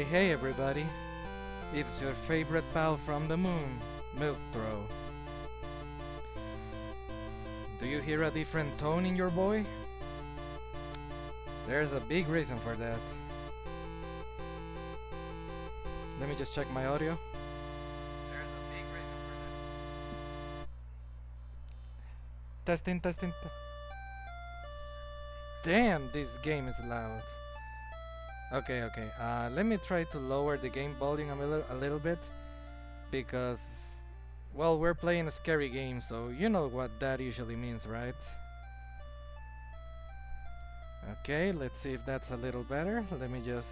Hey everybody, it's your favorite pal from the moon, Milkthrow. Do you hear a different tone in your boy? There's a big reason for that. Let me just check my audio. There's a big reason for that. Testing. Damn, this game is loud. Okay. Let me try to lower the game volume a little bit, because, well, we're playing a scary game, so you know what that usually means, right? Okay, let's see if that's a little better. Let me just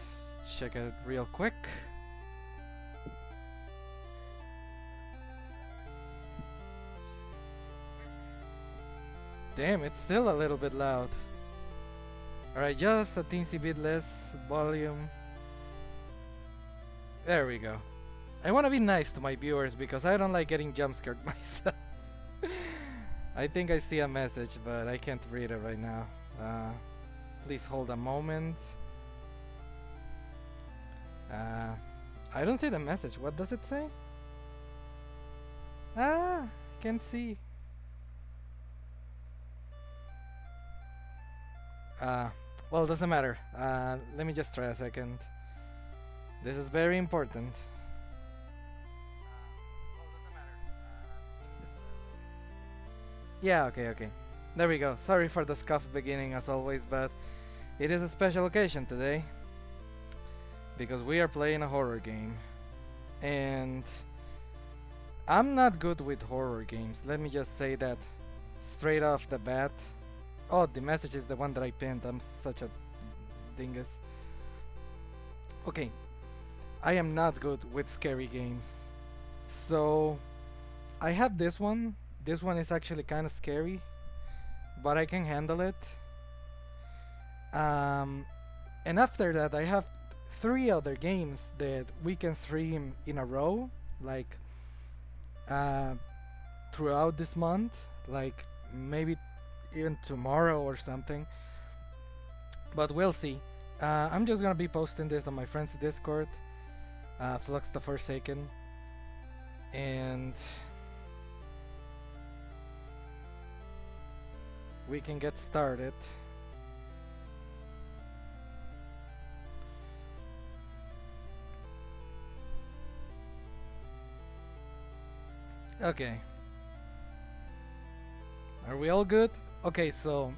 check it real quick. Damn, it's still a little bit loud. Alright, just a teensy bit less volume. There we go. I want to be nice to my viewers because I don't like getting jump scared myself. I think I see a message, but I can't read it right now. Please hold a moment. I don't see the message. What does it say? Can't see. Well, doesn't matter. Let me just try a second. This is very important. Yeah, okay. There we go. Sorry for the scuffed beginning as always, but it is a special occasion today because we are playing a horror game, and I'm not good with horror games. Let me just say that straight off the bat. Oh, the message is the one that I pinned. I'm such a dingus. Okay, I am not good with scary games. So, I have this one. This one is actually kind of scary, but I can handle it. And after that, I have 3 other games that we can stream in a row, like throughout this month, like maybe even tomorrow or something, but we'll see. I'm just gonna be posting this on my friend's Discord, Flux the Forsaken, and we can get started. Okay, are we all good? Okay, so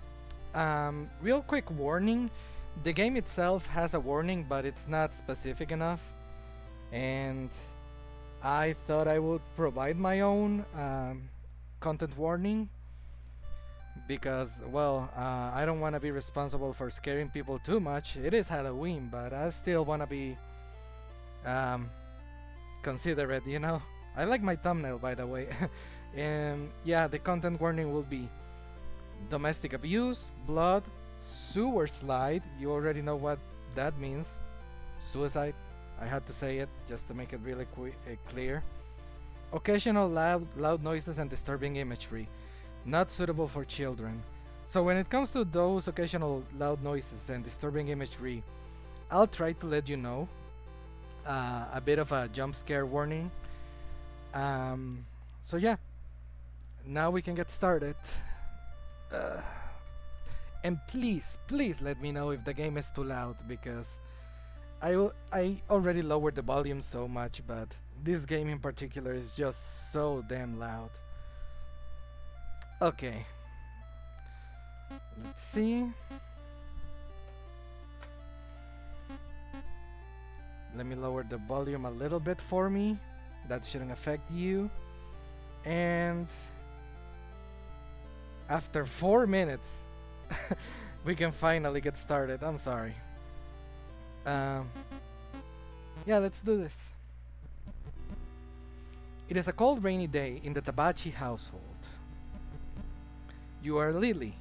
real quick warning. The game itself has a warning, but it's not specific enough, and I thought I would provide my own content warning because, well, I don't want to be responsible for scaring people too much. It is Halloween, but I still want to be considerate, you know. I like my thumbnail, by the way. And yeah, the content warning will be domestic abuse, blood, sewer slide. You already know what that means. Suicide. I had to say it just to make it really clear. Occasional loud noises and disturbing imagery. Not suitable for children. So when it comes to those occasional loud noises and disturbing imagery, I'll try to let you know. A bit of a jump scare warning. So yeah, now we can get started. And please let me know if the game is too loud, because I already lowered the volume so much, but this game in particular is just so damn loud. Okay, let's see. Let me lower the volume a little bit for me. That shouldn't affect you. And after 4 minutes, we can finally get started. I'm sorry. Yeah, let's do this. It is a cold, rainy day in the Tabachi household. You are Lily.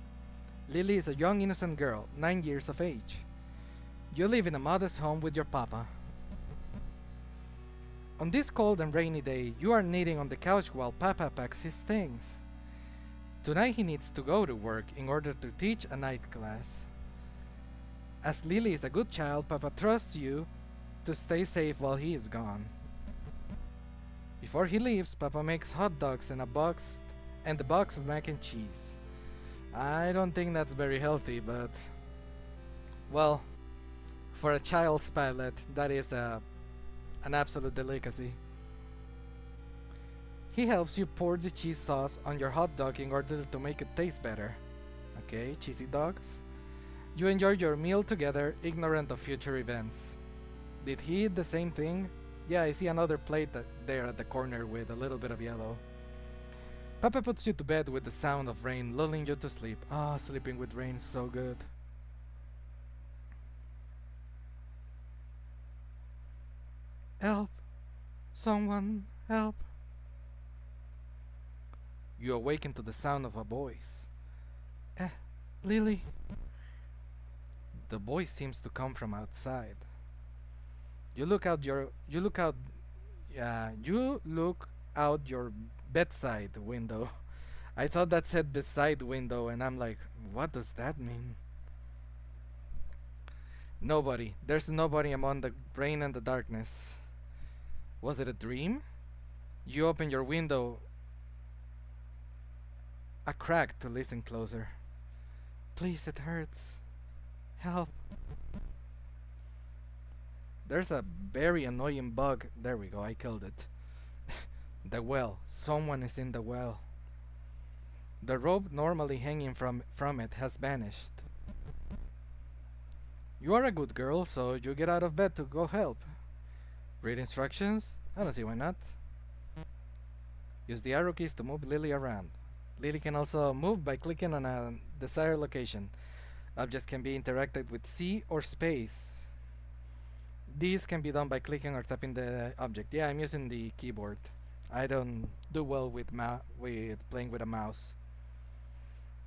Lily is a young, innocent girl, 9 years of age. You live in a modest home with your papa. On this cold and rainy day, you are knitting on the couch while Papa packs his things. Tonight he needs to go to work in order to teach a night class. As Lily is a good child, Papa trusts you to stay safe while he is gone. Before he leaves, Papa makes hot dogs and a box of mac and cheese. I don't think that's very healthy, but well, for a child's palate, that is an absolute delicacy. He helps you pour the cheese sauce on your hot dog in order to make it taste better. Okay, cheesy dogs. You enjoy your meal together, ignorant of future events. Did he eat the same thing? Yeah, I see another plate there at the corner with a little bit of yellow. Papa puts you to bed with the sound of rain lulling you to sleep. Ah, sleeping with rain is so good. Help! Someone help! You awaken to the sound of a voice. Eh, Lily? The voice seems to come from outside. You look out your bedside window. I thought that said beside window and I'm like, what does that mean? Nobody. There's nobody among the rain and the darkness. Was it a dream? You open your window a crack to listen closer. Please, it hurts. Help. There's a very annoying bug. There we go, I killed it. The well. Someone is in the well. The rope normally hanging from it has vanished. You are a good girl, so you get out of bed to go help. Read instructions? I don't see why not. Use the arrow keys to move Lily around. Lily can also move by clicking on a desired location. Objects can be interacted with C or space. These can be done by clicking or tapping the object. Yeah, I'm using the keyboard. I don't do well with playing with a mouse.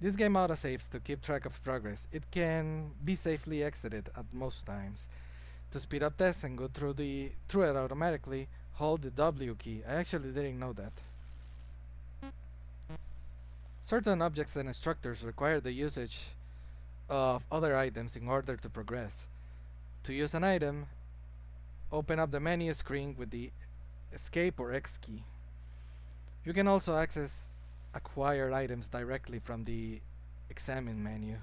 This game autosaves to keep track of progress. It can be safely exited at most times. To speed up tests and go through it automatically, hold the W key. I actually didn't know that. Certain objects and structures require the usage of other items in order to progress. To use an item, open up the menu screen with the Escape or X key. You can also access acquired items directly from the Examine menu.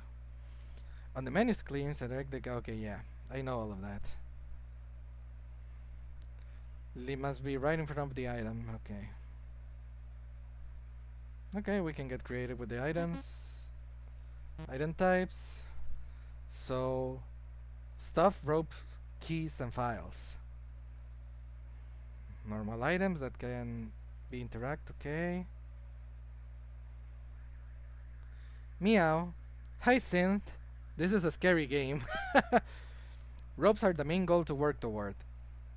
On the menu screen, select the... Okay, yeah, I know all of that. It must be right in front of the item. Okay. Okay, we can get creative with the items. Item types. So, stuff, ropes, keys, and files. Normal items that can be okay. Meow. Hi, Synth. This is a scary game. Ropes are the main goal to work toward.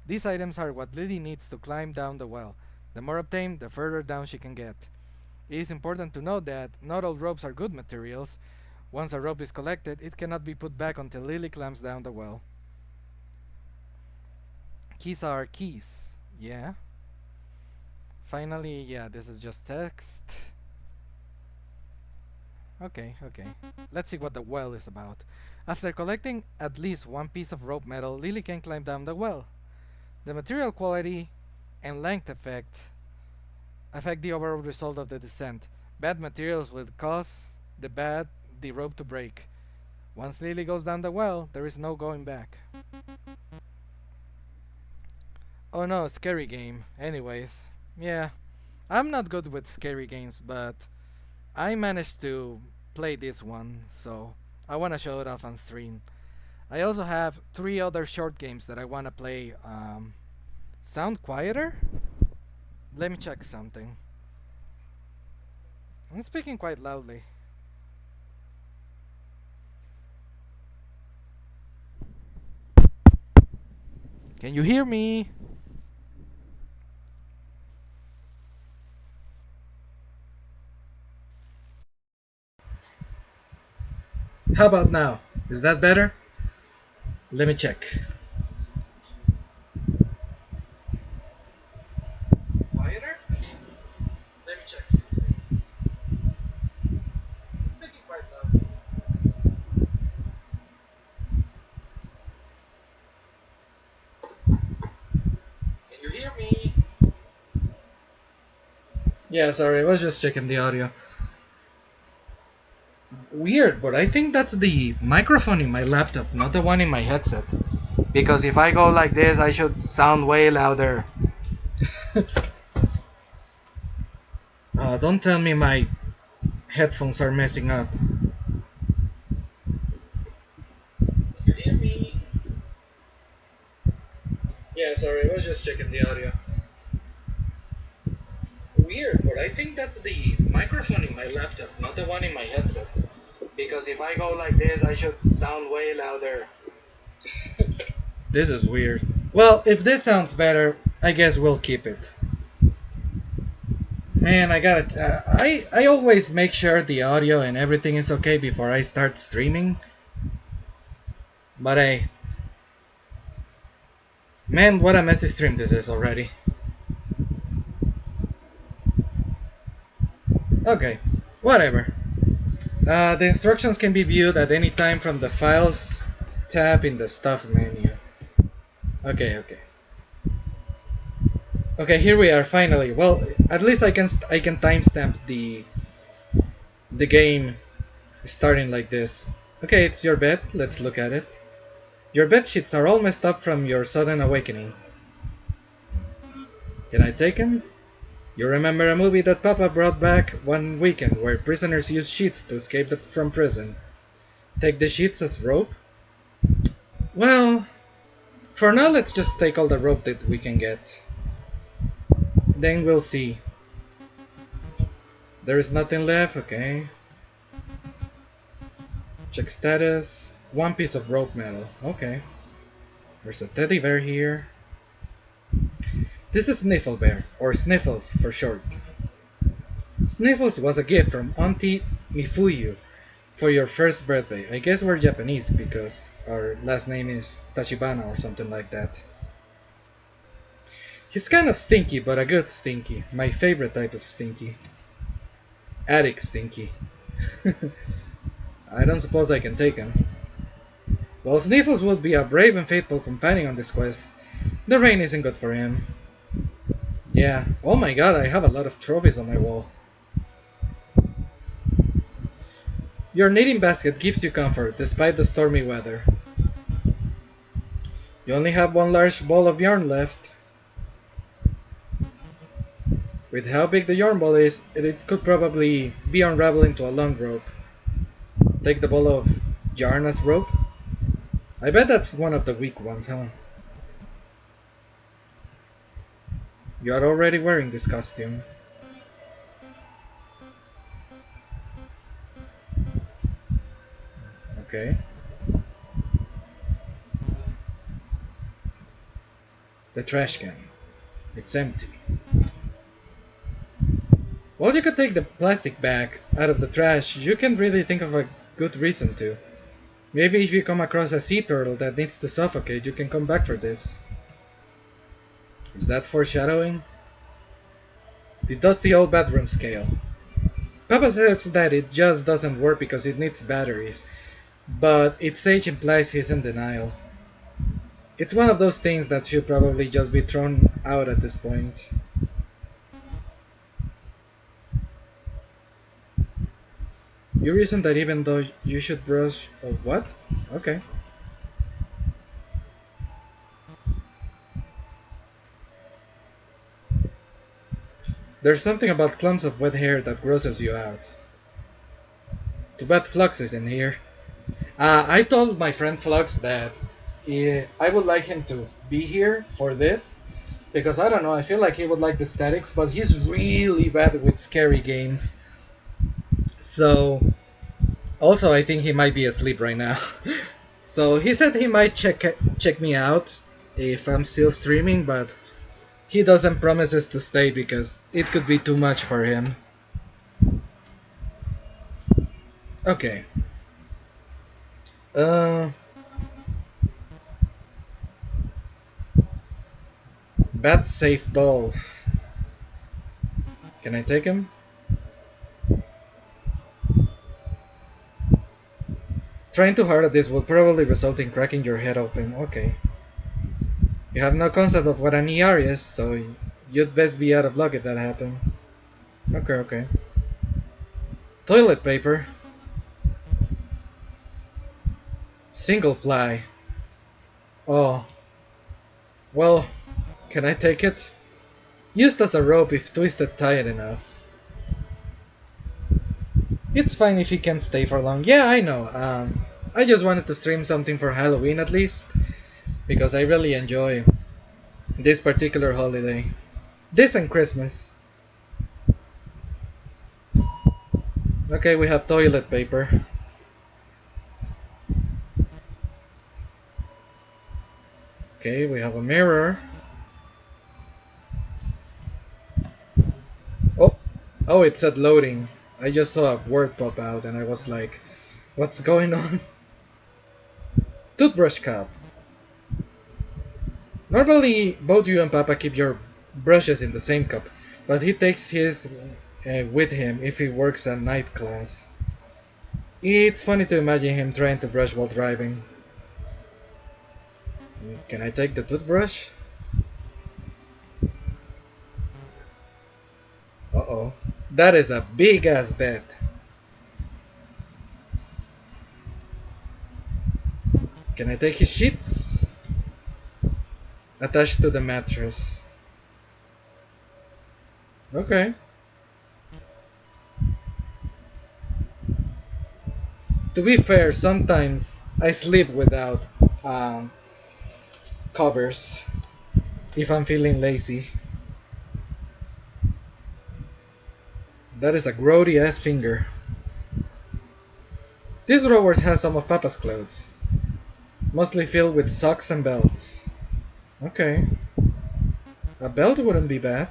These items are what Lily needs to climb down the well. The more obtained, the further down she can get. It is important to note that not all ropes are good materials. Once a rope is collected, it cannot be put back until Lily climbs down the well. Keys are keys. Yeah. Finally, yeah, this is just text. Okay. Let's see what the well is about. After collecting at least one piece of rope metal, Lily can climb down the well. The material quality and length affect the overall result of the descent. Bad materials will cause the rope to break. Once Lily goes down the well, there is no going back. Oh no, scary game. Anyways, yeah, I'm not good with scary games, but I managed to play this one, so I want to show it off on stream. I also have 3 other short games that I want to play. Sound quieter? Let me check something. I'm speaking quite loudly. Can you hear me? How about now? Is that better? Let me check. Quieter? Let me check something. I'm speaking quite loudly. Yeah, sorry, I was just checking the audio. Weird, but I think that's the microphone in my laptop, not the one in my headset. Because if I go like this, I should sound way louder. Don't tell me my headphones are messing up. You hear me? Yeah, sorry, I was just checking the audio. Weird, but I think that's the microphone in my laptop, not the one in my headset. Because if I go like this, I should sound way louder. This is weird. Well, if this sounds better, I guess we'll keep it. Man, I got it. I always make sure the audio and everything is okay before I start streaming. But hey, man, what a messy stream this is already. Okay, whatever. The instructions can be viewed at any time from the Files tab in the Stuff menu. Okay. Okay, here we are finally. Well, at least I can timestamp the game starting like this. Okay, it's your bed. Let's look at it. Your bed sheets are all messed up from your sudden awakening. Can I take them? You remember a movie that Papa brought back one weekend where prisoners use sheets to escape from prison. Take the sheets as rope? Well, for now let's just take all the rope that we can get. Then we'll see. There is nothing left, okay. Check status. One piece of rope metal, okay. There's a teddy bear here. This is Sniffle Bear, or Sniffles for short. Sniffles was a gift from Auntie Mifuyu for your first birthday. I guess we're Japanese because our last name is Tachibana or something like that. He's kind of stinky, but a good stinky. My favorite type of stinky. Attic stinky. I don't suppose I can take him. Well, Sniffles would be a brave and faithful companion on this quest. The rain isn't good for him. Yeah, oh my god, I have a lot of trophies on my wall. Your knitting basket gives you comfort, despite the stormy weather. You only have one large ball of yarn left. With how big the yarn ball is, it could probably be unraveled into a long rope. Take the ball of yarn as rope? I bet that's one of the weak ones, huh? You are already wearing this costume. Okay. The trash can. It's empty. Well, you could take the plastic bag out of the trash. You can't really think of a good reason to. Maybe if you come across a sea turtle that needs to suffocate, you can come back for this. Is that foreshadowing? The dusty old bathroom scale. Papa says that it just doesn't work because it needs batteries, but its age implies he's in denial. It's one of those things that should probably just be thrown out at this point. You reason that even though you should brush... Oh, what? Okay. There's something about clumps of wet hair that grosses you out. Too bad Flux is in here. I told my friend Flux that I would like him to be here for this. Because I don't know, I feel like he would like the statics, but he's really bad with scary games. So, also I think he might be asleep right now. So he said he might check me out if I'm still streaming, but he doesn't promises to stay because it could be too much for him. Okay. Bat safe dolls. Can I take him? Trying too hard at this will probably result in cracking your head open. Okay. You have no concept of what an ER is, so you'd best be out of luck if that happened. Okay, okay. Toilet paper. Single ply. Oh, well, can I take it? Used as a rope if twisted tight enough. It's fine if he can't stay for long. Yeah, I know. I just wanted to stream something for Halloween at least, because I really enjoy this particular holiday. This and Christmas. Okay, we have toilet paper. Okay, we have a mirror. Oh, oh, it said loading. I just saw a word pop out and I was like, what's going on? Toothbrush cap. Normally, both you and Papa keep your brushes in the same cup, but he takes his with him if he works at night class. It's funny to imagine him trying to brush while driving. Can I take the toothbrush? Uh-oh. That is a big ass bed. Can I take his sheets? Attached to the mattress. Okay. To be fair, sometimes I sleep without covers if I'm feeling lazy. That is a grody ass finger. This drawers has some of Papa's clothes, mostly filled with socks and belts. Okay. A belt wouldn't be bad.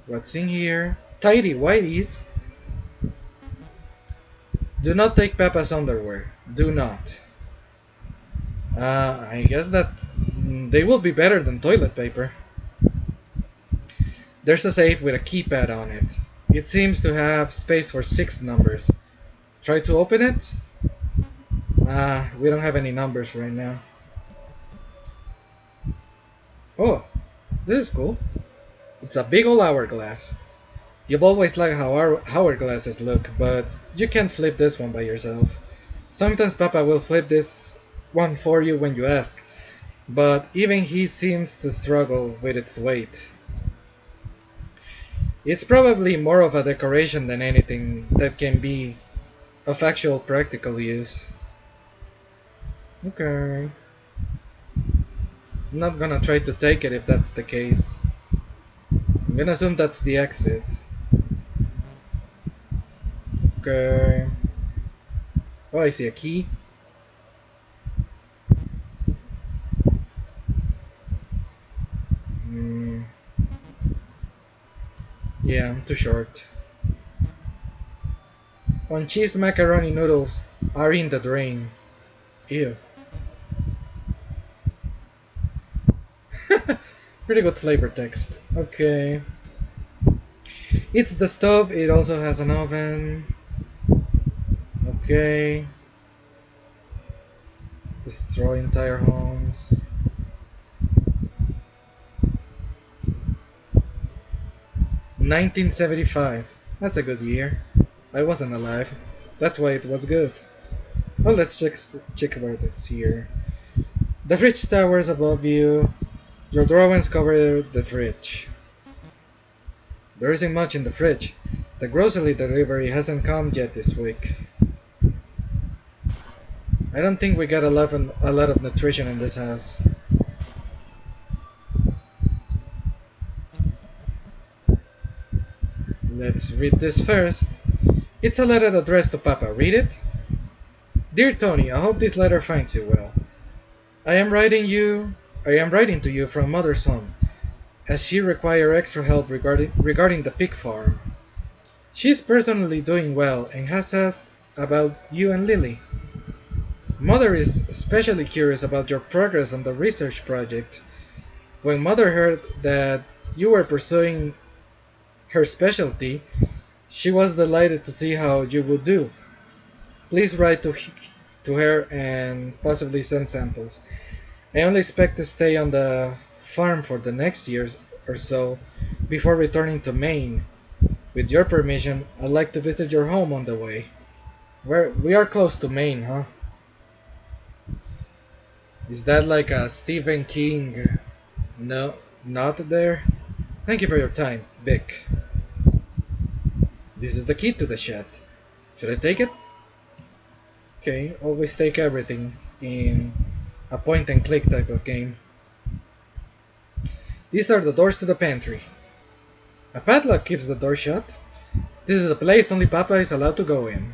What's in here? Tidy whities. Do not take Papa's underwear. Do not. I guess that's... They will be better than toilet paper. There's a safe with a keypad on it. It seems to have space for 6 numbers. Try to open it? We don't have any numbers right now. Oh, this is cool. It's a big old hourglass. You've always liked how hourglasses look, but you can't flip this one by yourself. Sometimes Papa will flip this one for you when you ask, but even he seems to struggle with its weight. It's probably more of a decoration than anything that can be of actual practical use. Okay. I'm not gonna try to take it if that's the case. I'm gonna assume that's the exit. Okay. Oh, I see a key. Yeah, I'm too short. On cheese macaroni noodles are in the drain. Ew. Pretty good flavor text. Okay. It's the stove. It also has an oven. Okay. Destroy entire homes. $1975. That's a good year. I wasn't alive. That's why it was good. Well, let's check about this here. The fridge towers above you. Your drawings cover the fridge. There isn't much in the fridge. The grocery delivery hasn't come yet this week. I don't think we got a lot of nutrition in this house. Let's read this first. It's a letter addressed to Papa. Read it. Dear Tony, I hope this letter finds you well. I am writing to you from Mother's home, as she requires extra help regarding the pig farm. She's personally doing well and has asked about you and Lily. Mother is especially curious about your progress on the research project. When Mother heard that you were pursuing her specialty, she was delighted to see how you would do. Please write to her and possibly send samples. I only expect to stay on the farm for the next years or so before returning to Maine. With your permission, I'd like to visit your home on the way. We are close to Maine, huh? Is that like a Stephen King? No, not there. Thank you for your time, Vic. This is the key to the shed. Should I take it? Okay, always take everything in a point and click type of game. These are the doors to the pantry. A padlock keeps the door shut. This is a place only Papa is allowed to go in.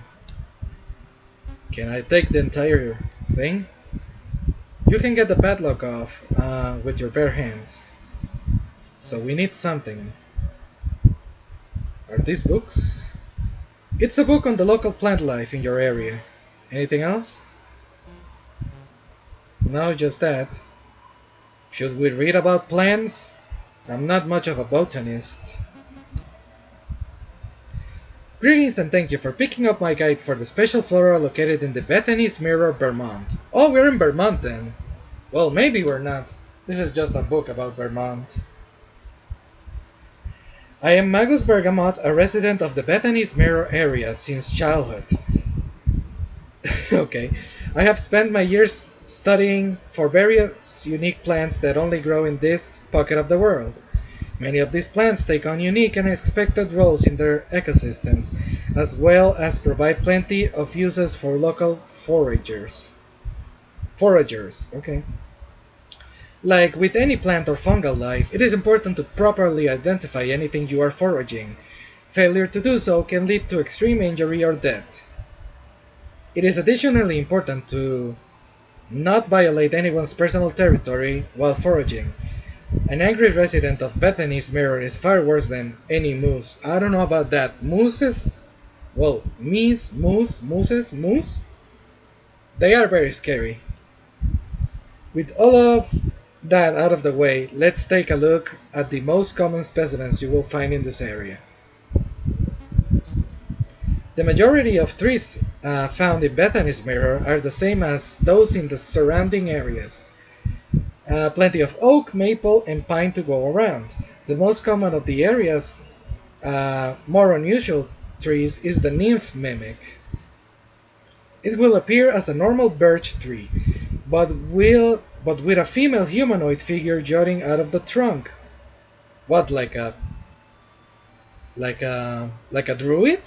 Can I take the entire thing? You can get the padlock off with your bare hands. So we need something. Are these books? It's a book on the local plant life in your area. Anything else? No, just that. Should we read about plants? I'm not much of a botanist. Greetings and thank you for picking up my guide for the special flora located in the Bethany's Mirror, Vermont. Oh, we're in Vermont then. Well, maybe we're not. This is just a book about Vermont. I am Magus Bergamot, a resident of the Bethany's Mirror area since childhood. Okay. I have spent my years studying for various unique plants that only grow in this pocket of the world. Many of these plants take on unique and unexpected roles in their ecosystems, as well as provide plenty of uses for local foragers. Foragers, okay. Like with any plant or fungal life, it is important to properly identify anything you are foraging. Failure to do so can lead to extreme injury or death. It is additionally important to not violate anyone's personal territory while foraging. An angry resident of Bethany's Mirror is far worse than any moose. I don't know about that. Mooses? Well, moose? They are very scary. With all of that out of the way, let's take a look at the most common specimens you will find in this area. The majority of trees found in Bethany's Mirror are the same as those in the surrounding areas. Plenty of oak, maple, and pine to go around. The most common of the area's more unusual trees is the nymph mimic. It will appear as a normal birch tree, but with a female humanoid figure jutting out of the trunk. What, like a druid?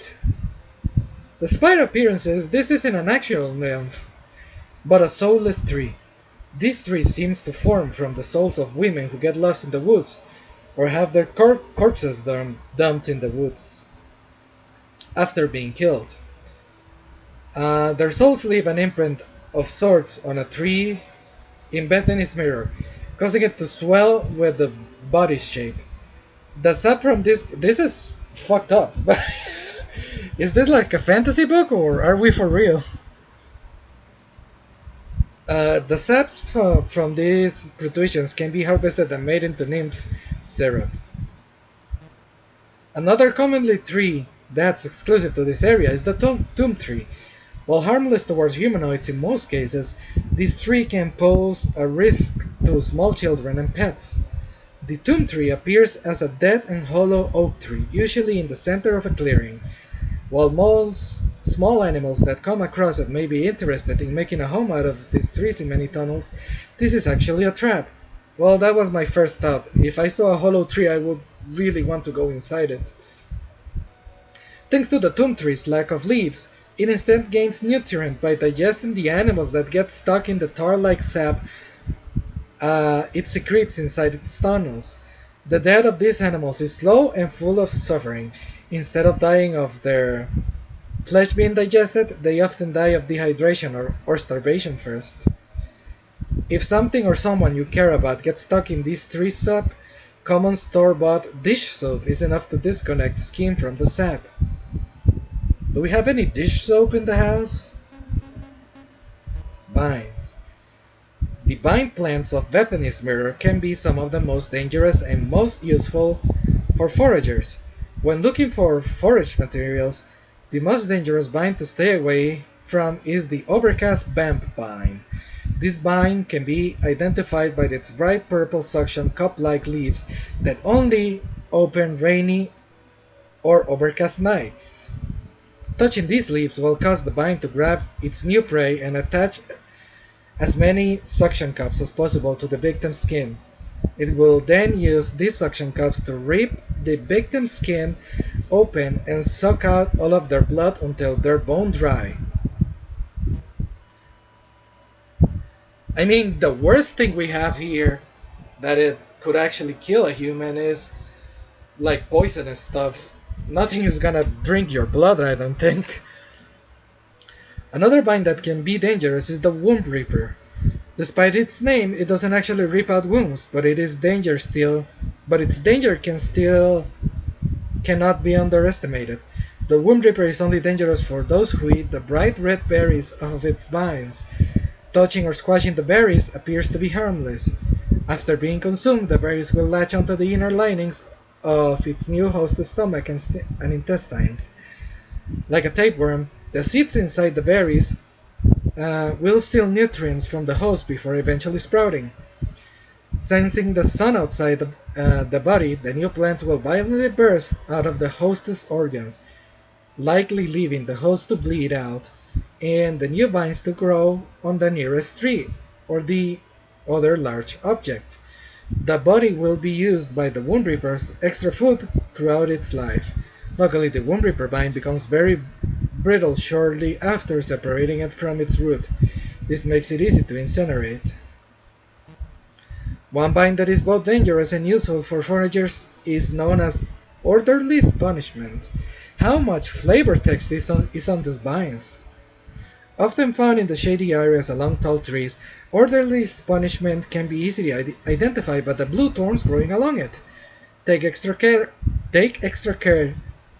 Despite appearances, this isn't an actual nymph, but a soulless tree. This tree seems to form from the souls of women who get lost in the woods, or have their corpses dumped in the woods after being killed. Their souls leave an imprint of sorts on a tree in Bethany's Mirror, causing it to swell with the body shape. The sap from this is fucked up. Is this like a fantasy book, or are we for real? The saps from these protrusions can be harvested and made into nymph syrup. Another commonly tree that's exclusive to this area is the tomb tree. While harmless towards humanoids in most cases, this tree can pose a risk to small children and pets. The tomb tree appears as a dead and hollow oak tree, usually in the center of a clearing. While most small animals that come across it may be interested in making a home out of these trees in many tunnels, this is actually a trap. Well, that was my first thought. If I saw a hollow tree, I would really want to go inside it. Thanks to the tomb tree's lack of leaves, it instead gains nutrient by digesting the animals that get stuck in the tar-like sap it secretes inside its tunnels. The death of these animals is slow and full of suffering. Instead of dying of their flesh being digested, they often die of dehydration or starvation first. If something or someone you care about gets stuck in this tree sap, common store-bought dish soap is enough to disconnect skin from the sap. Do we have any dish soap in the house? Vines. The vine plants of Bethany's Mirror can be some of the most dangerous and most useful for foragers. When looking for forage materials, the most dangerous vine to stay away from is the overcast bamb vine. This vine can be identified by its bright purple suction cup-like leaves that only open rainy or overcast nights. Touching these leaves will cause the vine to grab its new prey and attach as many suction cups as possible to the victim's skin. It will then use these suction cups to rip the victim's skin open and suck out all of their blood until they're bone dry. I mean, the worst thing we have here that it could actually kill a human is like poisonous stuff. Nothing is gonna drink your blood, I don't think. Another vine that can be dangerous is the Womb Reaper. Despite its name, it doesn't actually rip out wombs, but it is danger still. But its danger cannot be underestimated. The Womb Reaper is only dangerous for those who eat the bright red berries of its vines. Touching or squashing the berries appears to be harmless. After being consumed, the berries will latch onto the inner linings of its new host's stomach and intestines. Like a tapeworm, the seeds inside the berries will steal nutrients from the host before eventually sprouting. Sensing the sun outside the body, the new plants will violently burst out of the host's organs, likely leaving the host to bleed out and the new vines to grow on the nearest tree or the other large object. The body will be used by the Womb Reaper's extra food throughout its life. Luckily, the Womb Reaper vine becomes very brittle shortly after separating it from its root. This makes it easy to incinerate. One vine that is both dangerous and useful for foragers is known as Orderly's Punishment. How much flavor text is on these vines? Often found in the shady areas along tall trees, Orderly's Punishment can be easily identified by the blue thorns growing along it. Take extra care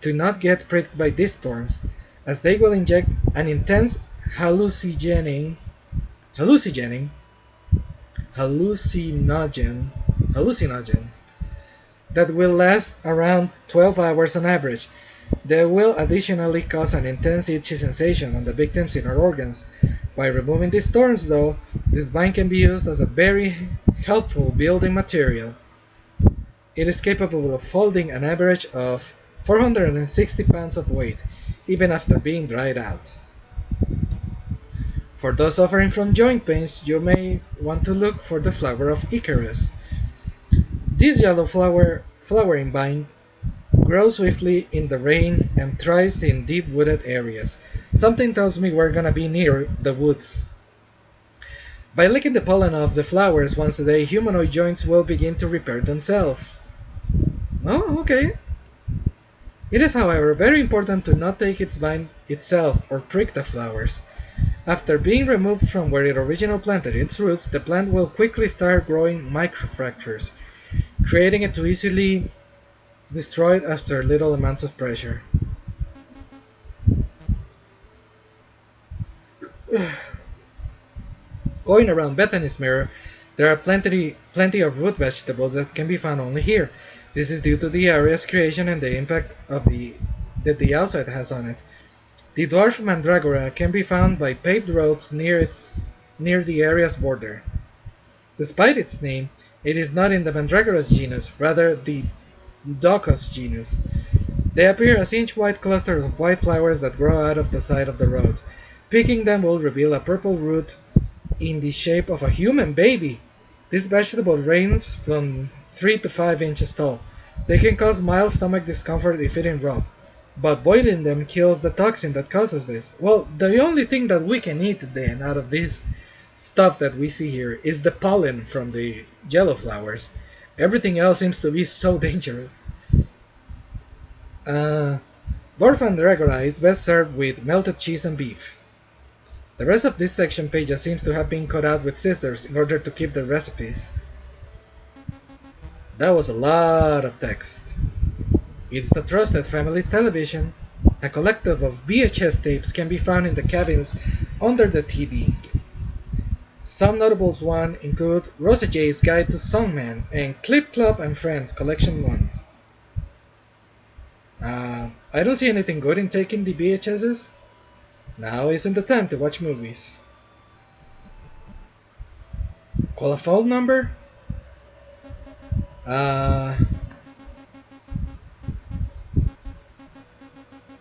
to not get pricked by these thorns, as they will inject an intense hallucinogen that will last around 12 hours on average. They will additionally cause an intense itchy sensation on the victim's inner organs. By removing these thorns, though, this vine can be used as a very helpful building material. It is capable of holding an average of 460 pounds of weight, even after being dried out. For those suffering from joint pains, you may want to look for the flower of Icarus. This yellow flowering vine grows swiftly in the rain and thrives in deep wooded areas. Something tells me we're gonna be near the woods. By licking the pollen off the flowers once a day, humanoid joints will begin to repair themselves. Oh, okay. It is, however, very important to not take its vine itself or prick the flowers. After being removed from where it originally planted its roots, the plant will quickly start growing microfractures, creating it to easily destroyed after little amounts of pressure. Going around Bethany's Mirror, there are plenty of root vegetables that can be found only here. This is due to the area's creation and the impact that the outside has on it. The dwarf mandragora can be found by paved roads near the area's border. Despite its name, it is not in the mandragoras genus, rather the Docus genus. They appear as inch-wide clusters of white flowers that grow out of the side of the road. Picking them will reveal a purple root in the shape of a human baby. This vegetable ranges from 3 to 5 inches tall. They can cause mild stomach discomfort if eaten raw, but boiling them kills the toxin that causes this. Well, the only thing that we can eat then out of this stuff that we see here is the pollen from the yellow flowers. Everything else seems to be so dangerous. Dwarf Mandragora is best served with melted cheese and beef. The rest of this section pages seems to have been cut out with scissors in order to keep the recipes. That was a lot of text. It's the Trusted Family Television. A collective of VHS tapes can be found in the cabins under the TV. Some notables one include Rosa J's Guide to Songman and Clip Clop and Friends Collection 1. I don't see anything good in taking the VHSs. Now isn't the time to watch movies. Call a phone number?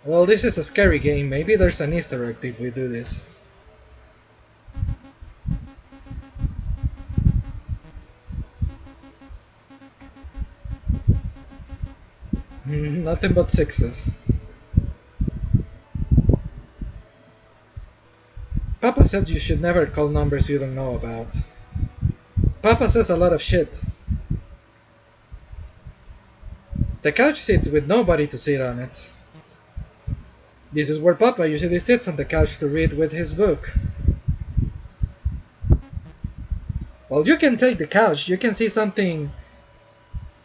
Well, this is a scary game. Maybe there's an Easter egg if we do this. Nothing but sixes. Papa said you should never call numbers you don't know about. Papa says a lot of shit. The couch sits with nobody to sit on it. This is where Papa usually sits on the couch to read with his book. Well, you can take the couch. You can see something.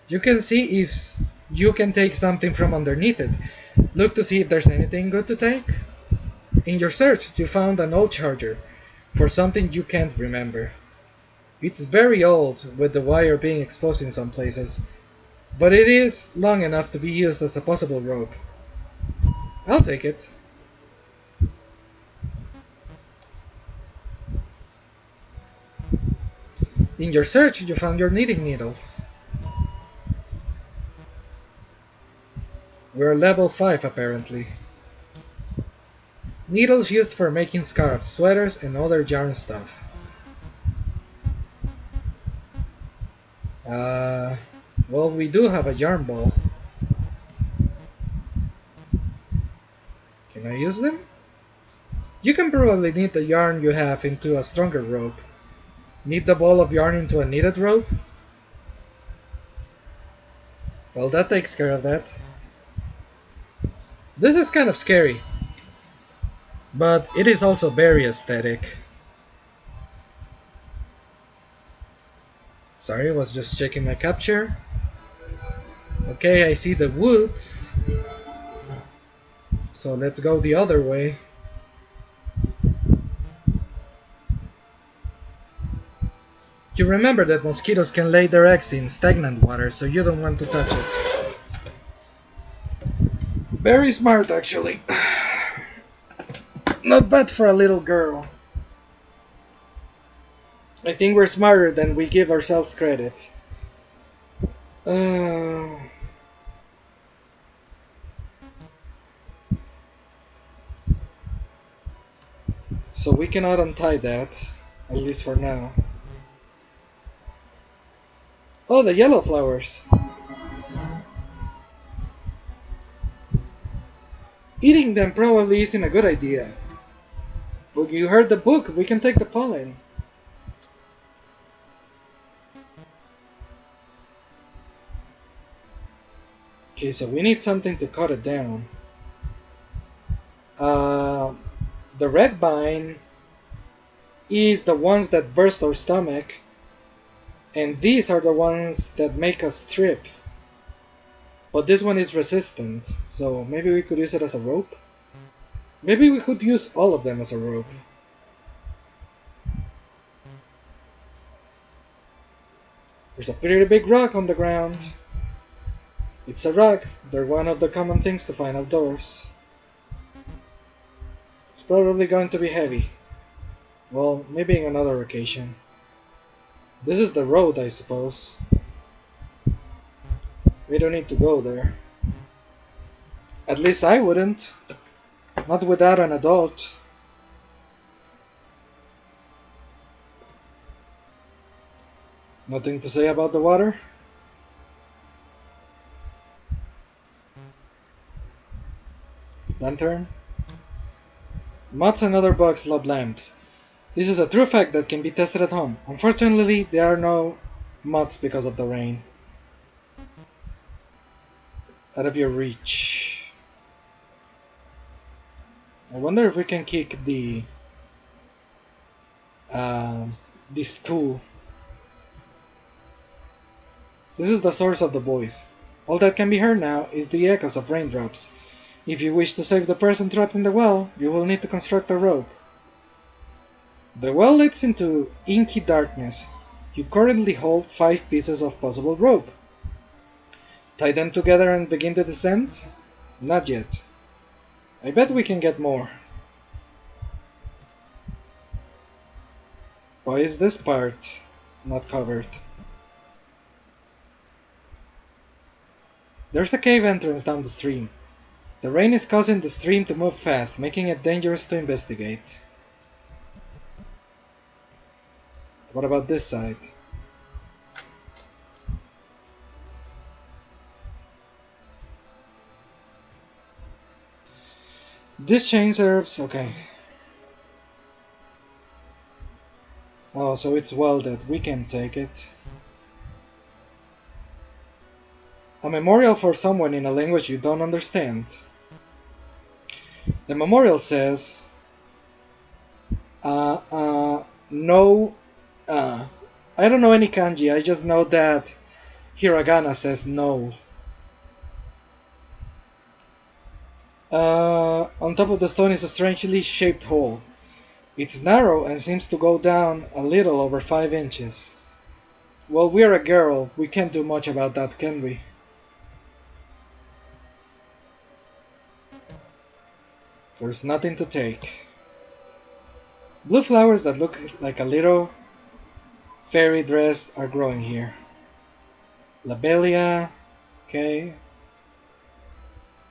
You can see if you can take something from underneath it. Look to see if there's anything good to take. In your search, you found an old charger for something you can't remember. It's very old, with the wire being exposed in some places, but it is long enough to be used as a possible rope. I'll take it. In your search, you found your knitting needles. We're level 5 apparently. Needles used for making scarves, sweaters, and other yarn stuff. Well, we do have a yarn ball. Can I use them? You can probably knit the yarn you have into a stronger rope. Knit the ball of yarn into a knitted rope? Well, that takes care of that. This is kind of scary, but it is also very aesthetic. Sorry, I was just checking my capture. Okay, I see the woods. So let's go the other way. You remember that mosquitoes can lay their eggs in stagnant water, so you don't want to touch it. Very smart, actually. Not bad for a little girl. I think we're smarter than we give ourselves credit. So we cannot untie that, at least for now. Oh, the yellow flowers! Eating them probably isn't a good idea. But you heard the book, we can take the pollen. Okay, so we need something to cut it down. The red vine is the ones that burst our stomach, and these are the ones that make us trip. But this one is resistant, so maybe we could use it as a rope? Maybe we could use all of them as a rope. There's a pretty big rock on the ground. It's a rock. They're one of the common things to find outdoors. It's probably going to be heavy. Well, maybe on another occasion. This is the road, I suppose. We don't need to go there. At least I wouldn't. Not without an adult. Nothing to say about the water? Lantern? Moths and other bugs love lamps. This is a true fact that can be tested at home. Unfortunately, there are no moths because of the rain. Out of your reach. I wonder if we can kick the this tool. This is the source of the voice. All that can be heard now is the echoes of raindrops. If you wish to save the person trapped in the well, you will need to construct a rope. The well leads into inky darkness. You currently hold 5 pieces of possible rope. Tie them together and begin the descent? Not yet. I bet we can get more. Why is this part? not covered. There's a cave entrance down the stream. The rain is causing the stream to move fast, making it dangerous to investigate. What about this side? This chain herbs, okay. Oh, so it's welded. We can take it. A memorial for someone in a language you don't understand. The memorial says, no, I don't know any kanji, I just know that hiragana says no. On top of the stone is a strangely shaped hole. It's narrow and seems to go down a little over 5 inches. Well, we're a girl, we can't do much about that, can we? There's nothing to take. Blue flowers that look like a little fairy dress are growing here. Labelia, okay.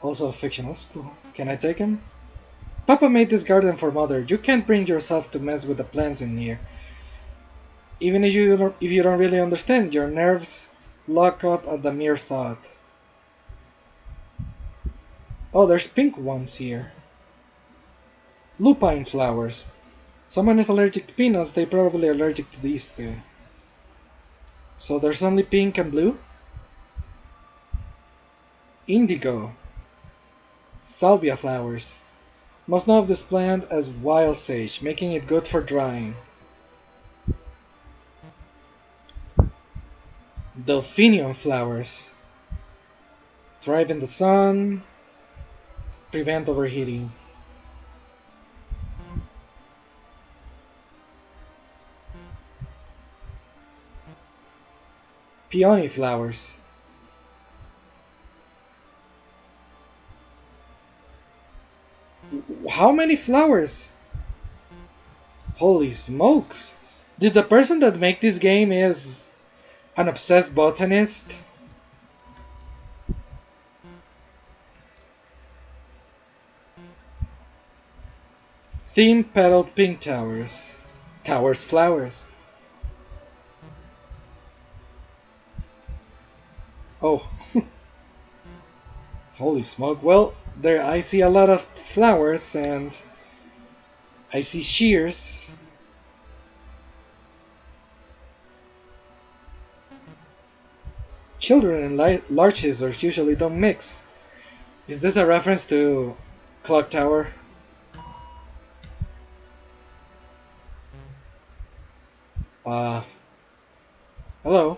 Also a fictional school. Can I take him? Papa made this garden for Mother. You can't bring yourself to mess with the plants in here. Even if you don't really understand, your nerves lock up at the mere thought. Oh, there's pink ones here. Lupine flowers. Someone is allergic to peanuts, they're probably allergic to these too. So there's only pink and blue? Indigo. Salvia flowers. Must know of this plant as wild sage, making it good for drying. Delphinium flowers. Thrive in the sun. Prevent overheating. Peony flowers. How many flowers? Holy smokes! Did the person that make this game is an obsessed botanist? Thin petaled pink towers. Towers flowers. Oh. Holy smoke. Well, there I see a lot of flowers and I see shears. Children and large scissors usually don't mix. Is this a reference to Clock Tower? Hello.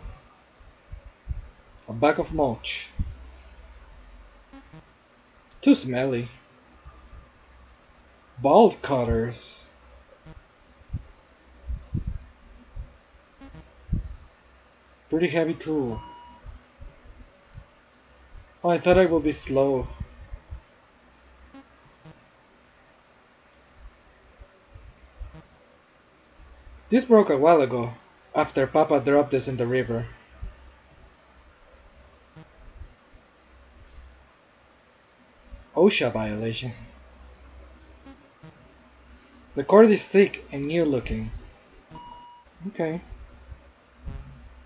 A bag of mulch. Too smelly. Bolt cutters. Pretty heavy tool. Oh, I thought I would be slow. This broke a while ago, after Papa dropped this in the river. OSHA violation. The cord is thick and new looking. Okay.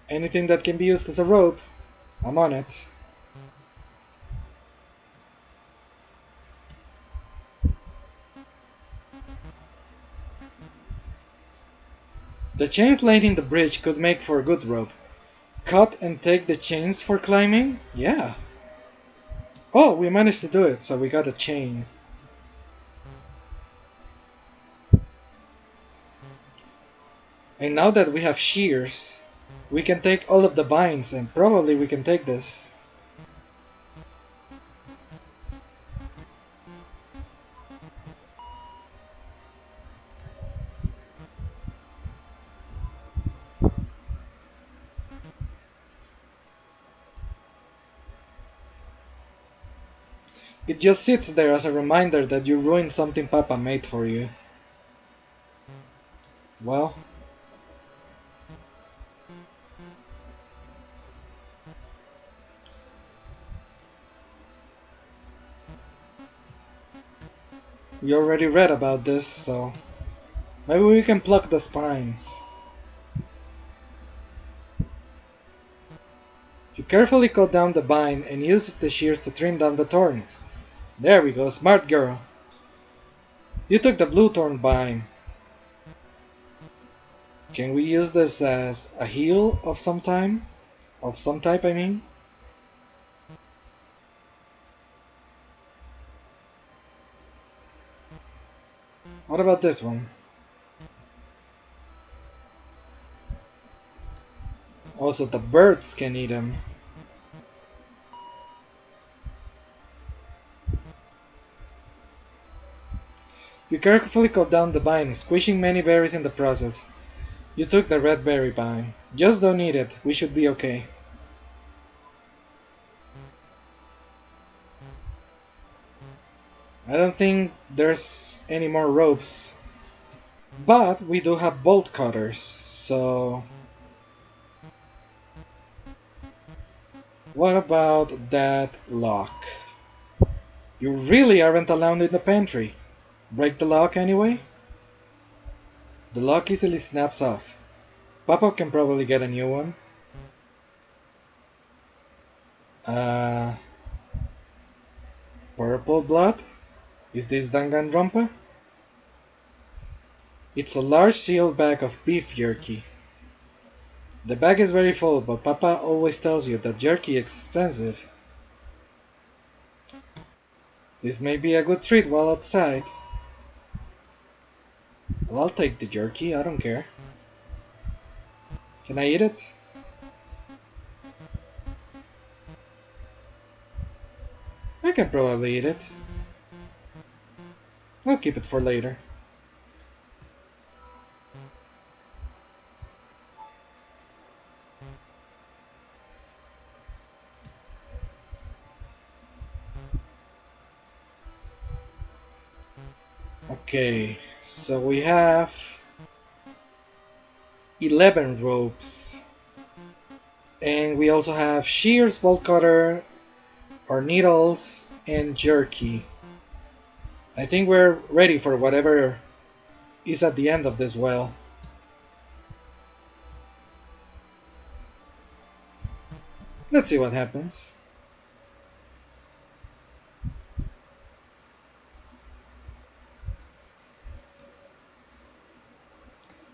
Anything that can be used as a rope, I'm on it. The chains lining the bridge could make for a good rope. Cut and take the chains for climbing? Yeah. Oh, we managed to do it, so we got a chain. And now that we have shears, we can take all of the vines, and probably we can take this. It just sits there as a reminder that you ruined something Papa made for you. Well, We already read about this, so maybe we can pluck the spines. You carefully cut down the vine and use the shears to trim down the thorns. There we go, smart girl. You took the blue thorn vine. Can we use this as a heal of some time? Of some type, I mean? What about this one? Also, the birds can eat them. You carefully cut down the vine, squishing many berries in the process. You took the red berry vine. Just don't eat it, we should be okay. I don't think there's any more ropes. But we do have bolt cutters, so... What about that lock? You really aren't allowed in the pantry. Break the lock anyway? The lock easily snaps off. Papa can probably get a new one. Uh... Purple blood? Is this Danganronpa? It's a large sealed bag of beef jerky. The bag is very full, but Papa always tells you that jerky is expensive. This may be a good treat while outside. Well, I'll take the jerky, I don't care. Can I eat it? I can probably eat it. I'll keep it for later. Okay, so we have 11 ropes. And we also have shears, bolt cutter, or needles, and jerky. I think we're ready for whatever is at the end of this well. Let's see what happens.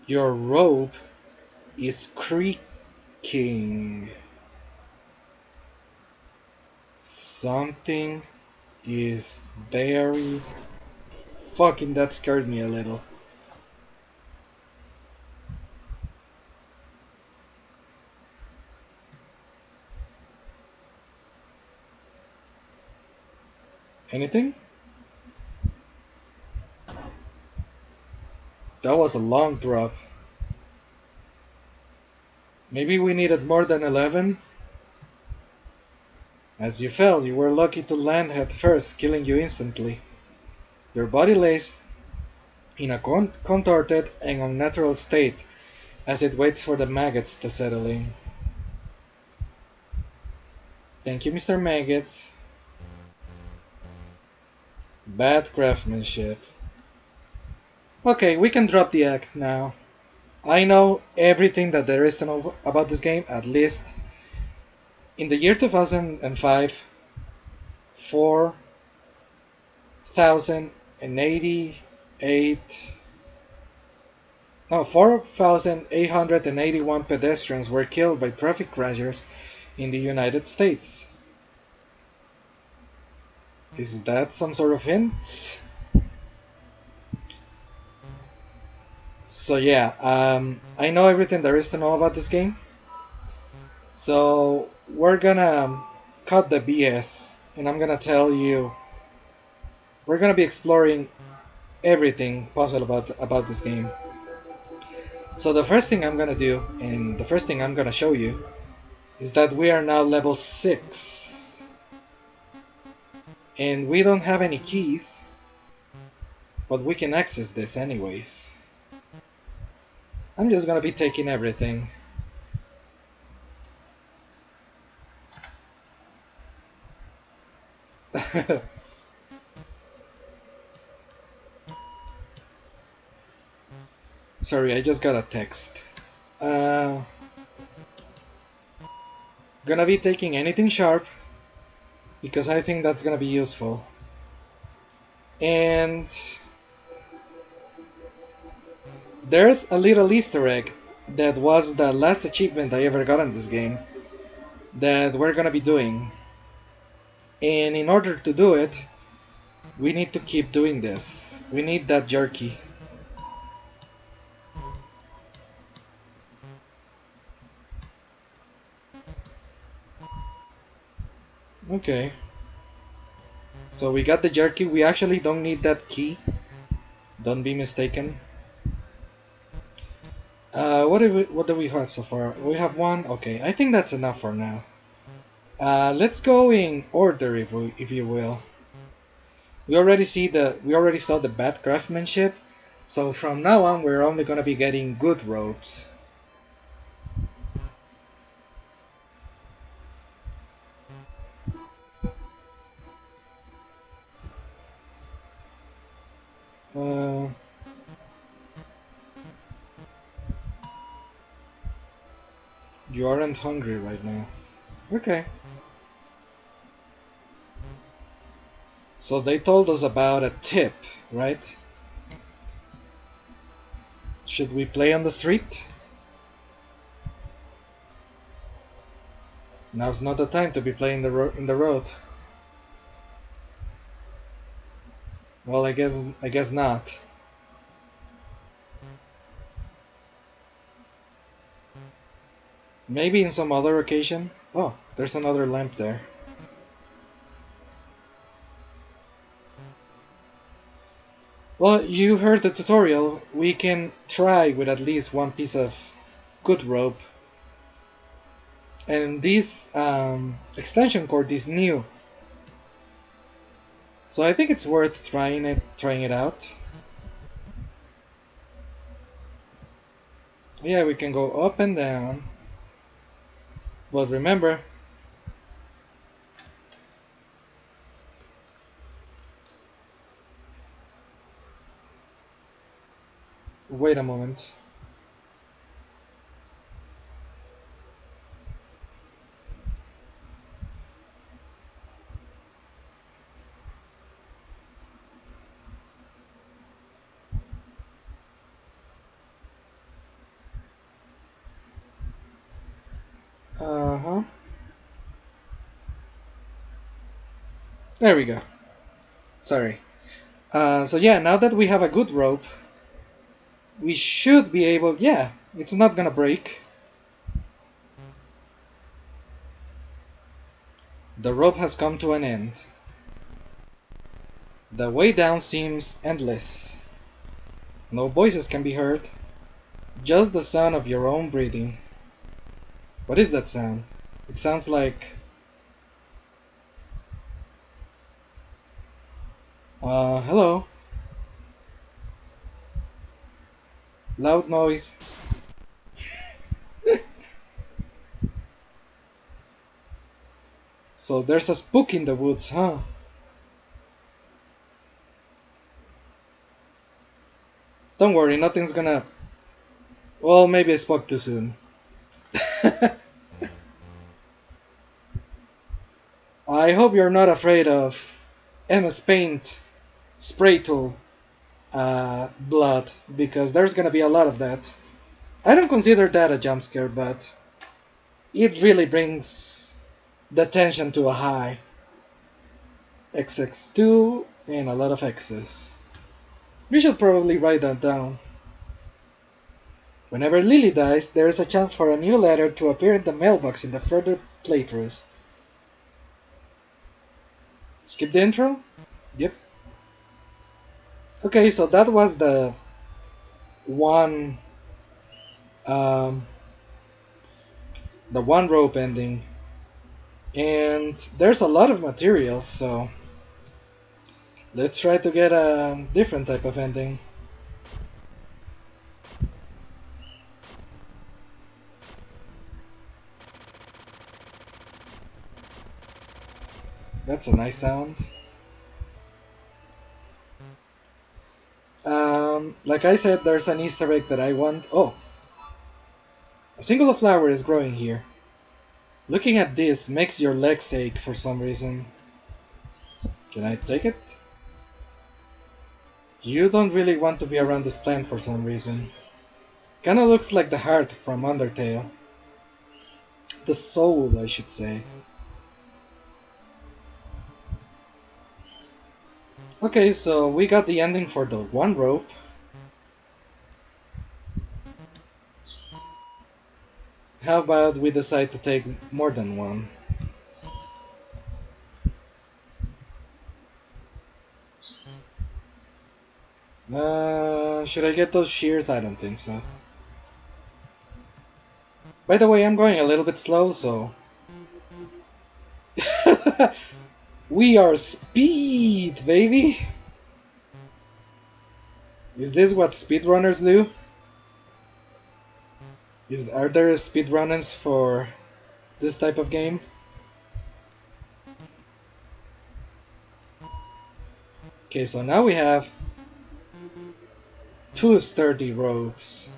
Your rope is creaking. Something is very fucking, that scared me a little. Anything? That was a long drop. Maybe we needed more than 11? As you fell, you were lucky to land head first, killing you instantly. Your body lays in a contorted and unnatural state as it waits for the maggots to settle in. Thank you, Mr. Maggots. Bad craftsmanship. Okay, we can drop the act now. I know everything that there is to know about this game, at least. In the year 2005, 4,881 pedestrians were killed by traffic crashers in the United States. Is that some sort of hint? So yeah, I know everything there is to know about this game. So we're gonna cut the BS and I'm gonna tell you, we're gonna be exploring everything possible about this game. So the first thing I'm gonna do, and the first thing I'm gonna show you, is that we are now level 6. And we don't have any keys, but we can access this anyways. I'm just gonna be taking everything. Sorry, I just got a text. Uh, gonna be taking anything sharp because I think that's gonna be useful. And there's a little Easter egg that was the last achievement I ever got in this game that we're gonna be doing. And in order to do it, we need to keep doing this. We need that jerky. Okay. So we got the jerky. We actually don't need that key. Don't be mistaken. What do we have so far? We have one. Okay, I think that's enough for now. Let's go in order, if you will. We already saw the bad craftsmanship. So from now on, we're only gonna be getting good ropes. Uh, you aren't hungry right now. Okay. So they told us about a tip, right? Should we play on the street? Now's not the time to be playing in the road. Well, I guess not. Maybe in some other occasion. Oh, there's another lamp there. Well, you heard the tutorial. We can try with at least one piece of good rope. And this extension cord is new. So I think it's worth trying it out. Yeah, we can go up and down. But remember, wait a moment. Uh-huh. There we go. Sorry. So yeah, now that we have a good rope, we should be able... Yeah, it's not gonna break. The rope has come to an end. The way down seems endless. No voices can be heard. Just the sound of your own breathing. What is that sound? It sounds like... hello? Loud noise. So there's a spook in the woods, huh? Don't worry, nothing's gonna... Well, maybe I spoke too soon. I hope you're not afraid of MS Paint spray tool blood, because there's gonna be a lot of that. I don't consider that a jump scare, but it really brings the tension to a high. XX2 and a lot of X's. We should probably write that down. Whenever Lily dies, there is a chance for a new letter to appear in the mailbox in the further playthroughs. Skip the intro? Yep. Okay, so that was the one the one rope ending. And there's a lot of materials, so let's try to get a different type of ending. That's a nice sound. Like I said, there's an Easter egg that I want. Oh, a single flower is growing here. Looking at this makes your legs ache for some reason. Can I take it? You don't really want to be around this plant for some reason. Kinda looks like the heart from Undertale. The soul, I should say. Okay, so we got the ending for the one rope. How about we decide to take more than one? Should I get those shears? I don't think so. By the way, I'm going a little bit slow, so... We are speed, baby! Is this what speedrunners do? Are there speedrunners for this type of game? Okay, so now we have two sturdy ropes.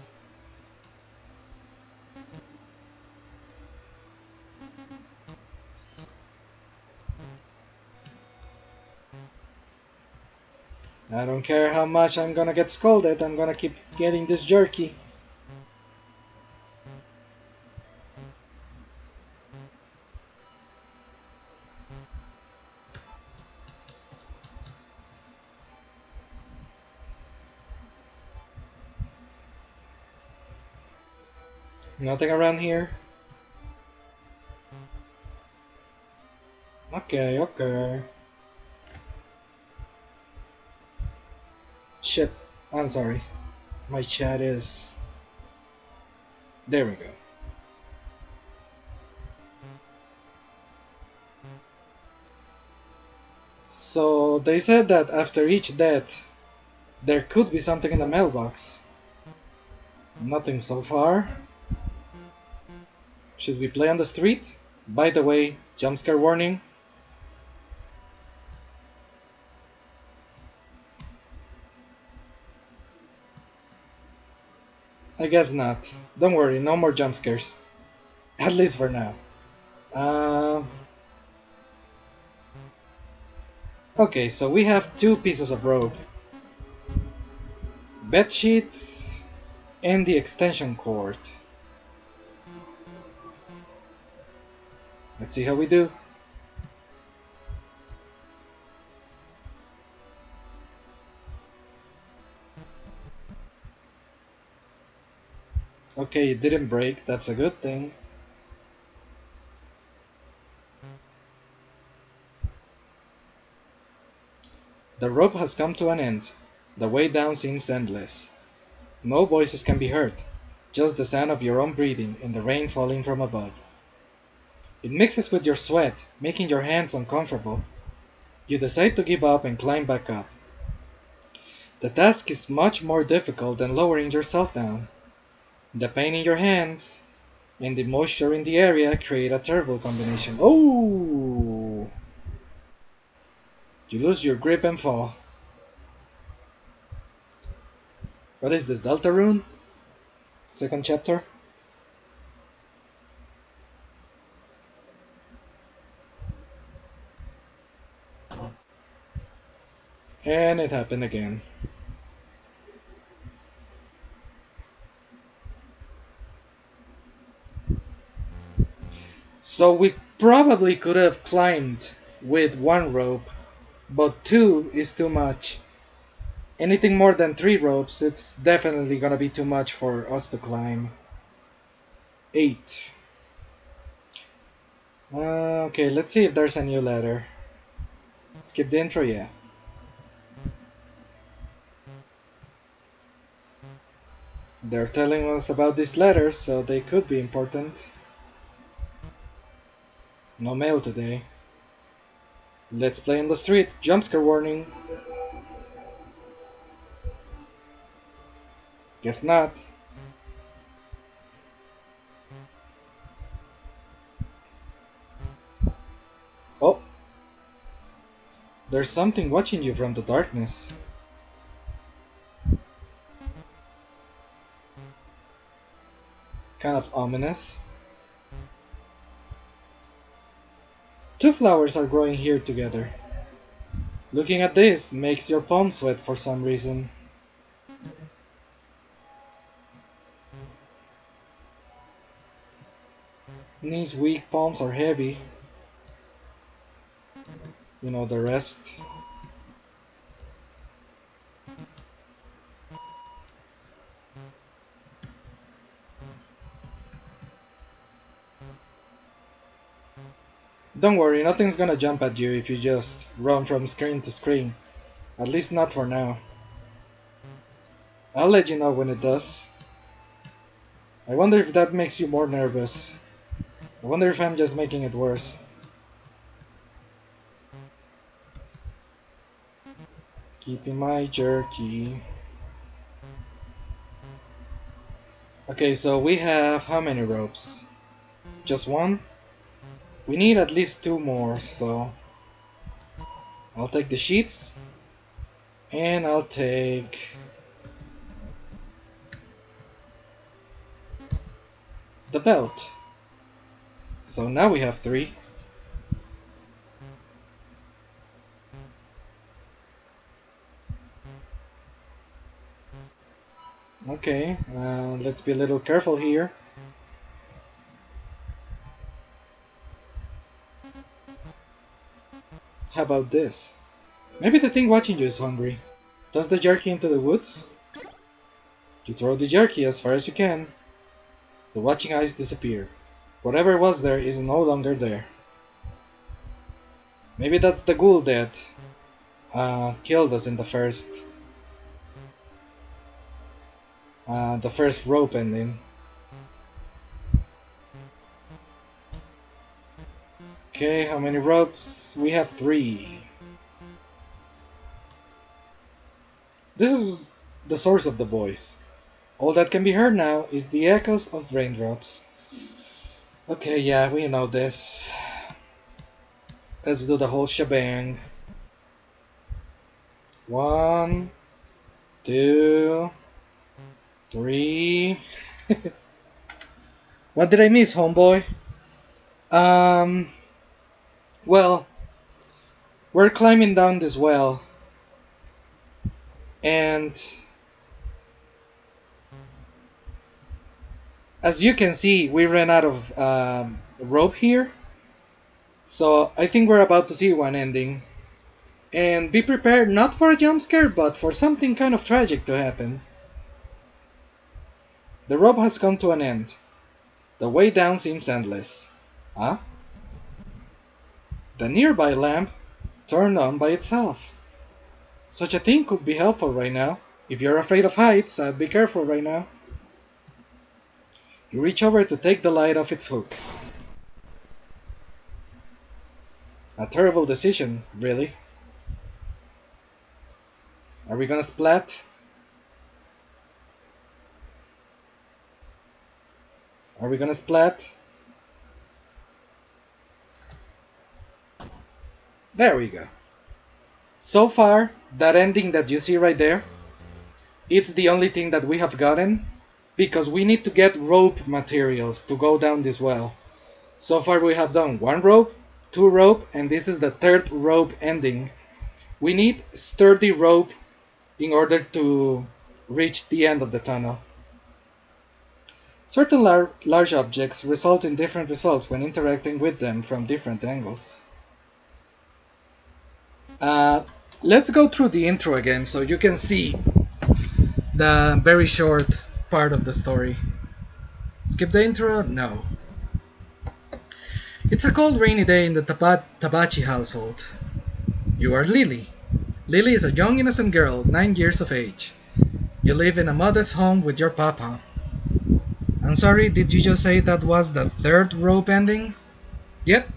I don't care how much I'm gonna get scolded, I'm gonna keep getting this jerky. Nothing around here? Okay, okay. Shit, I'm sorry. My chat is... There we go. So, they said that after each death, there could be something in the mailbox. Nothing so far. Should we play on the street? By the way, jumpscare warning. I guess not. Don't worry, no more jump scares. At least for now. Okay, so we have two pieces of rope. Bed sheets and the extension cord. Let's see how we do. Okay, it didn't break, that's a good thing. The rope has come to an end. The way down seems endless. No voices can be heard, just the sound of your own breathing and the rain falling from above. It mixes with your sweat, making your hands uncomfortable. You decide to give up and climb back up. The task is much more difficult than lowering yourself down. The pain in your hands and the moisture in the area create a terrible combination. Oh! You lose your grip and fall. What is this, Deltarune? Second chapter? And it happened again. So we probably could have climbed with one rope, but two is too much. Anything more than three ropes, it's definitely gonna be too much for us to climb. 8. Okay, let's see if there's a new ladder. Skip the intro, yeah. They're telling us about these letters, so they could be important. No mail today. Let's play on the street. Jumpscare warning. Guess not. Oh. There's something watching you from the darkness. Kind of ominous. Two flowers are growing here together. Looking at this makes your palms sweat for some reason. These weak palms are heavy. You know the rest. Don't worry, nothing's gonna jump at you if you just run from screen to screen. At least not for now. I'll let you know when it does. I wonder if that makes you more nervous. I wonder if I'm just making it worse. Keeping my jerky. Okay, so we have how many ropes? Just one? We need at least two more, so I'll take the sheets and I'll take the belt. So now we have three. Okay, let's be a little careful here. How about this? Maybe the thing watching you is hungry. Toss the jerky into the woods. You throw the jerky as far as you can. The watching eyes disappear. Whatever was there is no longer there. Maybe that's the ghoul that killed us in the first rope ending. Okay, how many ropes? We have 3. This is the source of the voice. All that can be heard now is the echoes of raindrops. Okay, yeah, we know this. Let's do the whole shebang. 1, 2, 3. What did I miss, homeboy? Well, we're climbing down this well, and as you can see, we ran out of rope here, so I think we're about to see one ending. And be prepared not for a jump scare, but for something kind of tragic to happen. The rope has come to an end. The way down seems endless. Huh? The nearby lamp turned on by itself. Such a thing could be helpful right now. If you're afraid of heights, I'd be careful right now. You reach over to take the light off its hook. A terrible decision, really. Are we gonna splat? Are we gonna splat? There we go. So far, that ending that you see right there, it's the only thing that we have gotten, because we need to get rope materials to go down this well. So far we have done 1 rope, 2 rope, and this is the 3rd rope ending. We need sturdy rope in order to reach the end of the tunnel. Certain large objects result in different results when interacting with them from different angles. Let's go through the intro again so you can see the very short part of the story. Skip the intro? No. It's a cold rainy day in the Tabachi household. You are Lily. Lily is a young innocent girl, 9 years of age. You live in a modest home with your papa. I'm sorry, did you just say that was the 3rd rope ending? Yep.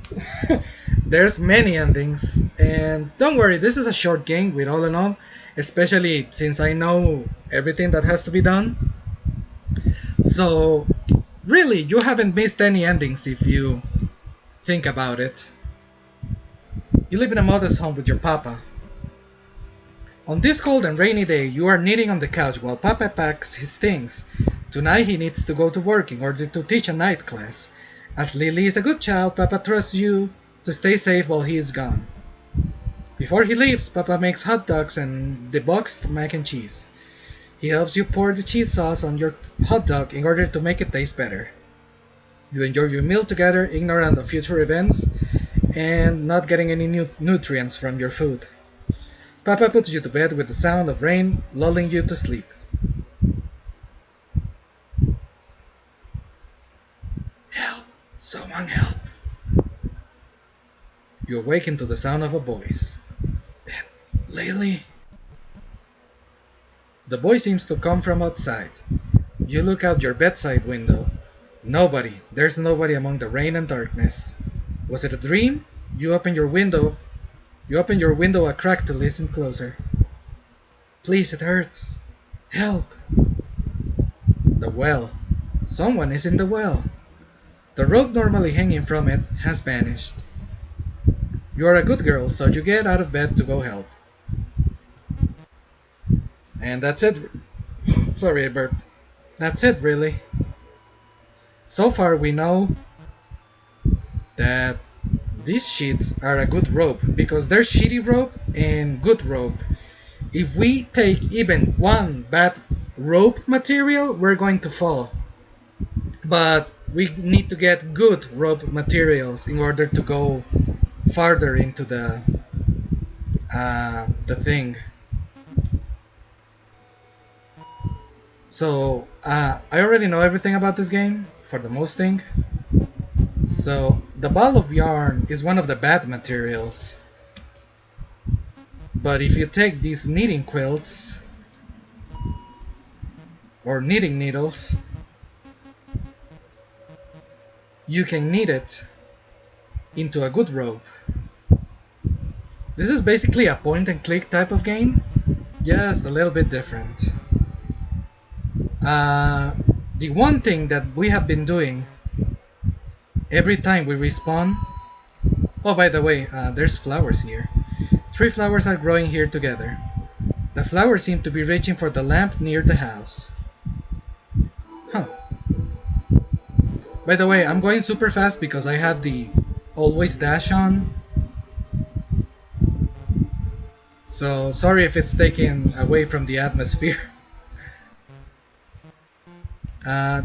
There's many endings, and don't worry, this is a short game with all in all, especially since I know everything that has to be done. So, really, you haven't missed any endings if you think about it. You live in a modest home with your papa. On this cold and rainy day, you are knitting on the couch while papa packs his things. Tonight he needs to go to work in order to teach a night class. As Lily is a good child, Papa trusts you to stay safe while he is gone. Before he leaves, Papa makes hot dogs and deboxed mac and cheese. He helps you pour the cheese sauce on your hot dog in order to make it taste better. You enjoy your meal together, ignorant of future events, and not getting any nutrients from your food. Papa puts you to bed with the sound of rain lulling you to sleep. Help! Someone help! You awaken to the sound of a voice. Lily? The voice seems to come from outside. You look out your bedside window. Nobody. There's nobody among the rain and darkness. Was it a dream? You open your window a crack to listen closer. Please, it hurts. Help! The well. Someone is in the well. The rope normally hanging from it has vanished. You are a good girl, so you get out of bed to go help. And that's it. Sorry, Bert. That's it, really. So far, we know that these sheets are a good rope because they're shitty rope and good rope. If we take even one bad rope material, we're going to fall. But we need to get good rope materials in order to go farther into the thing. So I already know everything about this game for the most thing. So the ball of yarn is one of the bad materials. But if you take these knitting quilts or knitting needles, you can knit it into a good rope. This is basically a point and click type of game, just a little bit different. The one thing that we have been doing every time we respawn... Oh, by the way, there's flowers here. 3 flowers are growing here together. The flowers seem to be reaching for the lamp near the house. Huh. By the way, I'm going super fast because I have the always dash on. So, sorry if it's taken away from the atmosphere.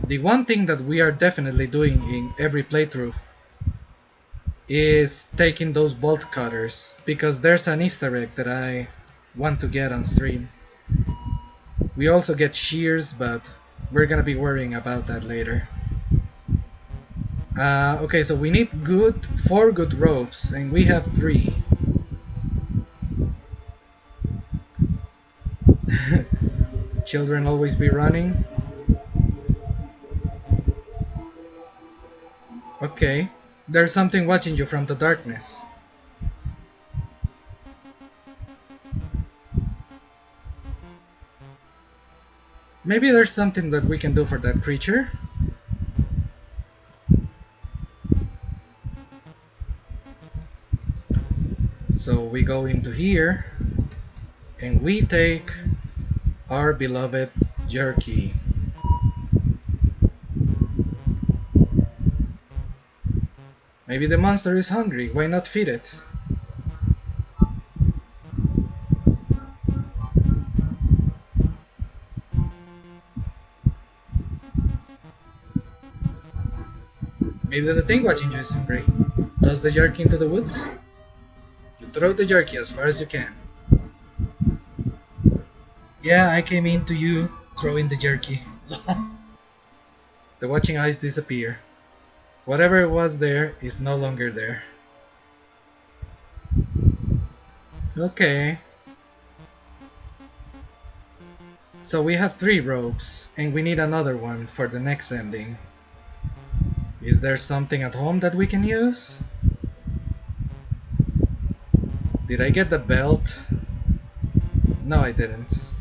The one thing that we are definitely doing in every playthrough is taking those bolt cutters, because there's an Easter egg that I want to get on stream. We also get shears, but we're gonna be worrying about that later. Okay, so we need 4 good ropes, and we have 3. Children always be running. Okay, there's something watching you from the darkness. Maybe there's something that we can do for that creature? So we go into here, and we take our beloved jerky. Maybe the monster is hungry, why not feed it? Maybe the thing watching you is hungry. Toss the jerky into the woods. You throw the jerky as far as you can. Yeah, I came into you throwing the jerky. The watching eyes disappear. Whatever it was there is no longer there. Okay. So we have 3 ropes, and we need another one for the next ending. Is there something at home that we can use? Did I get the belt? No, I didn't.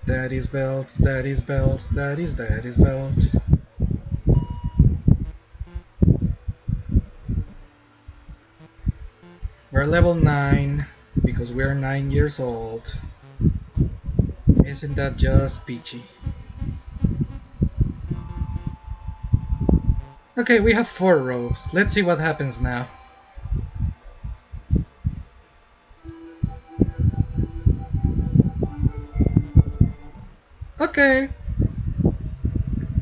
Daddy's belt, daddy's belt, daddy's belt. We're level 9 because we're 9 years old. Isn't that just peachy? Okay, we have 4 ropes. Let's see what happens now. Okay,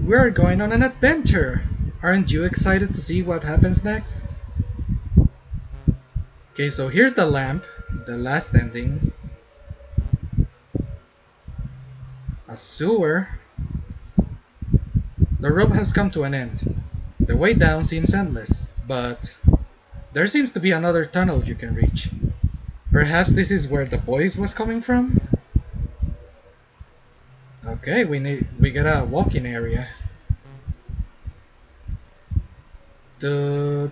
we're going on an adventure. Aren't you excited to see what happens next? Okay, so here's the lamp, the last ending. A sewer. The rope has come to an end. The way down seems endless, but there seems to be another tunnel you can reach. Perhaps this is where the voice was coming from? Okay, we got a walking area. Oh,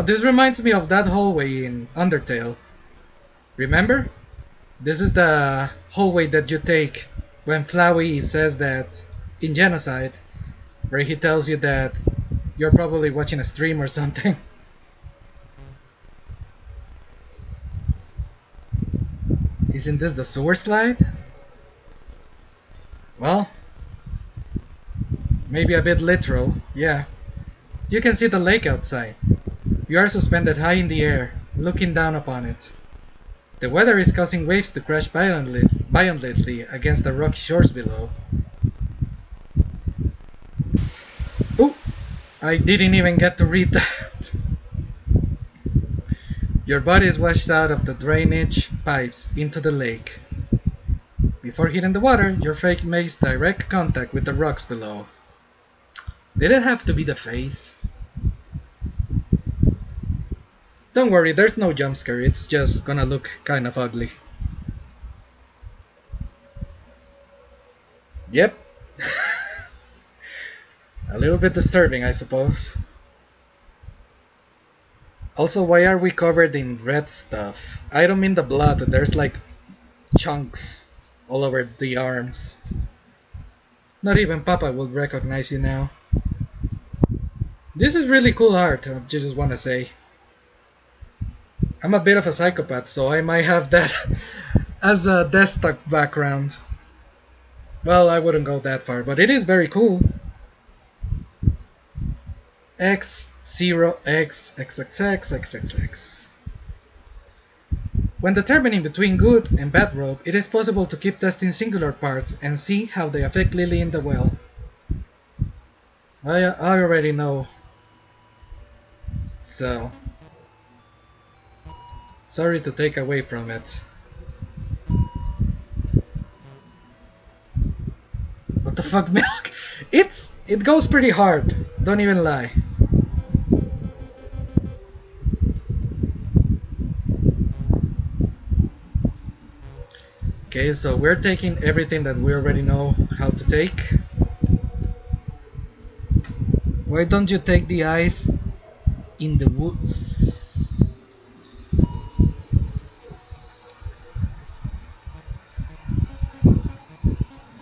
this reminds me of that hallway in Undertale. Remember? This is the hallway that you take when Flowey says that in Genocide, where he tells you that you're probably watching a stream or something. Isn't this the sewer slide? Well, maybe a bit literal, yeah. You can see the lake outside. You are suspended high in the air, looking down upon it. The weather is causing waves to crash violently against the rocky shores below. Oh, I didn't even get to read that. Your body is washed out of the drainage pipes into the lake. Before hitting the water, your face makes direct contact with the rocks below. Did it have to be the face? Don't worry, there's no jump scare, it's just gonna look kind of ugly. Yep. A little bit disturbing, I suppose. Also, why are we covered in red stuff? I don't mean the blood, there's like chunks all over the arms. Not even Papa would recognize you now. This is really cool art, I just wanna say. I'm a bit of a psychopath, so I might have that as a desktop background. Well, I wouldn't go that far, but it is very cool. X0X XXX. When determining between good and bad rope, it is possible to keep testing singular parts and see how they affect Lily in the well. I already know. So, sorry to take away from it. What the fuck, Milk? It goes pretty hard. Don't even lie. Okay, so we're taking everything that we already know how to take. Why don't you take the ice in the woods?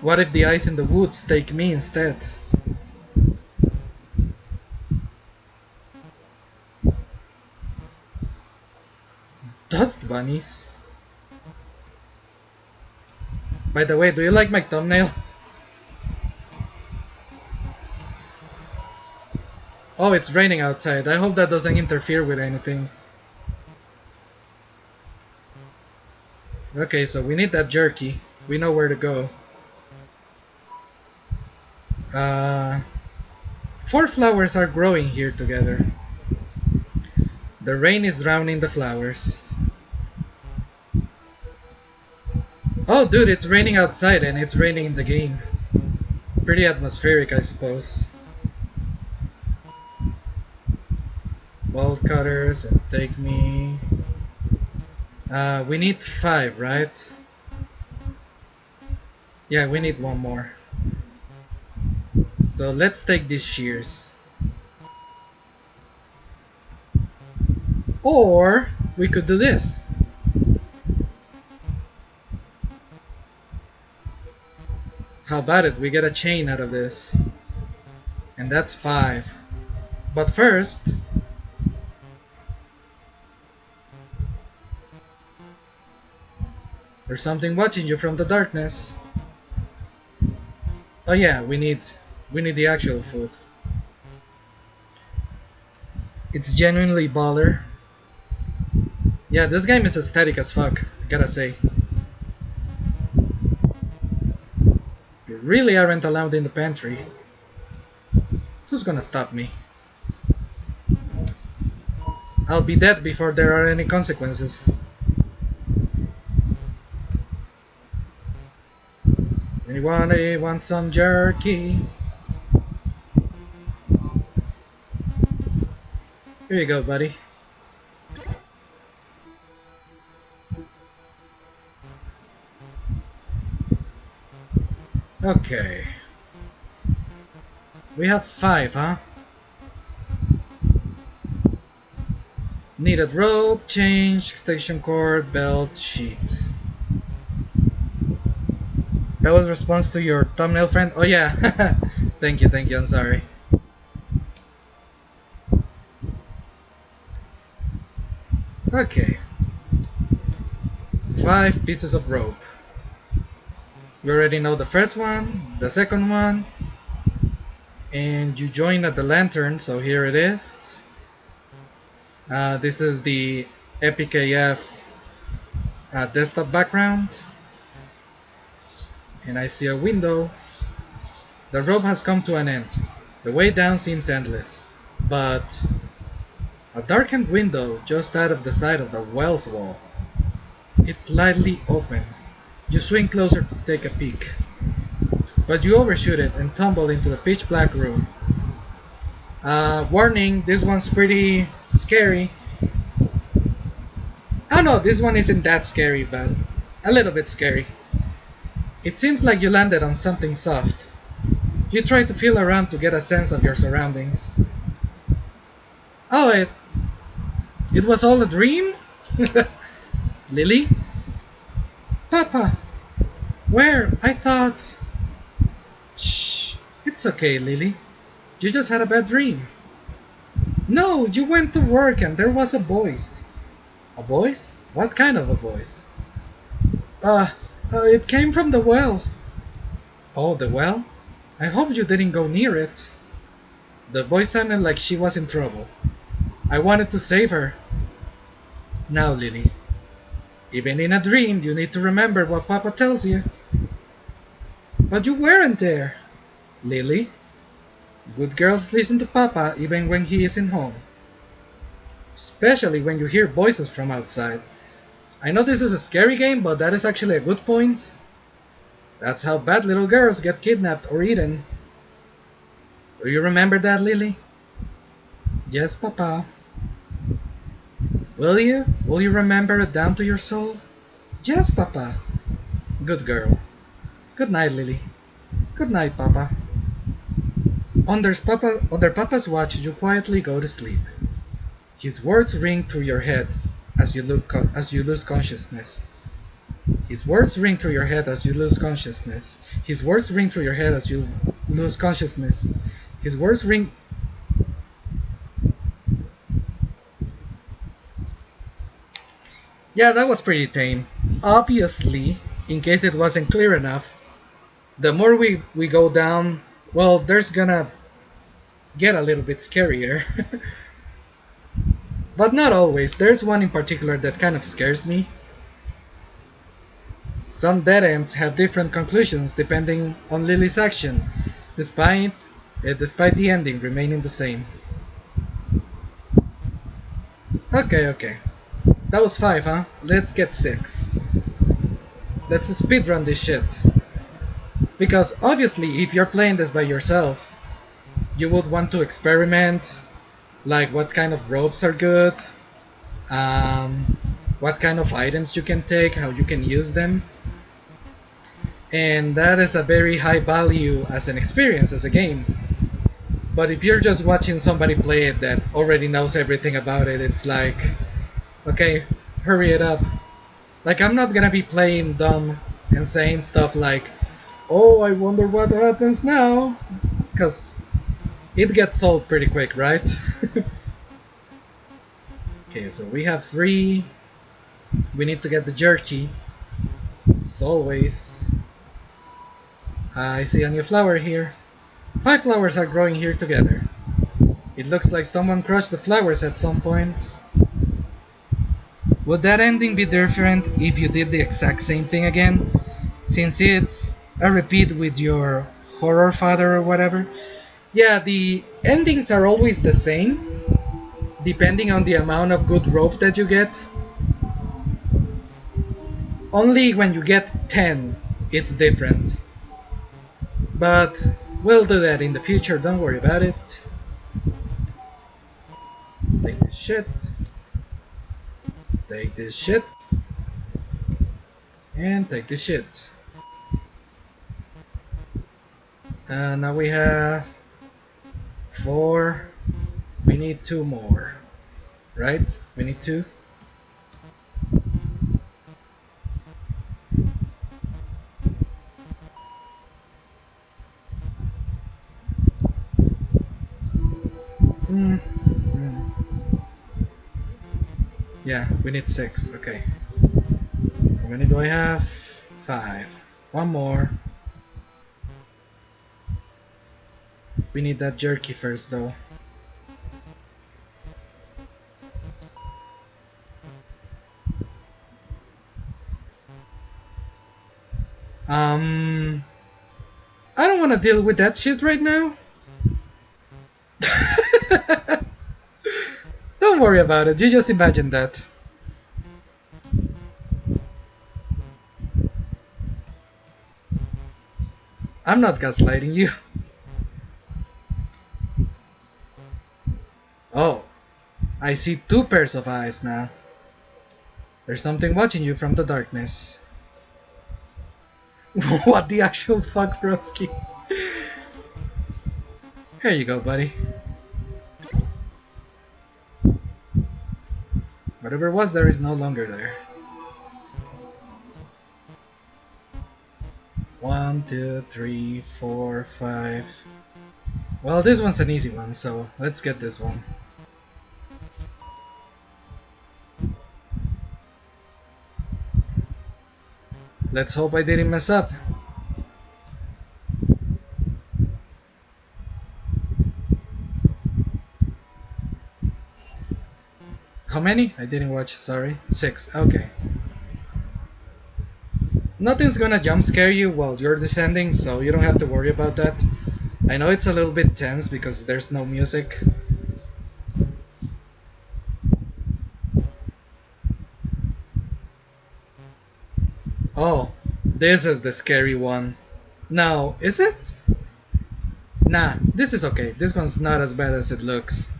What if the ice in the woods take me instead? Dust bunnies? By the way, do you like my thumbnail? Oh, it's raining outside. I hope that doesn't interfere with anything. Okay, so we need that jerky. We know where to go. 4 flowers are growing here together. The rain is drowning the flowers. Oh dude, it's raining outside and it's raining in the game. Pretty atmospheric, I suppose. Bolt cutters and take me. We need 5, right? Yeah, we need 1 more. So let's take these shears. Or we could do this. How about it? We get a chain out of this. And that's 5. But first, There's something watching you from the darkness. Oh yeah, we need the actual food. It's genuinely baller. Yeah, this game is aesthetic as fuck, I gotta say. You really aren't allowed in the pantry. Who's gonna stop me? I'll be dead before there are any consequences. Anyone want some jerky? Here you go, buddy. Okay. We have 5, huh? Needed rope, change, extension cord, belt, sheet. That was response to your thumbnail friend? Oh yeah. Thank you, I'm sorry. Okay. 5 pieces of rope. You already know the first one, the second one, and you join at the lantern, so here it is. This is the Epic AF desktop background. And I see a window. The rope has come to an end. The way down seems endless, but a darkened window just out of the side of the well's wall. It's slightly open. You swing closer to take a peek, but you overshoot it and tumble into the pitch black room. Warning, this one's pretty scary. Oh no, this one isn't that scary, but a little bit scary. It seems like you landed on something soft. You try to feel around to get a sense of your surroundings. Oh, it was all a dream? Lily? Papa! Where? I thought... Shh! It's okay, Lily. You just had a bad dream. No, you went to work and there was a voice. A voice? What kind of a voice? It came from the well. Oh, the well? I hope you didn't go near it. The voice sounded like she was in trouble. I wanted to save her. Now, Lily. Even in a dream, you need to remember what Papa tells you. But you weren't there. Lily. Good girls listen to Papa even when he isn't home. Especially when you hear voices from outside. I know this is a scary game, but that is actually a good point. That's how bad little girls get kidnapped or eaten. Do you remember that, Lily? Yes, Papa. Will you? Will you remember it down to your soul? Yes, Papa. Good girl. Good night, Lily. Good night, Papa. Under Papa's watch, you quietly go to sleep. His words ring through your head as you lose consciousness. His words ring through your head as you lose consciousness. His words ring through your head as you lose consciousness. His words ring... Yeah, that was pretty tame. Obviously, in case it wasn't clear enough, the more we go down, well, there's gonna get a little bit scarier. But not always. There's one in particular that kind of scares me. Some dead ends have different conclusions depending on Lily's action, despite the ending remaining the same. Okay. That was 5, huh? Let's get 6. Let's speedrun this shit. Because obviously, if you're playing this by yourself, you would want to experiment, like what kind of ropes are good, what kind of items you can take, how you can use them. And that is a very high value as an experience, as a game. But if you're just watching somebody play it that already knows everything about it, it's like, okay, hurry it up. Like, I'm not gonna be playing dumb and saying stuff like, oh, I wonder what happens now, because it gets old pretty quick, right? Okay, so we have 3. We need to get the jerky. As always. I see a new flower here. 5 flowers are growing here together. It looks like someone crushed the flowers at some point. Would that ending be different if you did the exact same thing again? Since it's a repeat with your horror father or whatever? Yeah, the endings are always the same, depending on the amount of good rope that you get. Only when you get 10, it's different. But we'll do that in the future, don't worry about it. Take this shit. Take this shit. And take this shit. Now we have 4. We need 2 more. Right? We need 2. Yeah, we need 6. Okay. How many do I have? 5. 1 more. We need that jerky first, though. I don't want to deal with that shit right now. Don't worry about it, you just imagine that. I'm not gaslighting you. Oh, I see 2 pairs of eyes now. There's something watching you from the darkness. What the actual fuck, broski? Here you go, buddy. Whatever was there is no longer there. 1, 2, 3, 4, 5. Well, this one's an easy one, so let's get this one. Let's hope I didn't mess up. How many? I didn't watch, sorry. 6, okay. Nothing's gonna jump scare you while you're descending, so you don't have to worry about that. I know it's a little bit tense because there's no music. Oh, this is the scary one. No, is it? Nah, this is okay. This one's not as bad as it looks.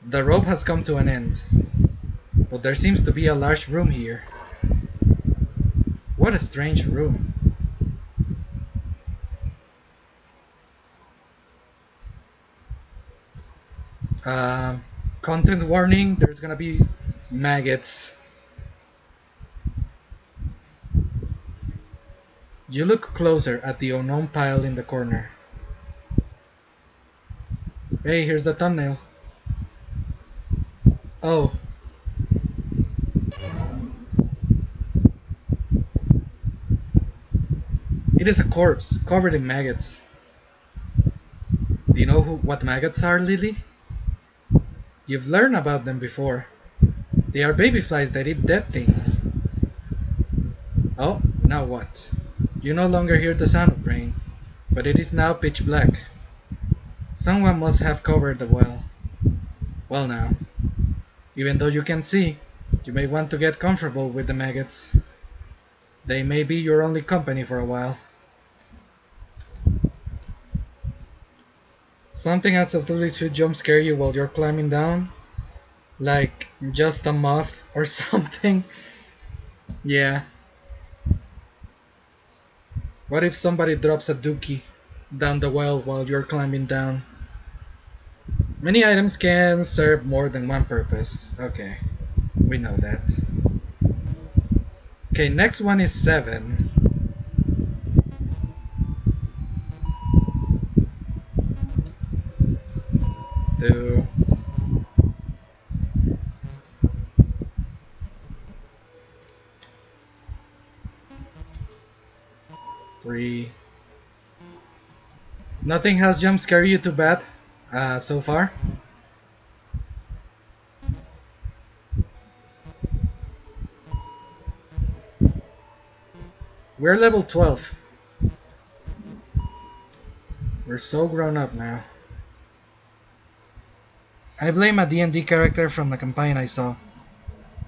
The rope has come to an end, but there seems to be a large room here. What a strange room. Content warning, there's gonna be maggots. You look closer at the unknown pile in the corner. Hey, here's the thumbnail. Oh. It is a corpse covered in maggots. Do you know what maggots are, Lily? You've learned about them before. They are baby flies that eat dead things. Oh, now what? You no longer hear the sound of rain, but it is now pitch black. Someone must have covered the well. Well now, even though you can see, you may want to get comfortable with the maggots. They may be your only company for a while. Something absolutely should jump scare you while you're climbing down. Like just a moth or something. Yeah. What if somebody drops a dookie down the well while you're climbing down? Many items can serve more than one purpose. Okay, we know that. Okay, next one is 7. Nothing has jump scared you too bad so far? We're level 12. We're so grown up now. I blame a D&D character from the campaign I saw.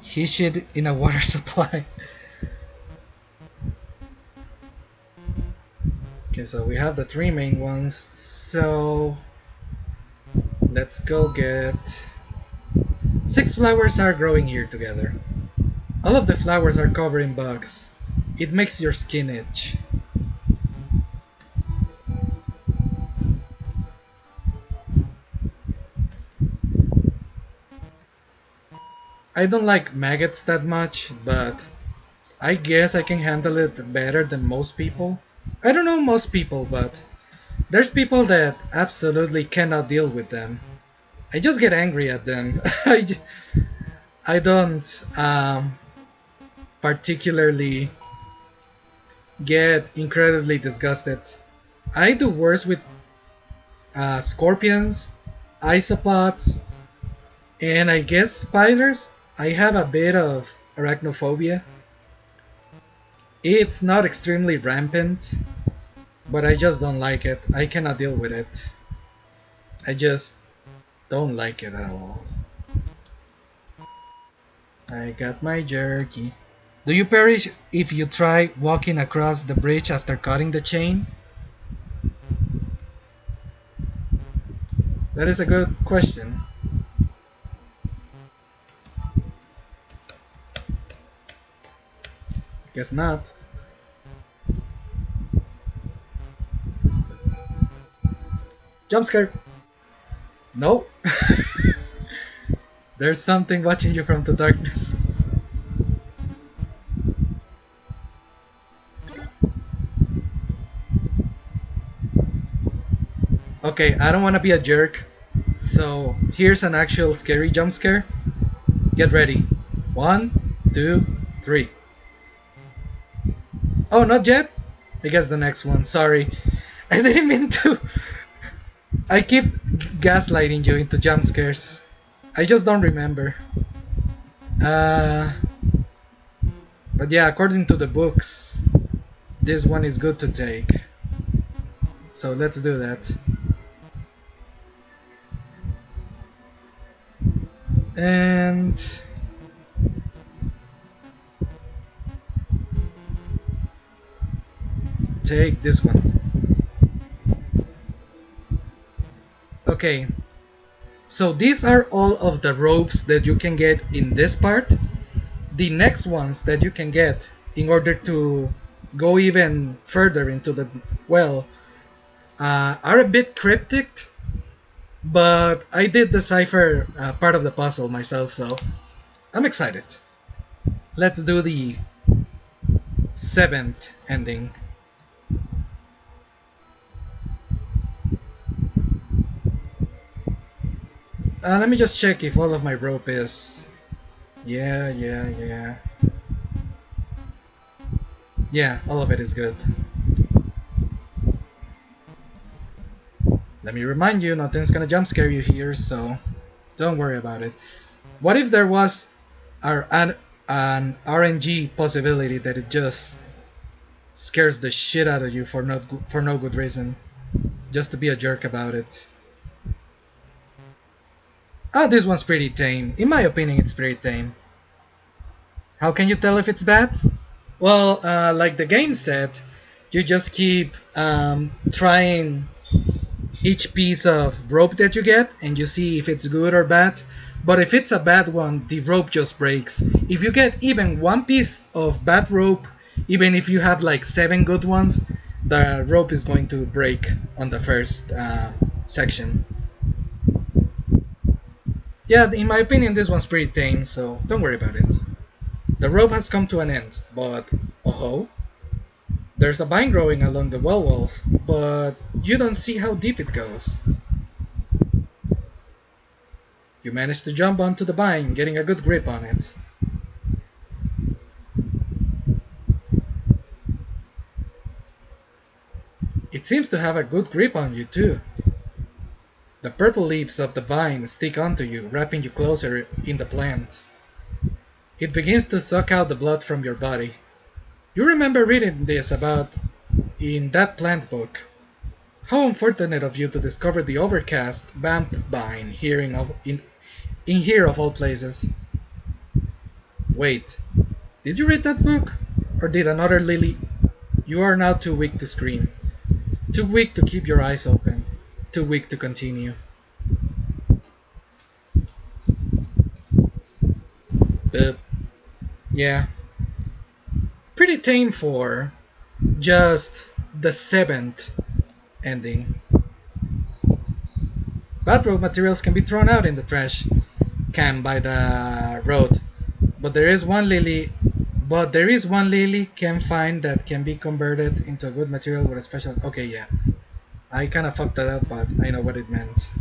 He shit in a water supply. Okay, so we have the three main ones. So let's go get... 6 flowers are growing here together. All of the flowers are covered in bugs. It makes your skin itch. I don't like maggots that much, but I guess I can handle it better than most people. I don't know most people, but there's people that absolutely cannot deal with them. I just get angry at them. I don't particularly get incredibly disgusted. I do worse with scorpions, isopods, and I guess spiders. I have a bit of arachnophobia. It's not extremely rampant, but I just don't like it. I cannot deal with it. I just don't like it at all. I got my jerky. Do you perish if you try walking across the bridge after cutting the chain? That is a good question. Guess not. Jump scare! No. There's something watching you from the darkness. Okay, I don't want to be a jerk, so here's an actual scary jump scare. Get ready. 1, 2, 3. Oh, not yet? I guess the next one. Sorry. I didn't mean to. I keep gaslighting you into jump scares. I just don't remember. But yeah, according to the books, this one is good to take. So let's do that. And take this one. Okay, so these are all of the ropes that you can get in this part. The next ones that you can get in order to go even further into the well are a bit cryptic, but I did decipher part of the puzzle myself, so I'm excited. Let's do the 7th ending. Let me just check if all of my rope is... Yeah. Yeah, all of it is good. Let me remind you, nothing's gonna jump scare you here, so don't worry about it. What if there was an RNG possibility that it just scares the shit out of you for no good reason, just to be a jerk about it? Ah, this one's pretty tame. In my opinion, it's pretty tame. How can you tell if it's bad? Well, like the game said, you just keep trying each piece of rope that you get, and you see if it's good or bad. But if it's a bad one, the rope just breaks. If you get even one piece of bad rope, even if you have like 7 good ones, the rope is going to break on the first section. Yeah, in my opinion, this one's pretty tame, so don't worry about it. The rope has come to an end, but oh-ho. There's a vine growing along the well walls, but you don't see how deep it goes. You managed to jump onto the vine, getting a good grip on it. It seems to have a good grip on you too. The purple leaves of the vine stick onto you, wrapping you closer in the plant. It begins to suck out the blood from your body. You remember reading this about in that plant book. How unfortunate of you to discover the overcast vamp vine in here of all places. Wait, did you read that book? Or did another lily? You are now too weak to scream. Too weak to keep your eyes open. Too weak to continue. Yeah. Pretty tame for just the 7th ending. Bad road materials can be thrown out in the trash can by the road, but there is one lily can find that can be converted into a good material with a special. Okay, yeah, I kind of fucked that up, but I know what it meant.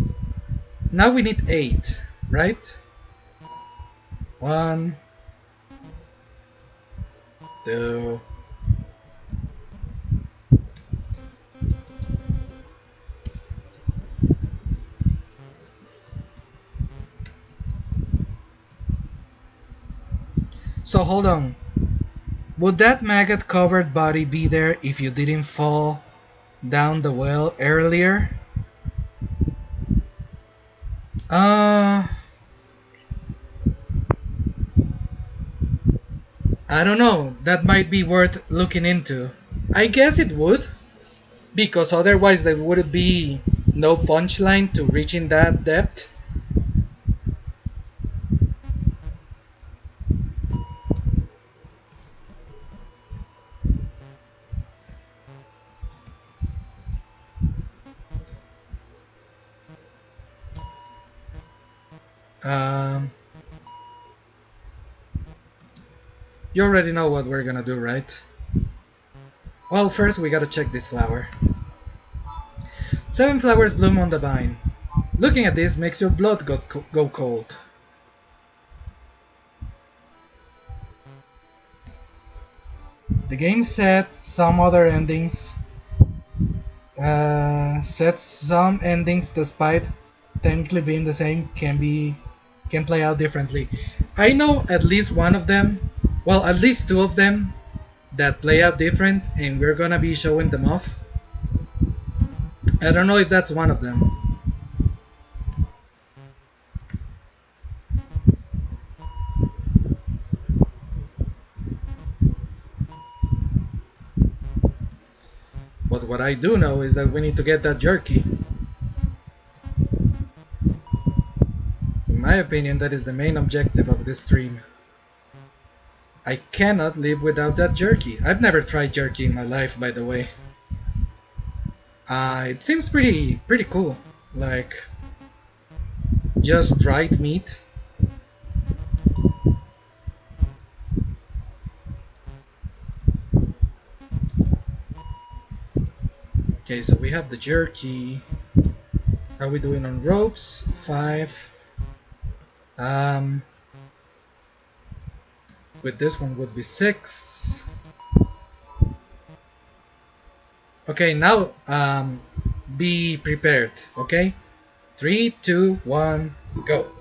Now we need 8, right? 1, 2. So hold on. Would that maggot covered body be there if you didn't fall down the well earlier? I don't know. That might be worth looking into. I guess it would, because otherwise there would be no punchline to reaching that depth. You already know what we're gonna do, right? Well, first we gotta check this flower. 7 flowers bloom on the vine. Looking at this makes your blood go cold. The game sets some endings despite technically being the same can play out differently. I know at least one of them, well, at least 2 of them that play out different, and we're gonna be showing them off. I don't know if that's one of them. But what I do know is that we need to get that jerky. In my opinion, that is the main objective of this stream. I cannot live without that jerky. I've never tried jerky in my life, by the way. It seems pretty cool. Like, just dried meat. Okay, so we have the jerky. How are we doing on ropes? 5. With this one would be 6. Okay, now be prepared, okay? 3, 2, 1, go.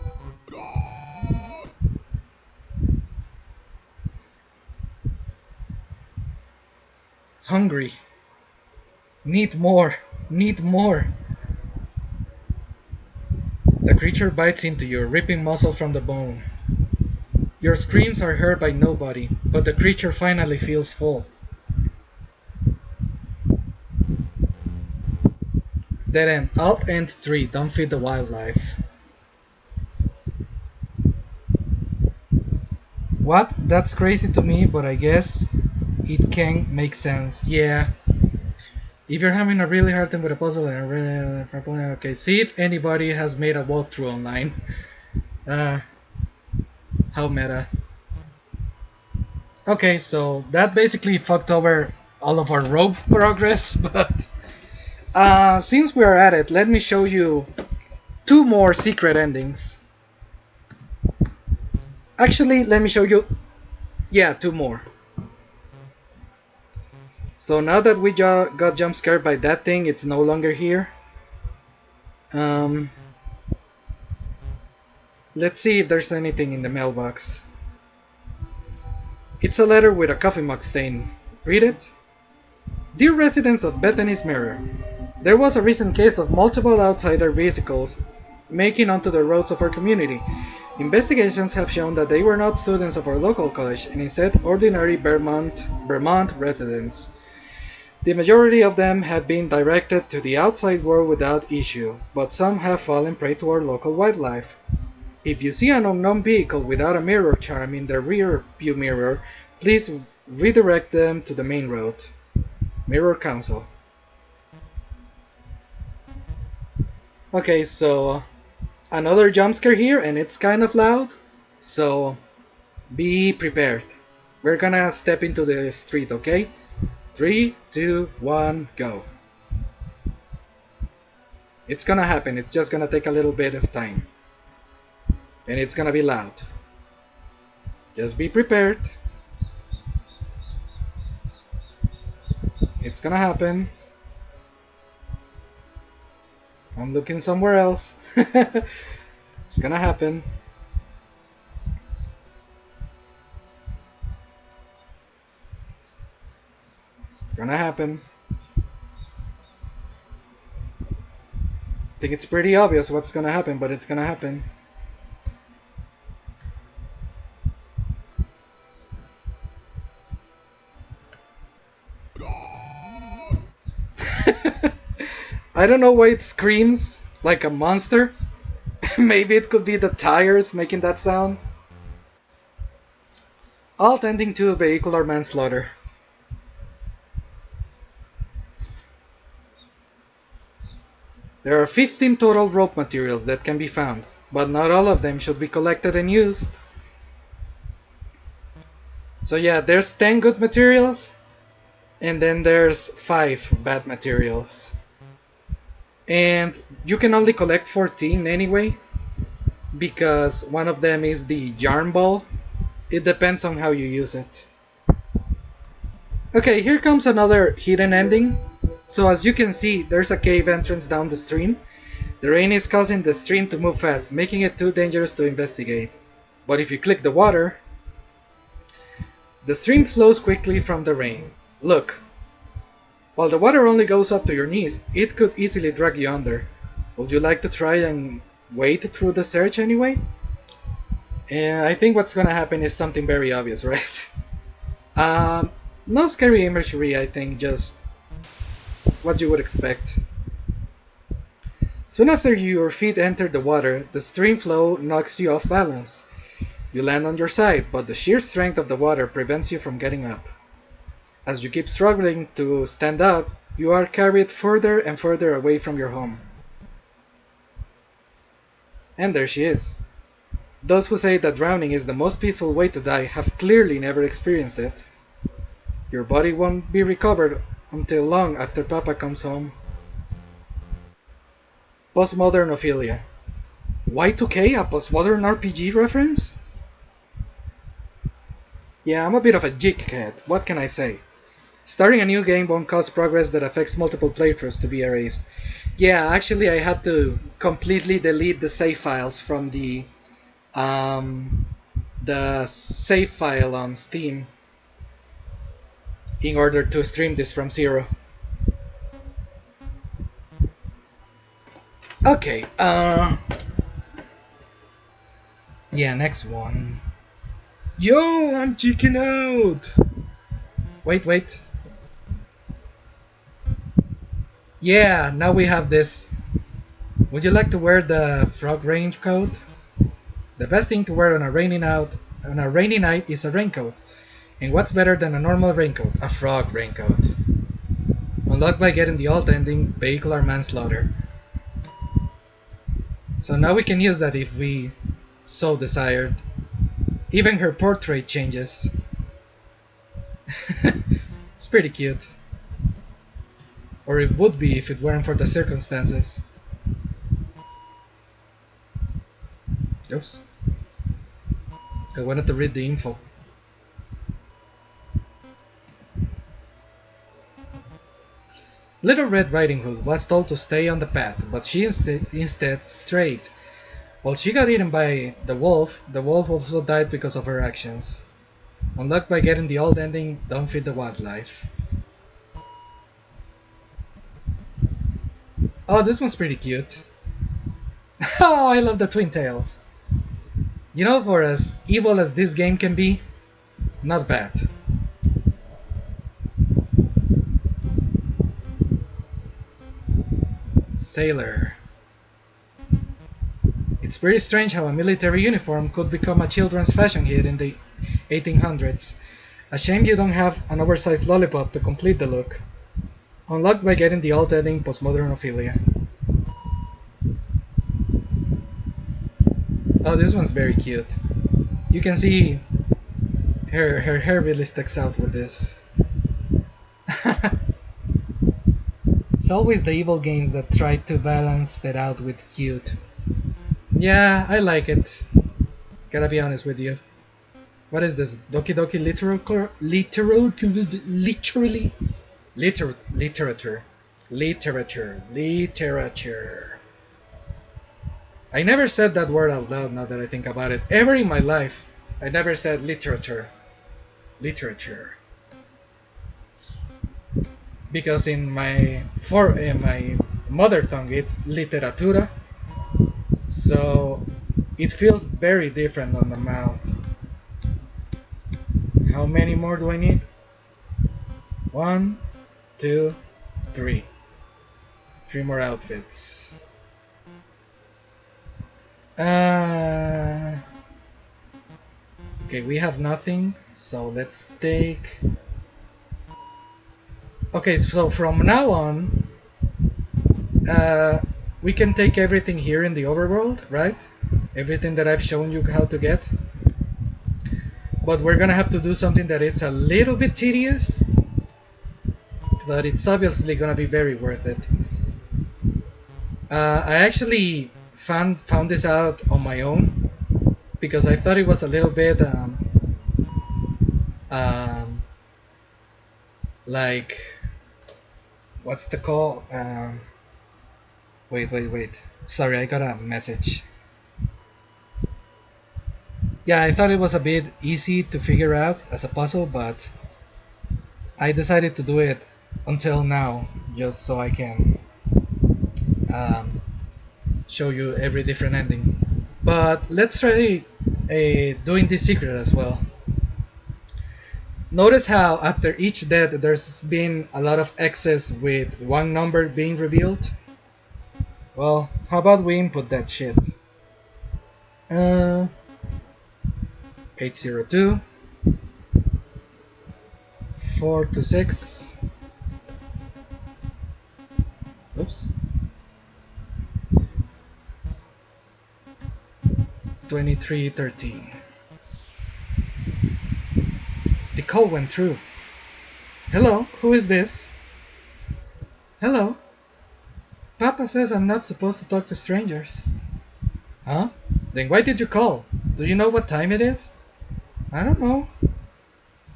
Hungry. Need more. Need more. The creature bites into you, ripping muscle from the bone. Your screams are heard by nobody, but the creature finally feels full. Dead end. Alt End 3. Don't feed the wildlife. What? That's crazy to me, but I guess it can make sense. Yeah. If you're having a really hard time with a puzzle and okay, see if anybody has made a walkthrough online. How meta. Okay, so that basically fucked over all of our rope progress, but since we're at it, let me show you 2 more secret endings. Actually, let me show you, yeah, 2 more. So now that we got jump scared by that thing, it's no longer here. Um, let's see if there's anything in the mailbox. It's a letter with a coffee mug stain. Read it. Dear residents of Bethany's Mirror, there was a recent case of multiple outsider vehicles making onto the roads of our community. Investigations have shown that they were not students of our local college and instead ordinary Vermont residents. The majority of them have been directed to the outside world without issue, but some have fallen prey to our local wildlife. If you see an unknown vehicle without a mirror charm in their rear view mirror, please redirect them to the main road. Mirror Council. Okay, so another jump scare here, and it's kind of loud, so be prepared. We're gonna step into the street, okay? 3, 2, 1, go. It's gonna happen, it's just gonna take a little bit of time. And it's gonna be loud. Just be prepared. It's gonna happen. I'm looking somewhere else. It's gonna happen. It's gonna happen. I think it's pretty obvious what's gonna happen, but it's gonna happen. I don't know why it screams like a monster. Maybe it could be the tires making that sound. All tending to vehicular manslaughter. There are 15 total rope materials that can be found, but not all of them should be collected and used. So yeah, there's 10 good materials, and then there's 5 bad materials. And you can only collect 14 anyway, because one of them is the yarn ball. It depends on how you use it. Okay, here comes another hidden ending. So as you can see, there's a cave entrance down the stream. The rain is causing the stream to move fast, making it too dangerous to investigate. But if you click the water, the stream flows quickly from the rain. Look. While the water only goes up to your knees, it could easily drag you under. Would you like to try and wade through the search anyway? And I think what's gonna happen is something very obvious, right? No scary imagery, I think, just what you would expect. Soon after your feet enter the water, the stream flow knocks you off balance. You land on your side, but the sheer strength of the water prevents you from getting up. As you keep struggling to stand up, you are carried further and further away from your home. And there she is. Those who say that drowning is the most peaceful way to die have clearly never experienced it. Your body won't be recovered until long after Papa comes home. Postmodern Ophelia. Y2K, a postmodern RPG reference? Yeah, I'm a bit of a geekhead, what can I say? Starting a new game won't cause progress that affects multiple playthroughs to be erased. Yeah, actually I had to completely delete the save files from the save file on Steam in order to stream this from zero. Okay, yeah, next one. Yo, I'm cheeking out! Wait. Yeah, now we have this. Would you like to wear the frog raincoat? The best thing to wear on a rainy night is a raincoat. And what's better than a normal raincoat? A frog raincoat. Unlocked by getting the alt ending, vehicular manslaughter. So now we can use that if we so desired. Even her portrait changes. It's pretty cute. Or it would be if it weren't for the circumstances. Oops. I wanted to read the info. Little Red Riding Hood was told to stay on the path, but she instead strayed. While she got eaten by the wolf also died because of her actions. Unlocked by getting the old ending, don't feed the wildlife. Oh, this one's pretty cute. Oh, I love the twin tails. You know, for as evil as this game can be, not bad. Sailor. It's pretty strange how a military uniform could become a children's fashion hit in the 1800s. A shame you don't have an oversized lollipop to complete the look. Unlocked by getting the alt ending Postmodern Ophelia. Oh, this one's very cute. You can see her hair really sticks out with this. It's always the evil games that try to balance that out with cute. Yeah, I like it. Gotta be honest with you. What is this? Doki Doki literature. I never said that word out loud now that I think about it. Ever in my life, I never said literature. Literature. Because in my mother tongue it's literatura. So it feels very different on the mouth. How many more do I need? 1, 2, 3. 3 more outfits. Okay, we have nothing, so let's take... Okay, so from now on, we can take everything here in the overworld, right? Everything that I've shown you how to get. But we're gonna have to do something that is a little bit tedious, but it's obviously gonna be very worth it. I actually found this out on my own because I thought it was a little bit like, what's the call? Wait. Sorry, I got a message. Yeah, I thought it was a bit easy to figure out as a puzzle, but I decided to do it until now, just so I can show you every different ending. But let's try doing this secret as well. Notice how after each death there's been a lot of X's with one number being revealed? Well, how about we input that shit? 802 426. Oops. 2313. The call went through. Hello, who is this? Hello. Papa says I'm not supposed to talk to strangers. Huh? Then why did you call? Do you know what time it is? I don't know.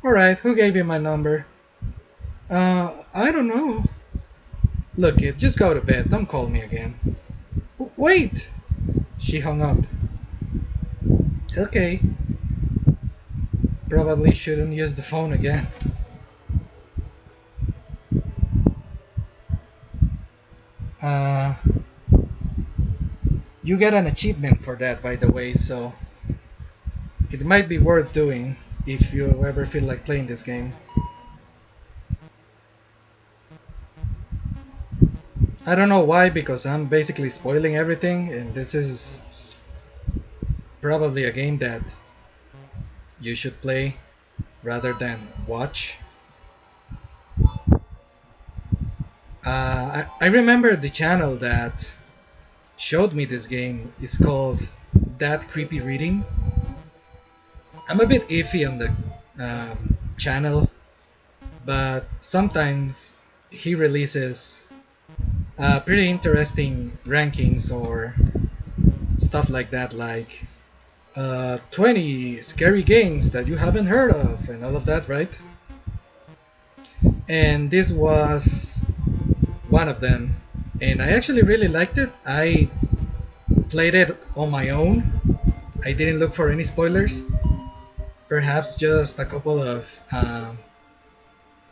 Alright, who gave you my number? I don't know. Look, kid, just go to bed. Don't call me again. Wait! She hung up. Okay. Probably shouldn't use the phone again. You get an achievement for that, by the way, so it might be worth doing if you ever feel like playing this game. I don't know why, because I'm basically spoiling everything, and this is probably a game that you should play rather than watch. I remember the channel that showed me this game is called That Creepy Reading. I'm a bit iffy on the channel, but sometimes he releases pretty interesting rankings or stuff like that, like 20 scary games that you haven't heard of and all of that, right? And this was one of them, and I actually really liked it. I played it on my own. I didn't look for any spoilers. Perhaps just a couple of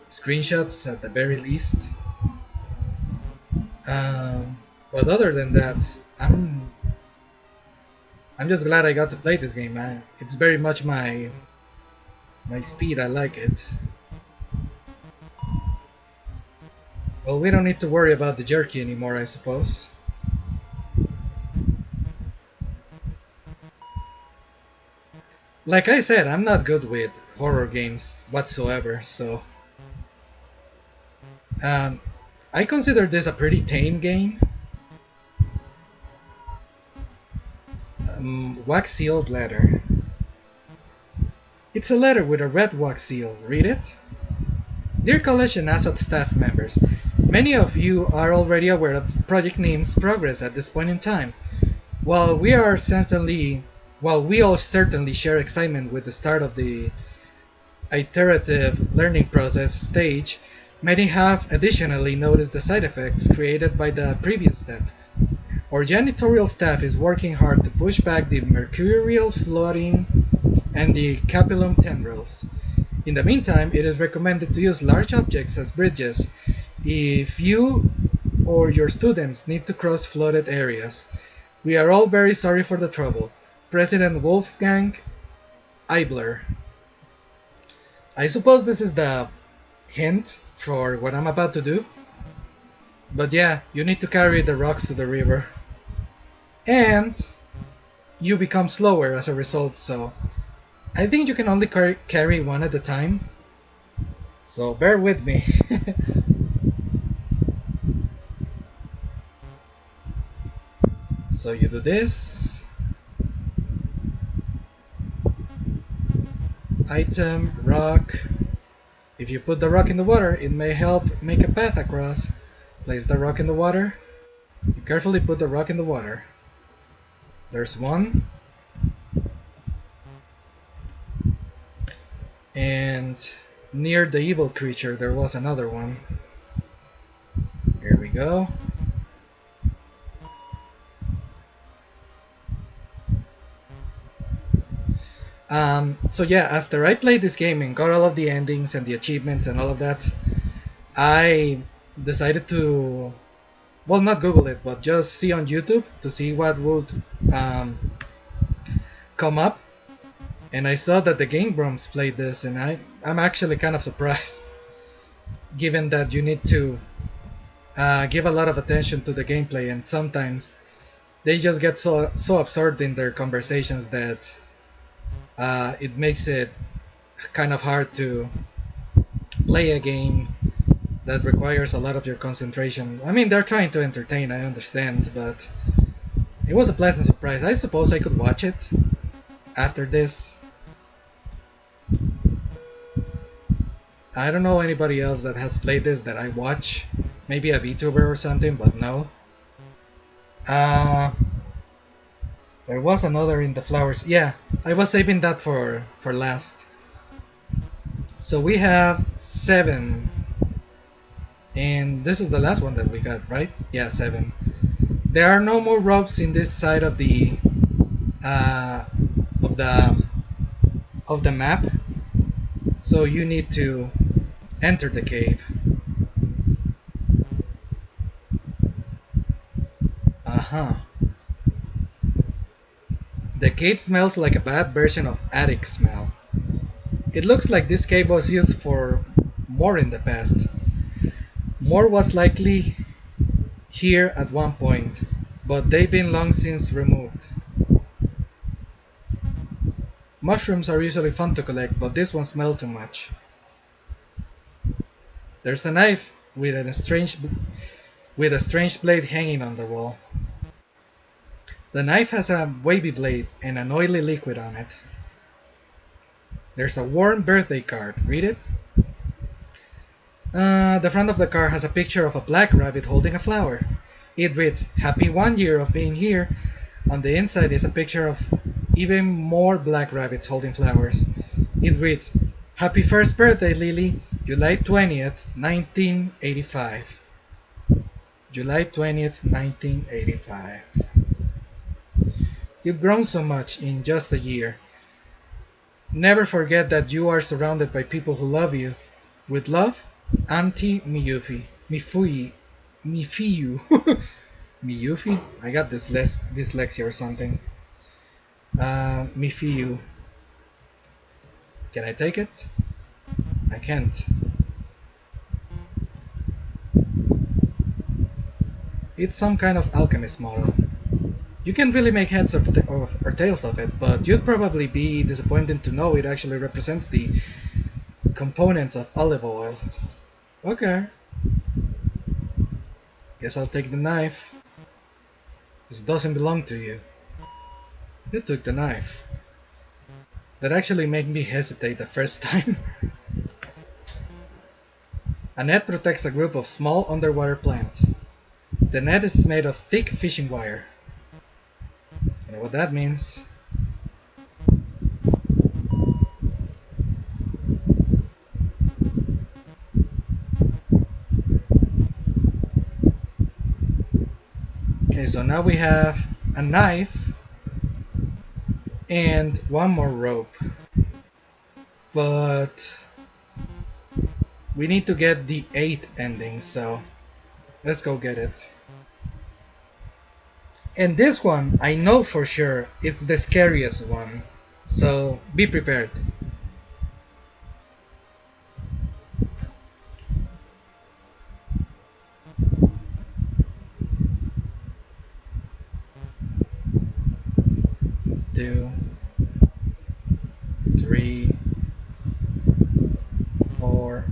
screenshots at the very least. But other than that, I'm just glad I got to play this game, man. It's very much my speed. I like it. Well, we don't need to worry about the jerky anymore, I suppose. Like I said, I'm not good with horror games whatsoever, so um, I consider this a pretty tame game. Wax sealed letter. It's a letter with a red wax seal. Read it. Dear college and ASOT staff members, many of you are already aware of Project NIM's progress at this point in time. While we all certainly share excitement with the start of the iterative learning process stage, many have additionally noticed the side effects created by the previous step. Our janitorial staff is working hard to push back the mercurial flooding and the capillum tendrils. In the meantime, it is recommended to use large objects as bridges if you or your students need to cross flooded areas. We are all very sorry for the trouble. President Wolfgang Eibler. I suppose this is the hint for what I'm about to do. But yeah, you need to carry the rocks to the river. And you become slower as a result, so I think you can only carry one at a time. So bear with me. So you do this. Item, rock. If you put the rock in the water, it may help make a path across. Place the rock in the water. You carefully put the rock in the water. There's one. And near the evil creature there was another one. Here we go. So yeah, after I played this game and got all of the endings and the achievements and all of that, I decided to, well, not Google it, but just see on YouTube to see what would come up. And I saw that the Game Grumps played this, and I'm actually kind of surprised, given that you need to give a lot of attention to the gameplay, and sometimes they just get so absorbed in their conversations that it makes it kind of hard to play a game that requires a lot of your concentration. I mean, they're trying to entertain, I understand, but it was a pleasant surprise. I suppose I could watch it after this. I don't know anybody else that has played this that I watch. Maybe a VTuber or something, but no. There was another in the flowers. Yeah, I was saving that for last. So we have 7. And this is the last one that we got, right? Yeah, 7. There are no more ropes in this side of the map. So you need to enter the cave. The cave smells like a bad version of attic smell. It looks like this cave was used for more in the past. More was likely here at one point, but they've been long since removed. Mushrooms are usually fun to collect, but this one smelled too much. There's a knife with a strange blade hanging on the wall. The knife has a wavy blade and an oily liquid on it. There's a worn birthday card. Read it. The front of the card has a picture of a black rabbit holding a flower. It reads, "Happy 1 year of being here." On the inside is a picture of even more black rabbits holding flowers. It reads, "Happy first birthday, Lily, July 20th, 1985. July 20th, 1985. You've grown so much in just a year. Never forget that you are surrounded by people who love you. With love, Auntie Miyufi. Mifui. Mifiyu. Miyufi? I got this dyslexia or something. Mifiyu. Can I take it? I can't. It's some kind of alchemist model. You can't really make heads or tails of it, but you'd probably be disappointed to know it actually represents the components of olive oil. Okay. Guess I'll take the knife. This doesn't belong to you. You took the knife. That actually made me hesitate the first time. A net protects a group of small underwater plants. The net is made of thick fishing wire. You know what that means? Okay, so now we have a knife and one more rope. But we need to get the 8th ending, so let's go get it. And this one, I know for sure, it's the scariest one. So be prepared. Two, three, 4,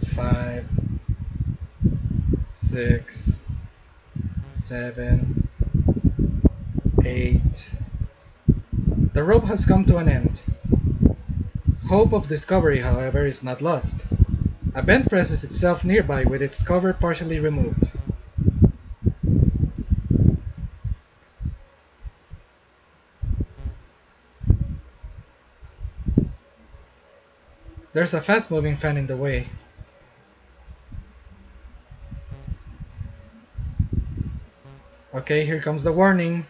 5, 6, 7, 8. The rope has come to an end. Hope of discovery, however, is not lost. A bench presses itself nearby with its cover partially removed. There's a fast-moving fan in the way. Okay, here comes the warning.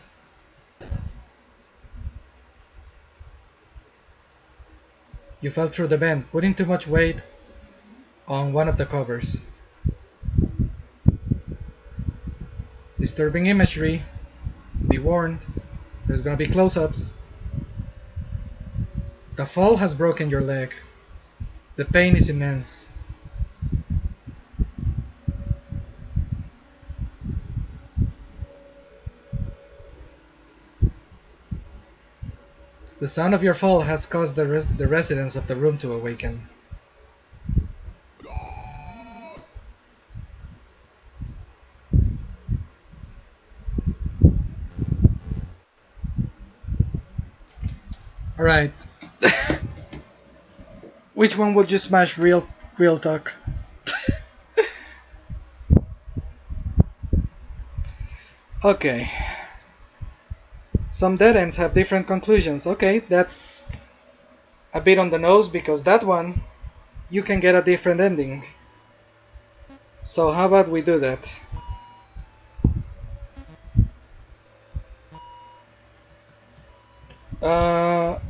You fell through the vent, putting too much weight on one of the covers. Disturbing imagery. Be warned. There's gonna be close-ups. The fall has broken your leg. The pain is immense. The sound of your fall has caused the residents of the room to awaken. Alright. Which one would you smash real talk? Okay. Some dead ends have different conclusions. Okay, that's a bit on the nose because that one you can get a different ending. So how about we do that?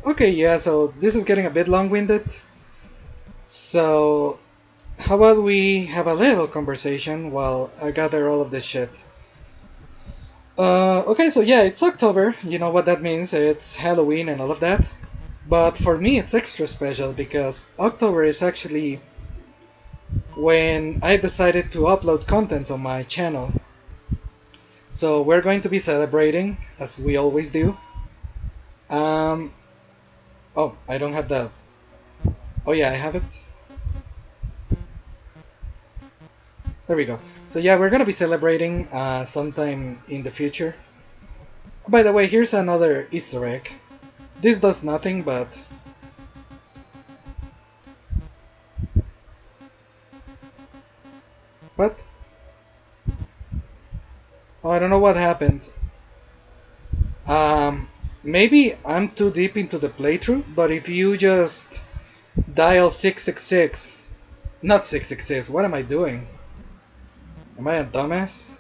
Okay, yeah, so this is getting a bit long-winded. So how about we have a little conversation while I gather all of this shit? Okay, so yeah, it's October. You know what that means. It's Halloween and all of that. But for me, it's extra special because October is actually when I decided to upload content on my channel. So we're going to be celebrating, as we always do. Oh, I don't have the... Oh yeah, I have it. There we go. So yeah, we're gonna be celebrating sometime in the future. By the way, here's another Easter egg. This does nothing, but... What? Oh, I don't know what happened. Maybe I'm too deep into the playthrough, but if you just dial 666... Not 666, what am I doing? Am I a dumbass?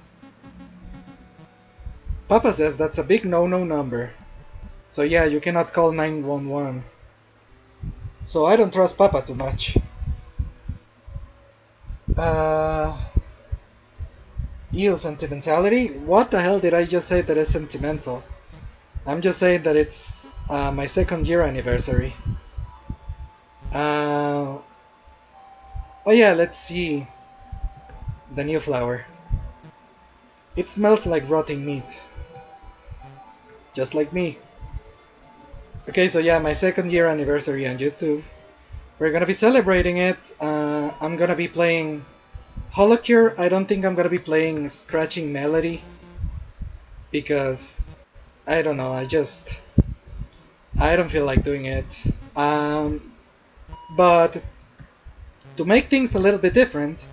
Papa says that's a big no-no number. So yeah, you cannot call 911. So I don't trust Papa too much. Uh... Ew, sentimentality? What the hell did I just say that is sentimental? I'm just saying that it's my second year anniversary. Oh yeah, let's see the new flower. It smells like rotting meat. Just like me. Okay, so yeah, my second year anniversary on YouTube. We're gonna be celebrating it. I'm gonna be playing Holocure. I don't think I'm gonna be playing Scratching Melody. Because, I don't know, I don't feel like doing it. But to make things a little bit different,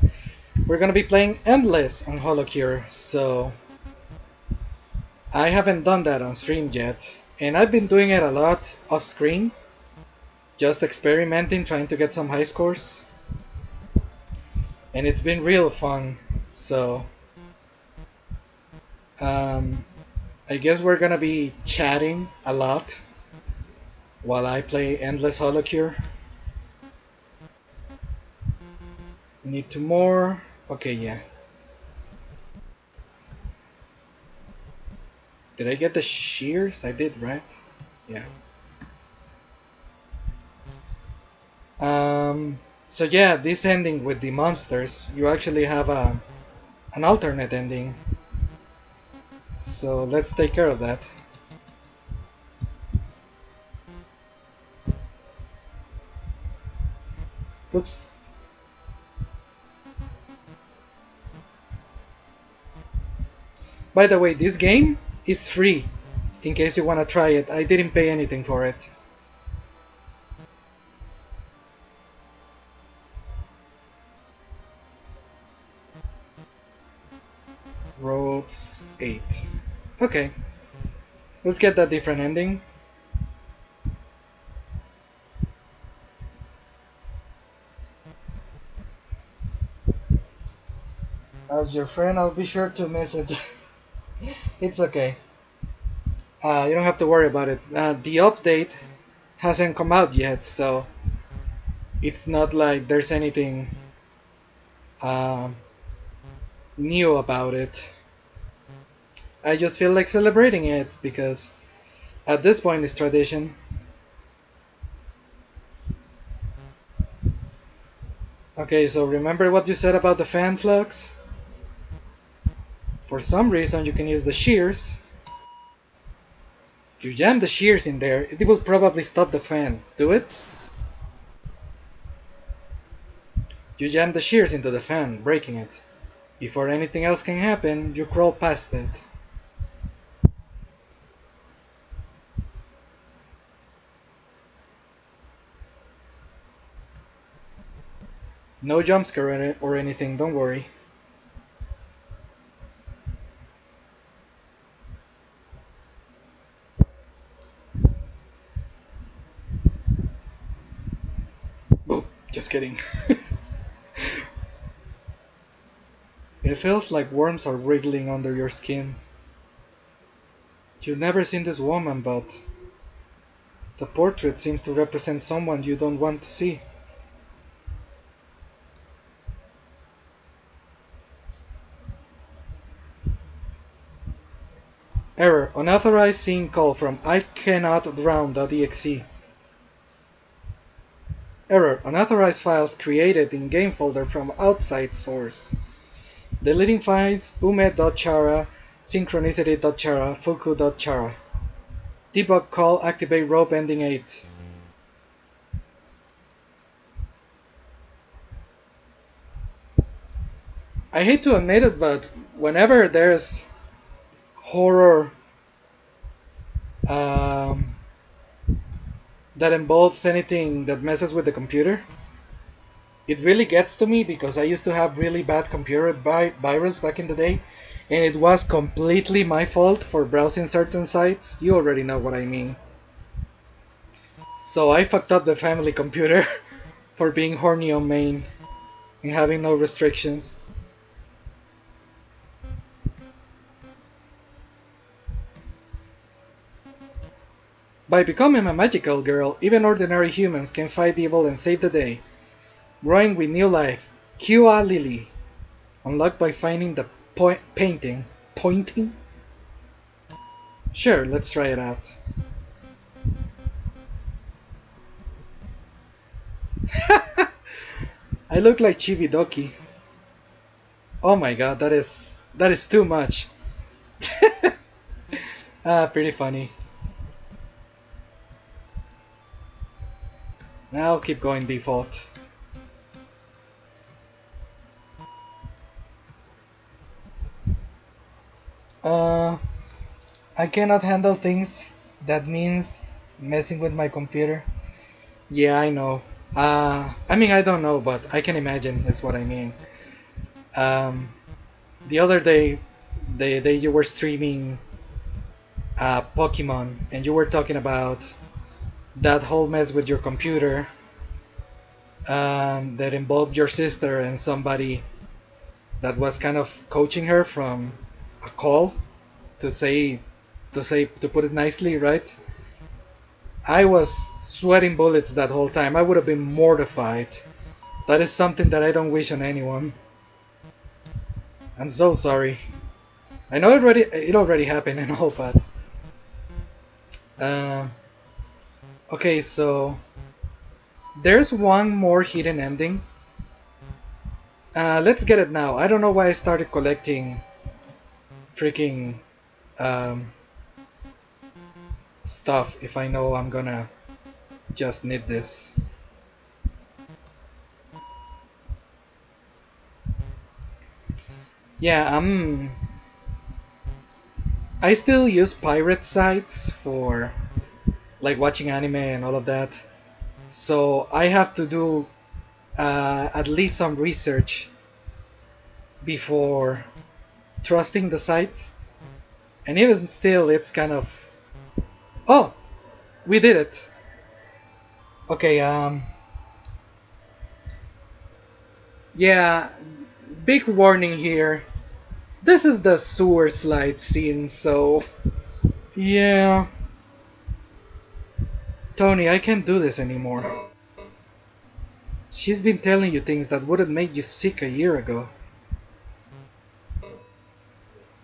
we're gonna be playing Endless on Holocure, so I haven't done that on stream yet, and I've been doing it a lot off screen, just experimenting, trying to get some high scores, and it's been real fun. So I guess we're gonna be chatting a lot while I play Endless Holocure. Need two more. Okay, yeah. Did I get the shears? I did, right? Yeah. So yeah, this ending with the monsters, you actually have an alternate ending. So let's take care of that. Oops. By the way, this game is free, in case you want to try it. I didn't pay anything for it. Ropes 8. Okay. Let's get that different ending. As your friend, I'll be sure to miss it. It's okay. You don't have to worry about it. The update hasn't come out yet, so it's not like there's anything new about it. I just feel like celebrating it because at this point it's tradition. Okay, so remember what you said about the fan flux? For some reason you can use the shears. If you jam the shears in there, it will probably stop the fan. Do it? You jam the shears into the fan, breaking it. Before anything else can happen, you crawl past it. No jump scare or anything, don't worry. Boop, just kidding. It feels like worms are wriggling under your skin. You've never seen this woman, but the portrait seems to represent someone you don't want to see. Error. Unauthorized scene call from iCannotDrown.exe. Error. Unauthorized files created in game folder from outside source. Deleting files ume.chara, synchronicity.chara, fuku.chara. Debug call activate rope ending 8. I hate to admit it, but whenever there's horror that involves anything that messes with the computer, it really gets to me because I used to have really bad computer virus back in the day, and it was completely my fault for browsing certain sites. You already know what I mean. So I fucked up the family computer for being horny on main and having no restrictions. By becoming a magical girl, even ordinary humans can fight evil and save the day. Growing with new life. Kyu-Ah Lily. Unlocked by finding the painting. Pointing? Sure, let's try it out. I look like Chibidoki. Oh my god, that is too much. Pretty funny. I'll keep going default. I cannot handle things. That means messing with my computer. Yeah, I know. I mean, I don't know, but I can imagine is what I mean. Um, the other day, the day you were streaming Pokemon, and you were talking about that whole mess with your computer that involved your sister and somebody that was kind of coaching her from a call to put it nicely, right? I was sweating bullets that whole time. I would have been mortified. That is something that I don't wish on anyone. I'm so sorry. I know it already happened and all, but uh, okay, so there's one more hidden ending. Let's get it now. I don't know why I started collecting freaking um, stuff if I know I'm gonna just need this. Yeah, I still use pirate sites for like watching anime and all of that. So I have to do at least some research before trusting the site. And even still, it's kind of. Oh, we did it. Okay. Yeah. Big warning here. This is the sewer slide scene, so yeah. Tony, I can't do this anymore. She's been telling you things that would have made you sick a year ago.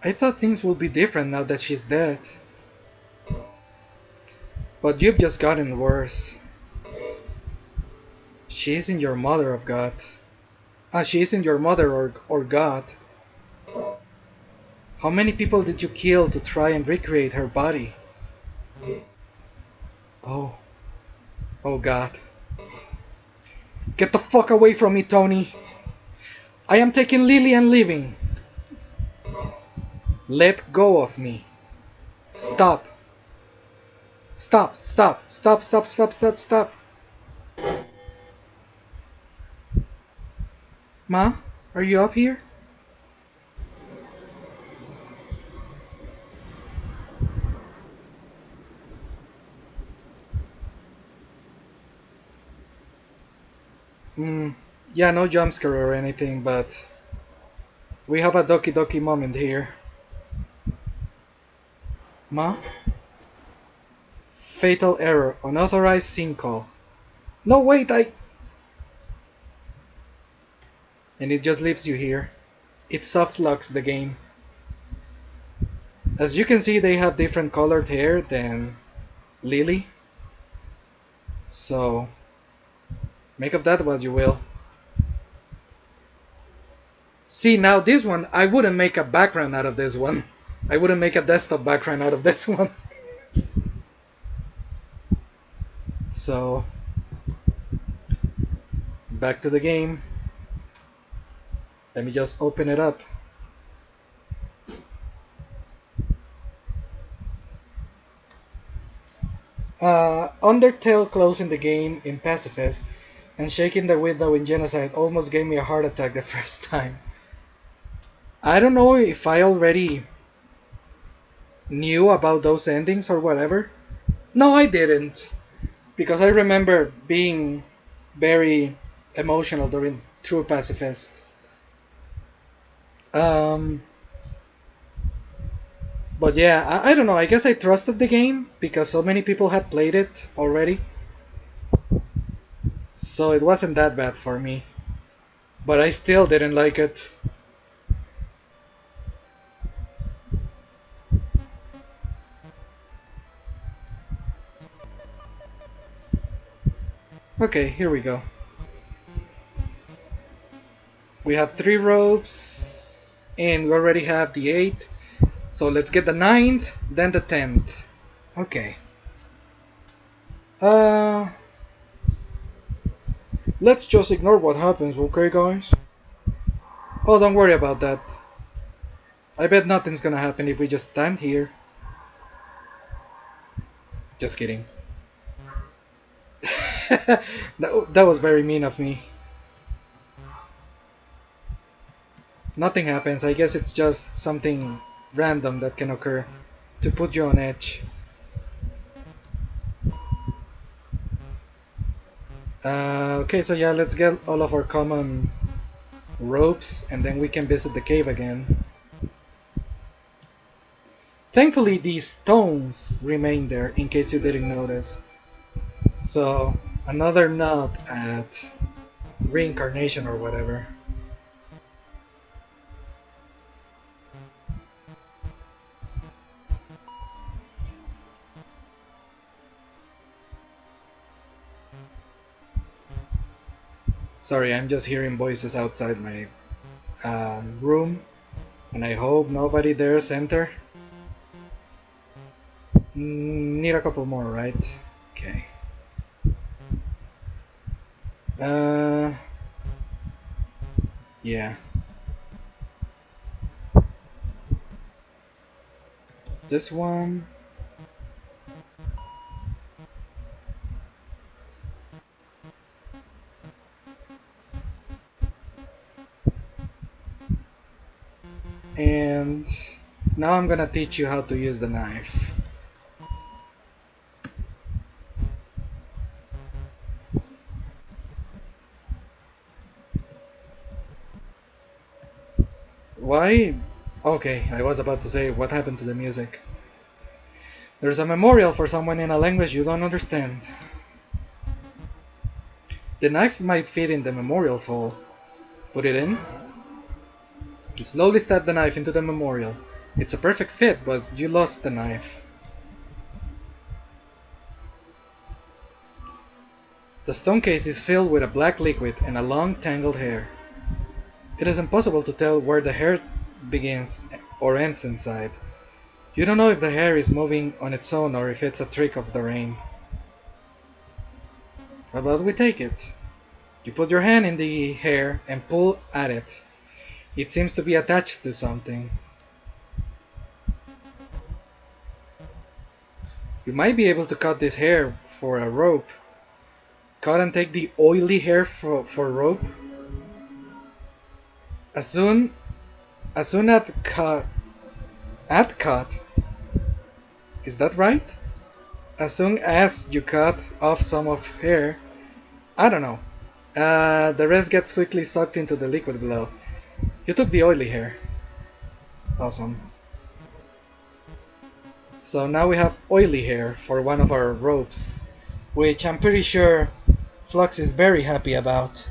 I thought things would be different now that she's dead. But you've just gotten worse. She isn't your mother of God. She isn't your mother or God. How many people did you kill to try and recreate her body? Oh. Oh God. Get the fuck away from me, Tony. I am taking Lily and leaving. Let go of me. Stop. Stop, stop, stop, stop, stop, stop, stop. Ma, are you up here? Yeah, no jumpscare or anything, but we have a Doki Doki moment here. Ma? Fatal error. Unauthorized scene call. No, wait, And it just leaves you here. It soft locks the game. As you can see, they have different colored hair than Lily. So, make of that what you will. See, now this one, I wouldn't make a background out of this one. I wouldn't make a desktop background out of this one. So, back to the game. Let me just open it up. Undertale closing the game in pacifist and shaking the window in genocide almost gave me a heart attack the first time. I don't know if I already knew about those endings or whatever. No, I didn't. Because I remember being very emotional during True Pacifist. Um, But yeah, I don't know. I guess I trusted the game because so many people had played it already. So it wasn't that bad for me. But I still didn't like it. Okay, here we go. We have 3 ropes, and we already have the 8. So let's get the 9th, then the 10th. Okay. Uh, let's just ignore what happens, okay, guys? Oh, don't worry about that. I bet nothing's gonna happen if we just stand here. Just kidding. That was very mean of me. Nothing happens. I guess it's just something random that can occur to put you on edge. Okay, so yeah, let's get all of our common ropes and then we can visit the cave again. Thankfully, these stones remain there in case you didn't notice. So, another nod at reincarnation or whatever. Sorry, I'm just hearing voices outside my room, and I hope nobody dares enter. Need a couple more, right? Okay. Yeah. This one. And now I'm gonna teach you how to use the knife. Why? Okay, I was about to say what happened to the music. There's a memorial for someone in a language you don't understand. The knife might fit in the memorial's hole. Put it in. You slowly stab the knife into the memorial. It's a perfect fit, but you lost the knife. The stone case is filled with a black liquid and a long tangled hair. It is impossible to tell where the hair begins or ends inside. You don't know if the hair is moving on its own or if it's a trick of the rain. How about we take it? You put your hand in the hair and pull at it. It seems to be attached to something. You might be able to cut this hair for a rope. Cut and take the oily hair for rope. As soon as cut, is that right? As soon as you cut off some of hair, I don't know. The rest gets quickly sucked into the liquid below. You took the oily hair. Awesome. So now we have oily hair for one of our ropes, which I'm pretty sure Flux is very happy about.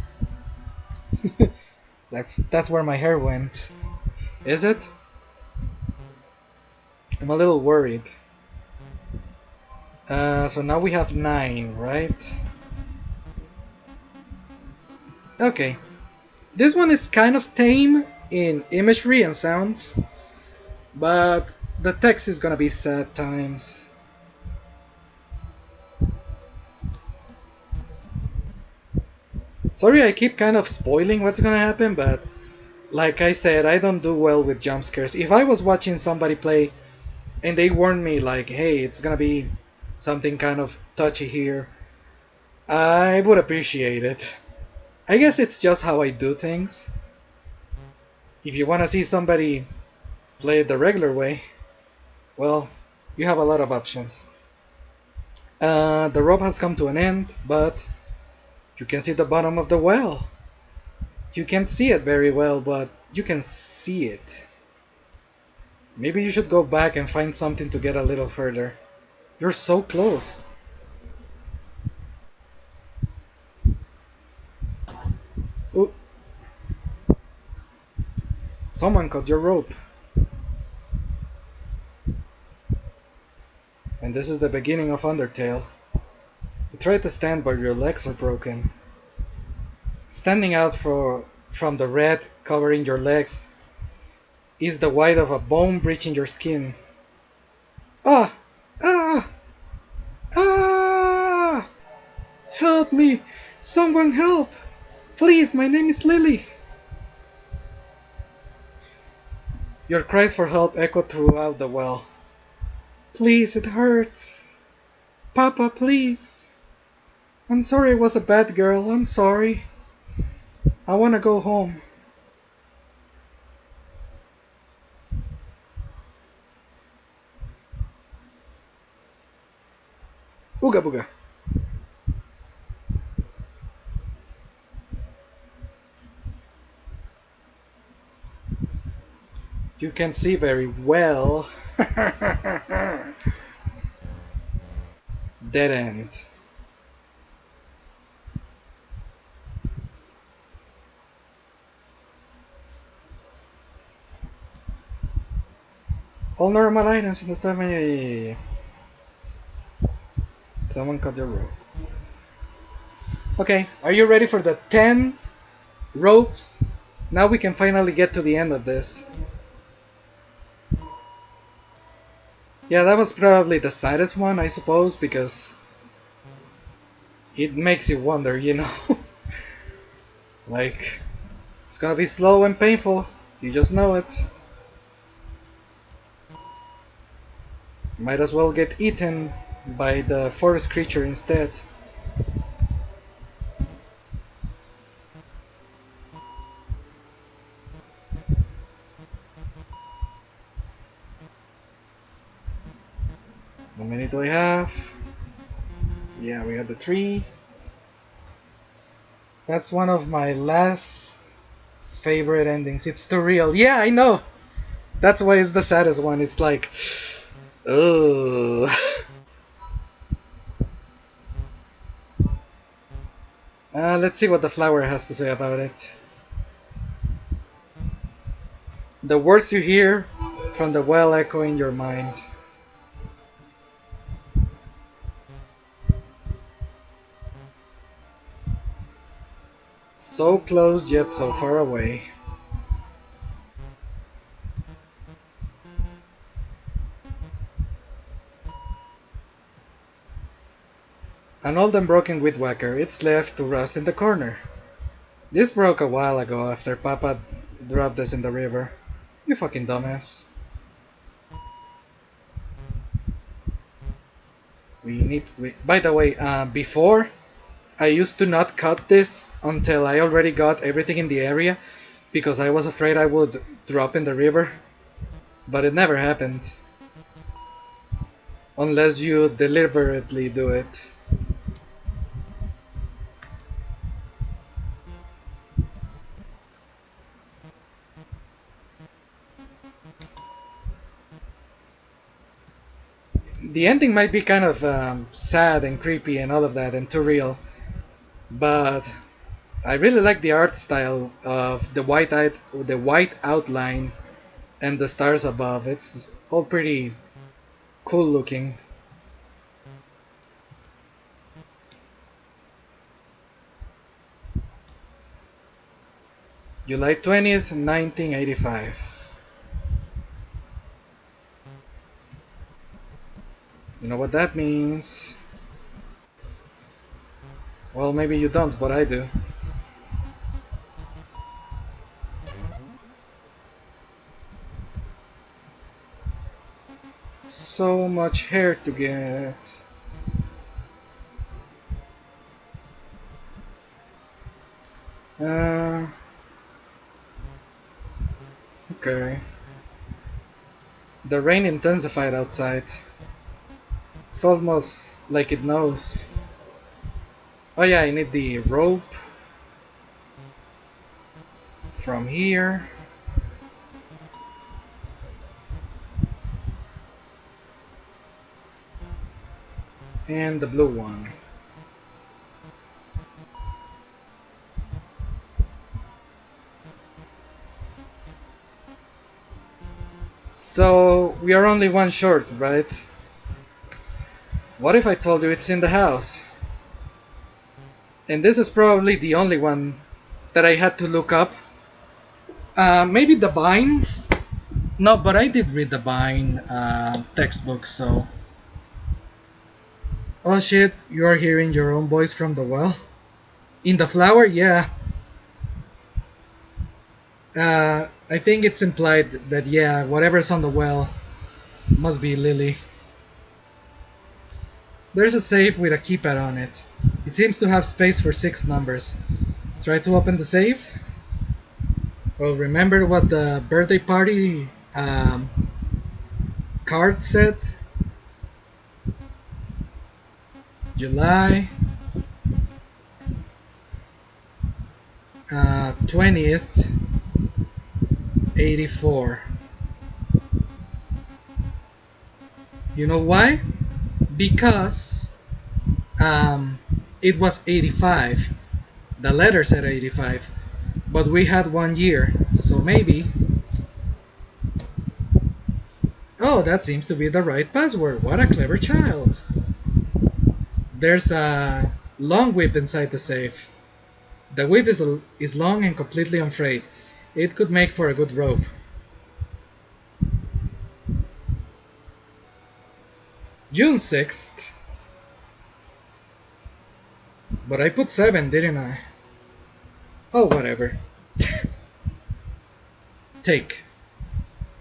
That's where my hair went. Is it? I'm a little worried. So now we have 9, right? Okay. This one is kind of tame in imagery and sounds, but the text is gonna be sad times. Sorry I keep kind of spoiling what's gonna happen, but like I said, I don't do well with jump scares. If I was watching somebody play and they warned me like, hey, it's gonna be something kind of touchy here, I would appreciate it. I guess it's just how I do things. If you wanna see somebody play it the regular way, well, you have a lot of options. The rope has come to an end, but you can see the bottom of the well. You can't see it very well, but you can see it. Maybe you should go back and find something to get a little further. You're so close. Ooh. Someone cut your rope. And this is the beginning of Undertale. You try to stand but your legs are broken. Standing out from the red covering your legs is the white of a bone breaching your skin. Ah! Ah! Ah! Help me! Someone help! Please, my name is Lily! Your cries for help echo throughout the well. Please, it hurts. Papa, please. I'm sorry I was a bad girl. I'm sorry. I wanna go home. Ooga booga. You can see very well. Dead end. All normal items in the stuff menu. Yeah. Someone cut your rope. Okay, are you ready for the 10 ropes? Now we can finally get to the end of this. Yeah, that was probably the saddest one, I suppose, because it makes you wonder, you know? Like, it's gonna be slow and painful. You just know it. Might as well get eaten by the forest creature instead. How many do I have? Yeah, we got the 3. That's one of my last favorite endings. It's too real. Yeah, I know! That's why it's the saddest one. It's like... oh. Let's see what the flower has to say about it. The words you hear from the well echo in your mind. So close yet so far away. An old and broken weed whacker, it's left to rust in the corner. This broke a while ago after Papa dropped this in the river. You fucking dumbass. By the way, before, I used to not cut this until I already got everything in the area because I was afraid I would drop in the river. But it never happened. Unless you deliberately do it. The ending might be kind of sad and creepy and all of that and too real, but I really like the art style of the white outline and the stars above. It's all pretty cool looking. July 20th, 1985. You know what that means? Well, maybe you don't, but I do. So much hair to get. Okay. The rain intensified outside. It's almost like it knows. Oh yeah, I need the rope from here. and the blue one. So we are only one short, right? What if I told you it's in the house? And this is probably the only one that I had to look up. Maybe the binds? No, but I did read the bind textbook, so... Oh shit, you are hearing your own voice from the well? In the flower? Yeah. I think it's implied that, yeah, whatever's on the well must be Lily. There's a safe with a keypad on it. It seems to have space for 6 numbers. Try to open the safe. Well, remember what the birthday party card said? July 20th, 84. You know why? Because it was 85. The letter said 85. But we had 1 year, so maybe... Oh, that seems to be the right password. What a clever child. There's a long whip inside the safe. The whip is long and completely unfrayed. It could make for a good rope. June 6th. But I put 7, didn't I? Oh, whatever. Take.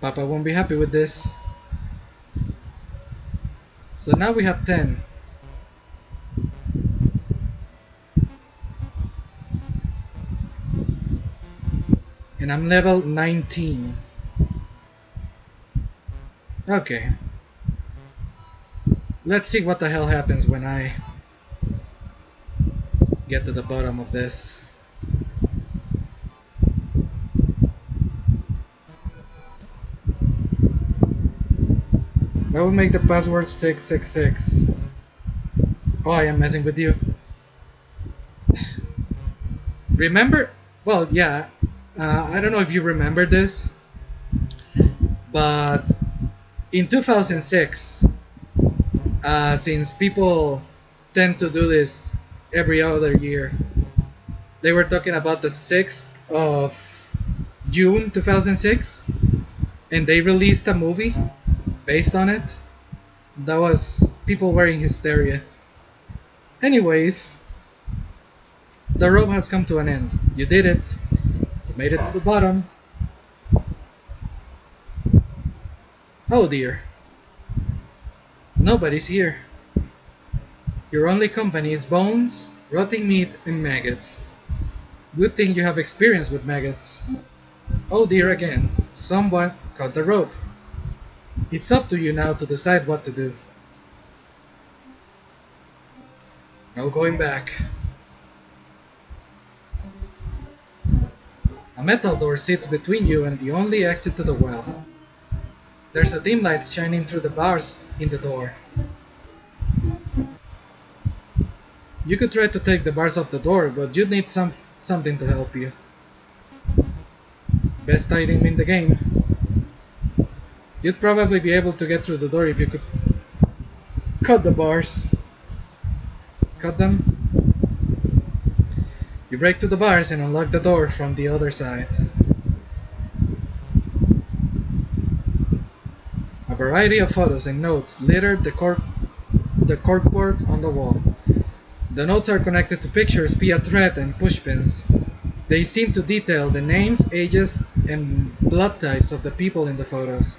Papa won't be happy with this. So now we have 10. And I'm level 19. Okay. Let's see what the hell happens when I get to the bottom of this. I will make the password 666. Oh, I am messing with you. Remember? Well, yeah. I don't know if you remember this, but in 2006, since people tend to do this every other year, they were talking about the 6th of June 2006, and they released a movie based on it. That was people were in hysteria. Anyways, the rope has come to an end. You did it. Made it to the bottom. Oh dear. Nobody's here. Your only company is bones, rotting meat, and maggots. Good thing you have experience with maggots. Oh dear again. Someone cut the rope. It's up to you now to decide what to do. No going back. A metal door sits between you and the only exit to the well. There's a dim light shining through the bars in the door. You could try to take the bars off the door, but you'd need something to help you. Best item in the game. You'd probably be able to get through the door if you could cut the bars. Cut them. You break through the bars and unlock the door from the other side. A variety of photos and notes litter the corkboard on the wall. The notes are connected to pictures via thread and pushpins. They seem to detail the names, ages, and blood types of the people in the photos.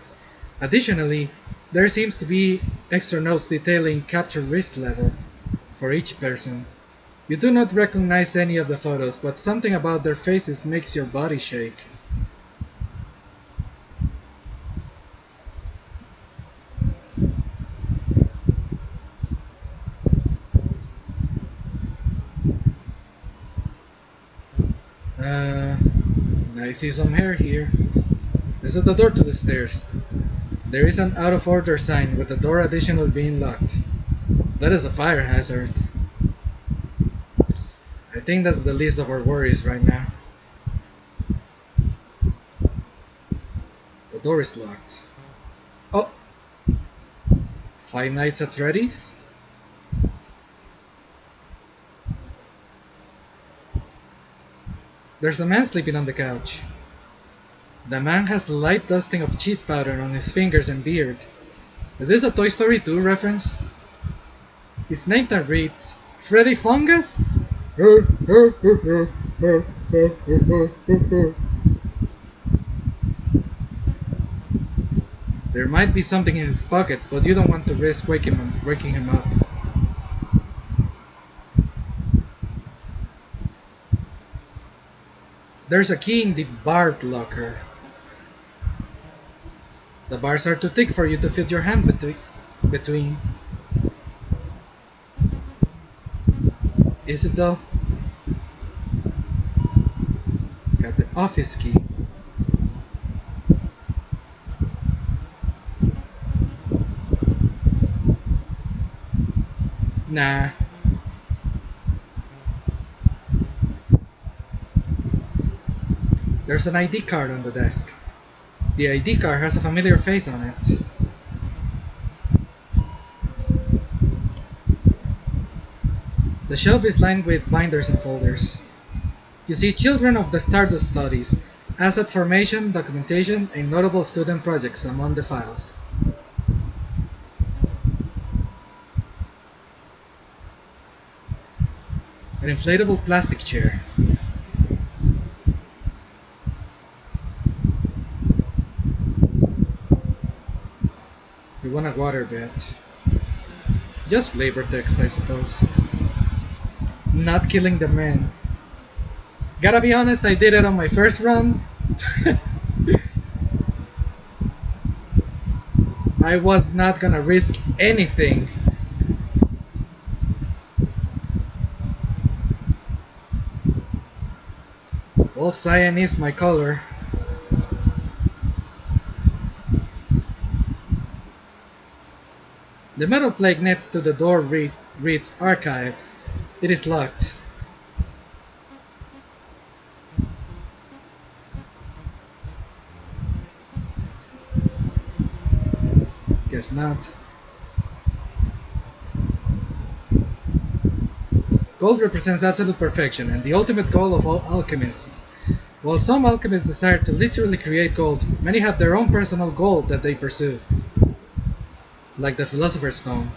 Additionally, there seems to be extra notes detailing capture risk level for each person. You do not recognize any of the photos, but something about their faces makes your body shake. I see some hair here. This is the door to the stairs. There is an out of order sign with the door additionally being locked. That is a fire hazard. I think that's the least of our worries right now. The door is locked. Oh! Five Nights at Freddy's? There's a man sleeping on the couch. The man has a light dusting of cheese powder on his fingers and beard. Is this a Toy Story 2 reference? His name tag reads Freddy Fungus? There might be something in his pockets, but you don't want to risk waking him up. There's a key in the BOUT locker. The bars are too thick for you to fit your hand between. Is it though? Got the office key. Nah. There's an ID card on the desk. The ID card has a familiar face on it. The shelf is lined with binders and folders. You see Children of the Stardust Studies, asset formation, documentation, and notable student projects among the files. An inflatable plastic chair. You want a water bet. Just flavor text, I suppose. Not killing the man. Gotta be honest, I did it on my first run. I was not gonna risk anything. Well, cyan is my color. The metal plate next to the door reads Archives. It is locked. Guess not. Gold represents absolute perfection and the ultimate goal of all alchemists. While some alchemists desire to literally create gold, many have their own personal goal that they pursue. Like the Philosopher's Stone.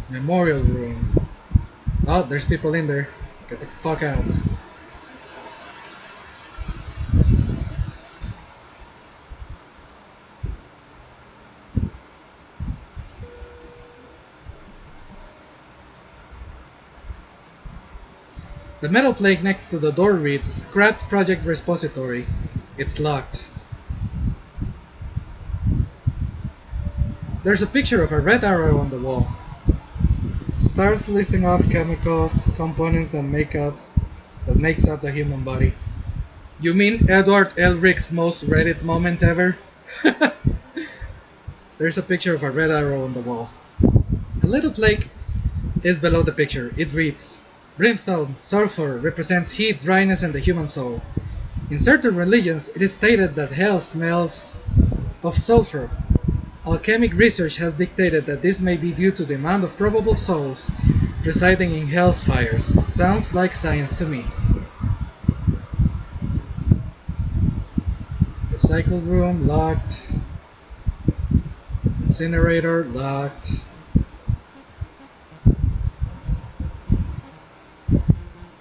Memorial room. Oh, there's people in there. Get the fuck out. The metal plate next to the door reads Scrapped Project Repository. It's locked. There's a picture of a red arrow on the wall. Starts listing off chemicals, components that makes up the human body. You mean Edward Elric's most Reddit moment ever? There's a picture of a red arrow on the wall. A little plaque is below the picture. It reads, Brimstone, sulfur, represents heat, dryness, and the human soul. In certain religions, it is stated that hell smells of sulfur. Alchemic research has dictated that this may be due to the amount of probable souls residing in hell's fires. Sounds like science to me. Recycle room, locked. Incinerator, locked.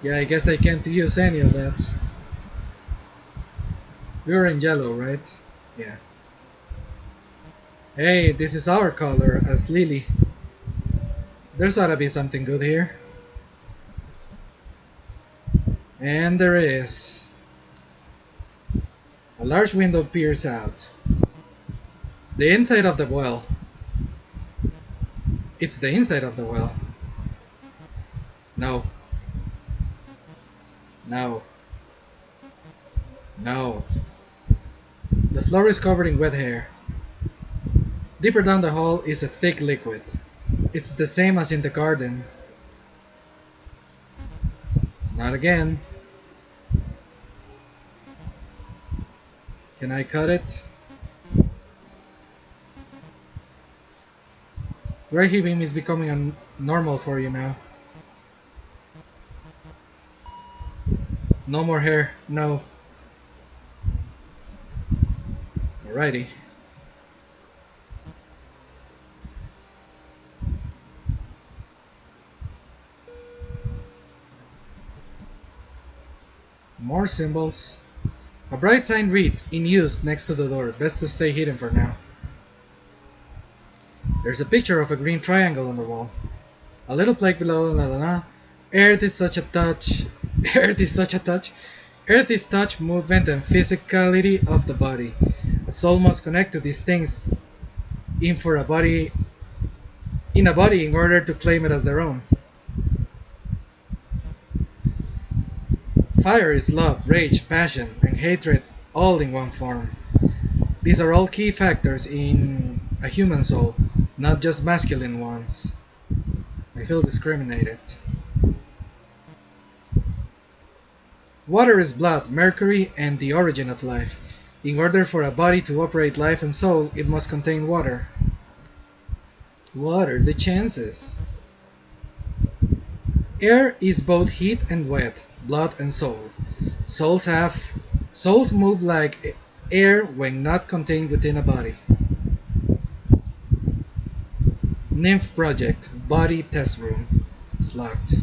Yeah, I guess I can't use any of that. We're in yellow, right? Yeah. Hey, this is our color, as Lily. There's ought to be something good here. And there is. A large window peers out. The inside of the well. It's the inside of the well. No. No. No. The floor is covered in wet hair. Deeper down the hall is a thick liquid. It's the same as in the garden. Not again. Can I cut it? Dry heaving is becoming normal for you now. No more hair, no. Alrighty. More symbols. A bright sign reads, "In use," next to the door. Best to stay hidden for now. There's a picture of a green triangle on the wall. A little plaque below, la la la. Earth is such a touch. Earth is such a touch. Earth is touch, movement, and physicality of the body. A soul must connect to these things in for a body in a body in order to claim it as their own. Fire is love, rage, passion, and hatred all in one form. These are all key factors in a human soul, not just masculine ones. I feel discriminated. Water is blood, mercury, and the origin of life. In order for a body to operate life and soul, it must contain water. What are the chances? Air is both heat and wet, blood and soul. Souls move like air when not contained within a body. Nymph Project, body test room. It's locked.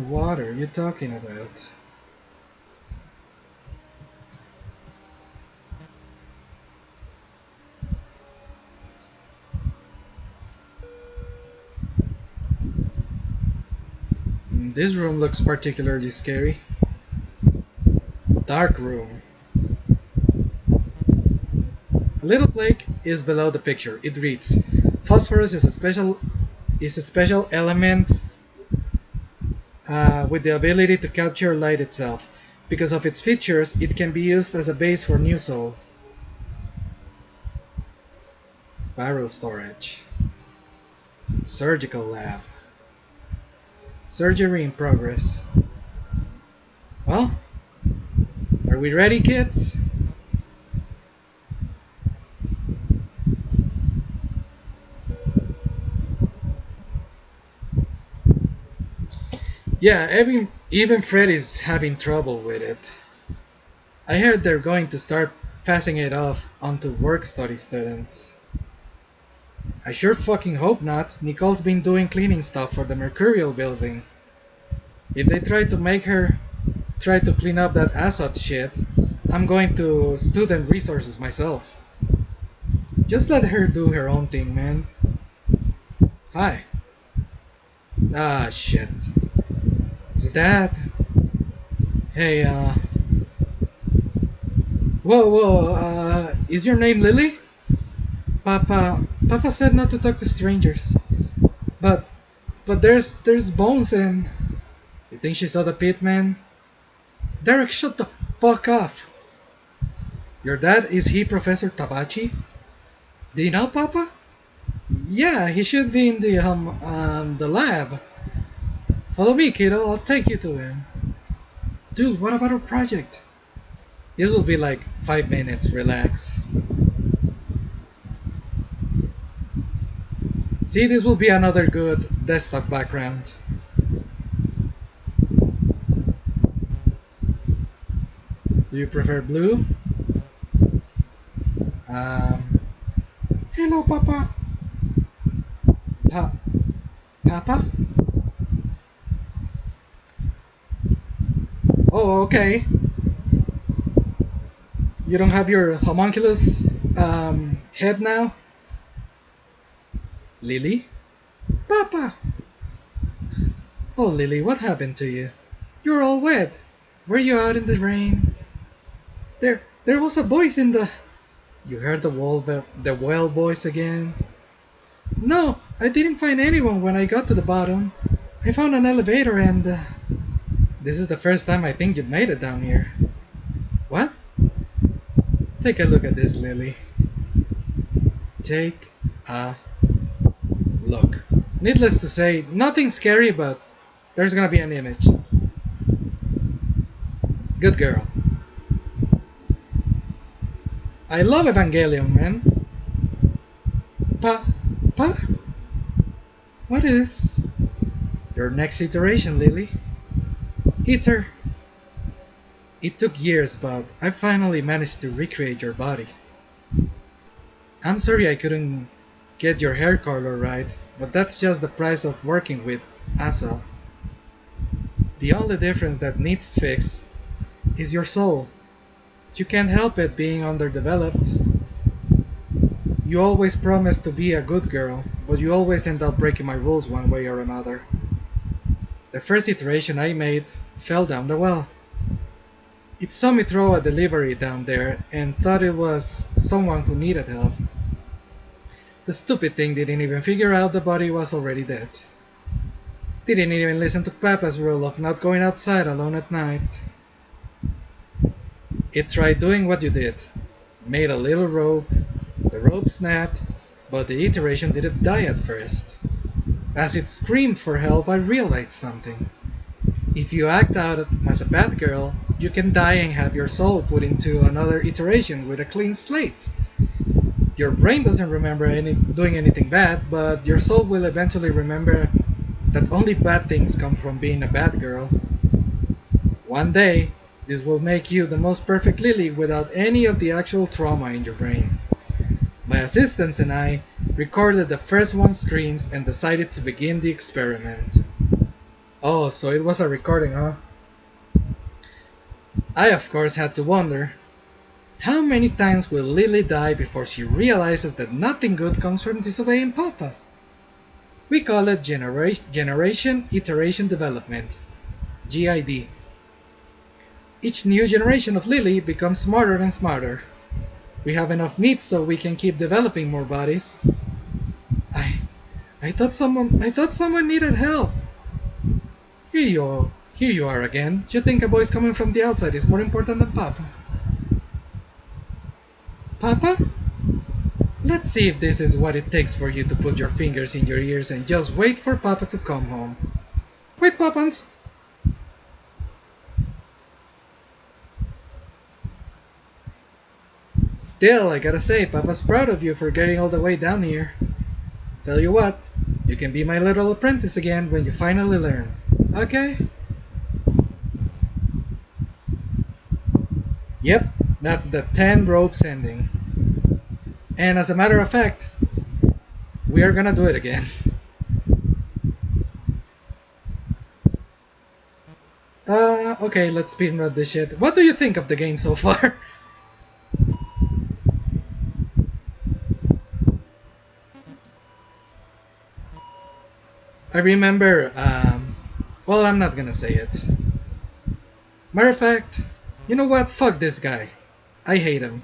What are you talking about? This room looks particularly scary. Dark room. A little plaque is below the picture. It reads, "Phosphorus is a special element with the ability to capture light itself. Because of its features, it can be used as a base for new soul." Barrel storage. Surgical lab. Surgery in progress. Well, are we ready, kids? Yeah, even Freddy's having trouble with it. I heard they're going to start passing it off onto work-study students. I sure fucking hope not. Nicole's been doing cleaning stuff for the Mercurial building. If they try to clean up that asset shit, I'm going to student resources myself. Just let her do her own thing, man. Hi. Ah, shit. Is that... Hey, Whoa, is your name Lily? Papa said not to talk to strangers. But there's bones and... You think she saw the pit, man? Derek, shut the fuck up. Your dad, is he Professor Tabachi? Do you know Papa? Yeah, he should be in the lab. Follow me, kiddo, I'll take you to him. Dude, what about our project? This will be like 5 minutes, relax. See, this will be another good desktop background. Do you prefer blue? Hello, Papa. Papa? Oh, okay. You don't have your homunculus head now? Lily? Papa! Oh, Lily, what happened to you? You're all wet. Were you out in the rain? There was a voice in the... You heard the well voice again? No, I didn't find anyone when I got to the bottom. I found an elevator and... This is the first time I think you've made it down here. What? Take a look at this, Lily. Take a look. Needless to say, nothing scary, but there's gonna be an image. Good girl. I love Evangelion, man. Pa? What is your next iteration, Lily? Iter. It took years, but I finally managed to recreate your body. I'm sorry I couldn't get your hair color right, but that's just the price of working with Azoth. The only difference that needs fixed is your soul. You can't help it being underdeveloped. You always promise to be a good girl, but you always end up breaking my rules one way or another. The first iteration I made fell down the well. It saw me throw a delivery down there and thought it was someone who needed help. The stupid thing didn't even figure out the body was already dead. Didn't even listen to Papa's rule of not going outside alone at night. It tried doing what you did. Made a little rope, the rope snapped, but the iteration didn't die at first. As it screamed for help, I realized something. If you act out as a bad girl, you can die and have your soul put into another iteration with a clean slate. Your brain doesn't remember doing anything bad, but your soul will eventually remember that only bad things come from being a bad girl. One day, this will make you the most perfect Lily without any of the actual trauma in your brain. My assistants and I recorded the first one's screams and decided to begin the experiment. Oh, so it was a recording, huh? I of course had to wonder, how many times will Lily die before she realizes that nothing good comes from disobeying Papa? We call it Generation Iteration Development, GID. Each new generation of Lily becomes smarter and smarter. We have enough meat so we can keep developing more bodies. I thought someone needed help. Here you are again. You think a voice coming from the outside is more important than Papa? Papa? Let's see if this is what it takes for you to put your fingers in your ears and just wait for Papa to come home. Wait, Papans! Still, I gotta say, Papa's proud of you for getting all the way down here. Tell you what, you can be my little apprentice again when you finally learn. Okay? Yep, that's the 10 ropes ending. And as a matter of fact, we are gonna do it again. Okay, let's speedrun this shit. What do you think of the game so far? I remember, well, I'm not gonna say it. Matter of fact, you know what? Fuck this guy. I hate him.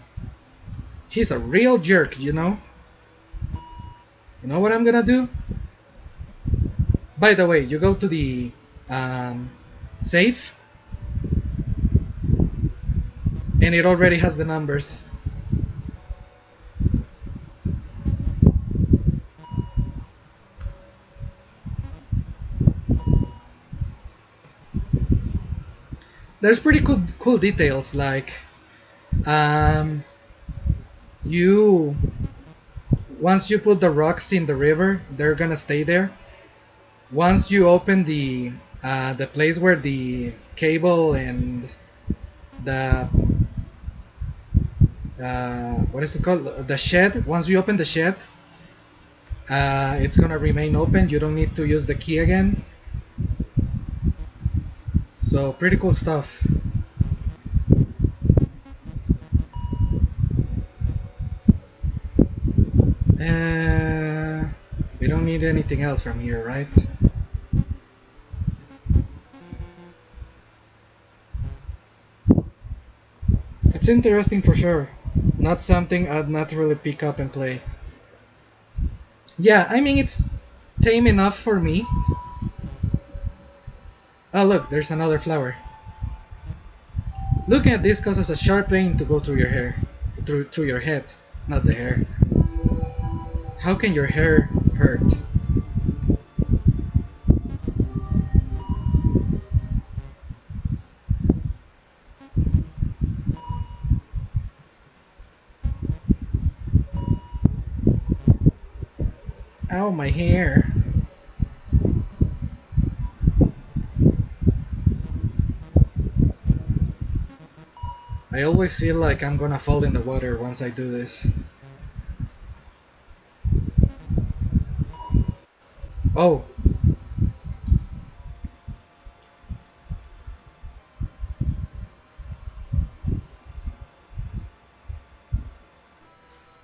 He's a real jerk, you know? You know what I'm gonna do? By the way, you go to the safe, and it already has the numbers. There's pretty cool details, like once you put the rocks in the river, they're gonna stay there. Once you open the place where the cable and the what is it called, the shed, once you open the shed, it's gonna remain open. You don't need to use the key again. So pretty cool stuff. We don't need anything else from here, right? It's interesting for sure. Not something I'd naturally pick up and play. Yeah, I mean, it's tame enough for me. Oh look, there's another flower. Looking at this causes a sharp pain to go through your hair. through your head, not the hair. How can your hair hurt? Ow, my hair. I always feel like I'm gonna fall in the water once I do this. Oh,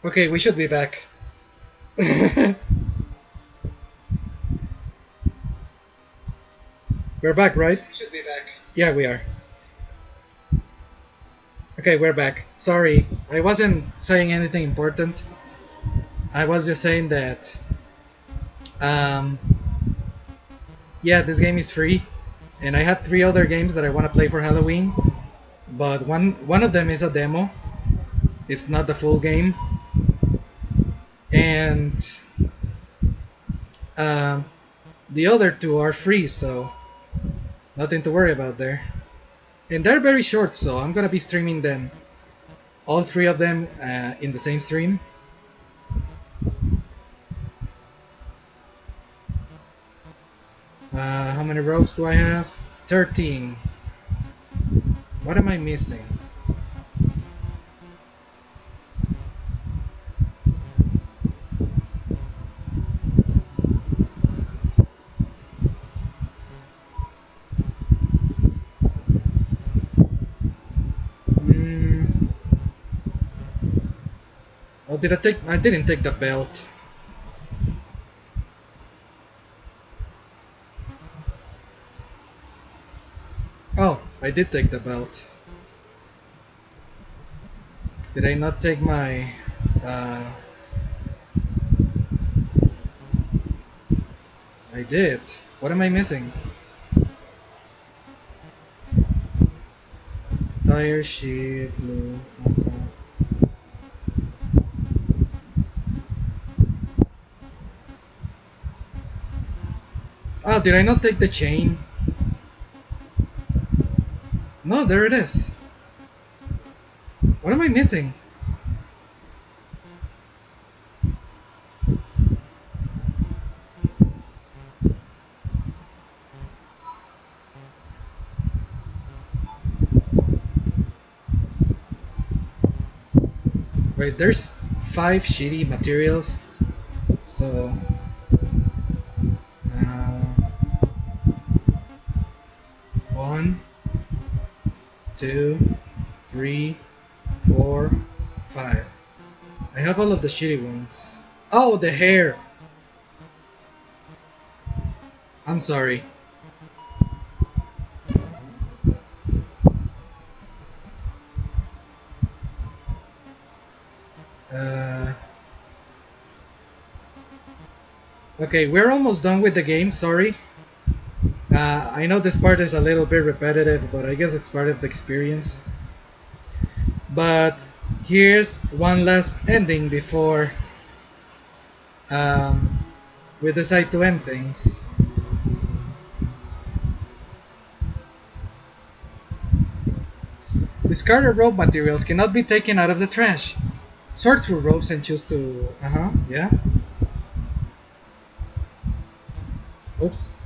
okay, we should be back. We're back, right? Should be back. Yeah, we are. Okay, we're back. Sorry, I wasn't saying anything important. I was just saying that, um, yeah, this game is free, and I had 3 other games that I want to play for Halloween, but one of them is a demo. It's not the full game, and um, the other 2 are free, so nothing to worry about there. And they're very short, so I'm gonna be streaming them, all 3 of them, in the same stream. How many ropes do I have? 13. What am I missing? Oh, did I take? I didn't take the belt. Oh, I did take the belt. Did I not take my? I did. What am I missing? Tire sheet, blue. Oh, did I not take the chain? No, there it is. What am I missing? Wait, there's 5 shitty materials. So, uh, 1, 2, 3, 4, 5. I have all of the shitty ones. Oh, the hair! I'm sorry. Okay, we're almost done with the game, sorry. I know this part is a little bit repetitive, but I guess it's part of the experience. But here's one last ending before we decide to end things. Discarded rope materials cannot be taken out of the trash. Sort through ropes and choose to... yeah. Oops.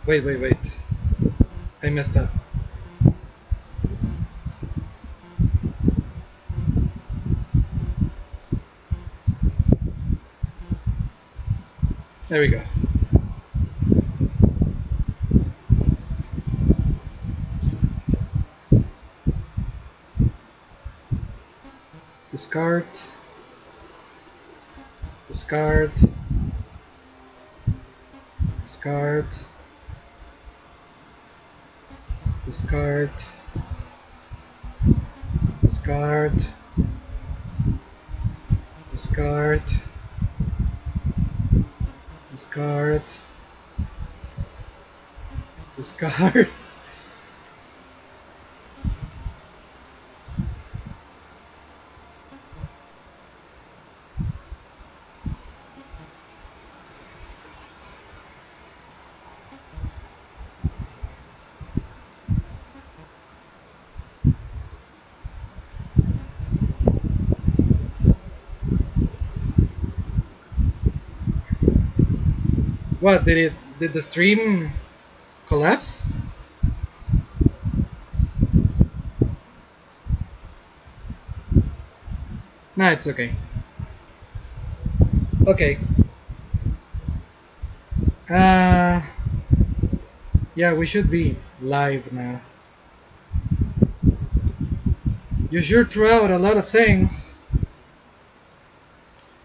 Wait. I messed up. There we go. Discard. Discard. Discard. Discard. Discard. Discard. Discard. Discard. What did the stream collapse? Nah, it's okay. Okay. Uh yeah, we should be live now. You sure threw out a lot of things.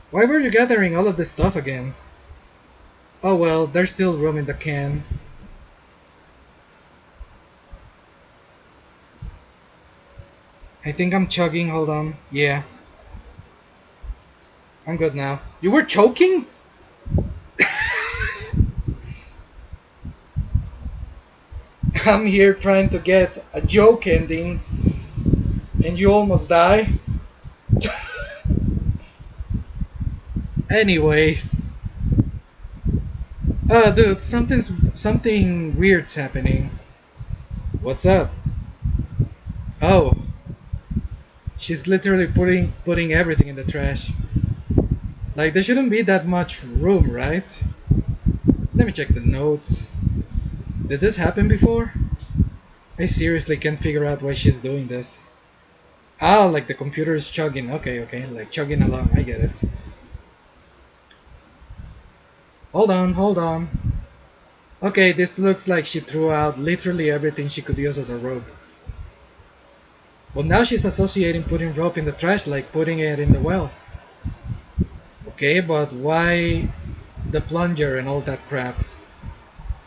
Why were you gathering all of this stuff again? Oh well, there's still room in the can. I think I'm chugging, hold on. Yeah, I'm good now. You were choking? I'm here trying to get a joke ending, and you almost die? Anyways. Dude, something weird's happening. What's up? Oh, she's literally putting everything in the trash. Like, there shouldn't be that much room, right? Let me check the notes. Did this happen before? I seriously can't figure out why she's doing this. Ah, like the computer is chugging. Okay, okay, like chugging along. I get it. Hold on, hold on. Okay, this looks like she threw out literally everything she could use as a rope. But now she's associating putting rope in the trash like putting it in the well. Okay, but why the plunger and all that crap?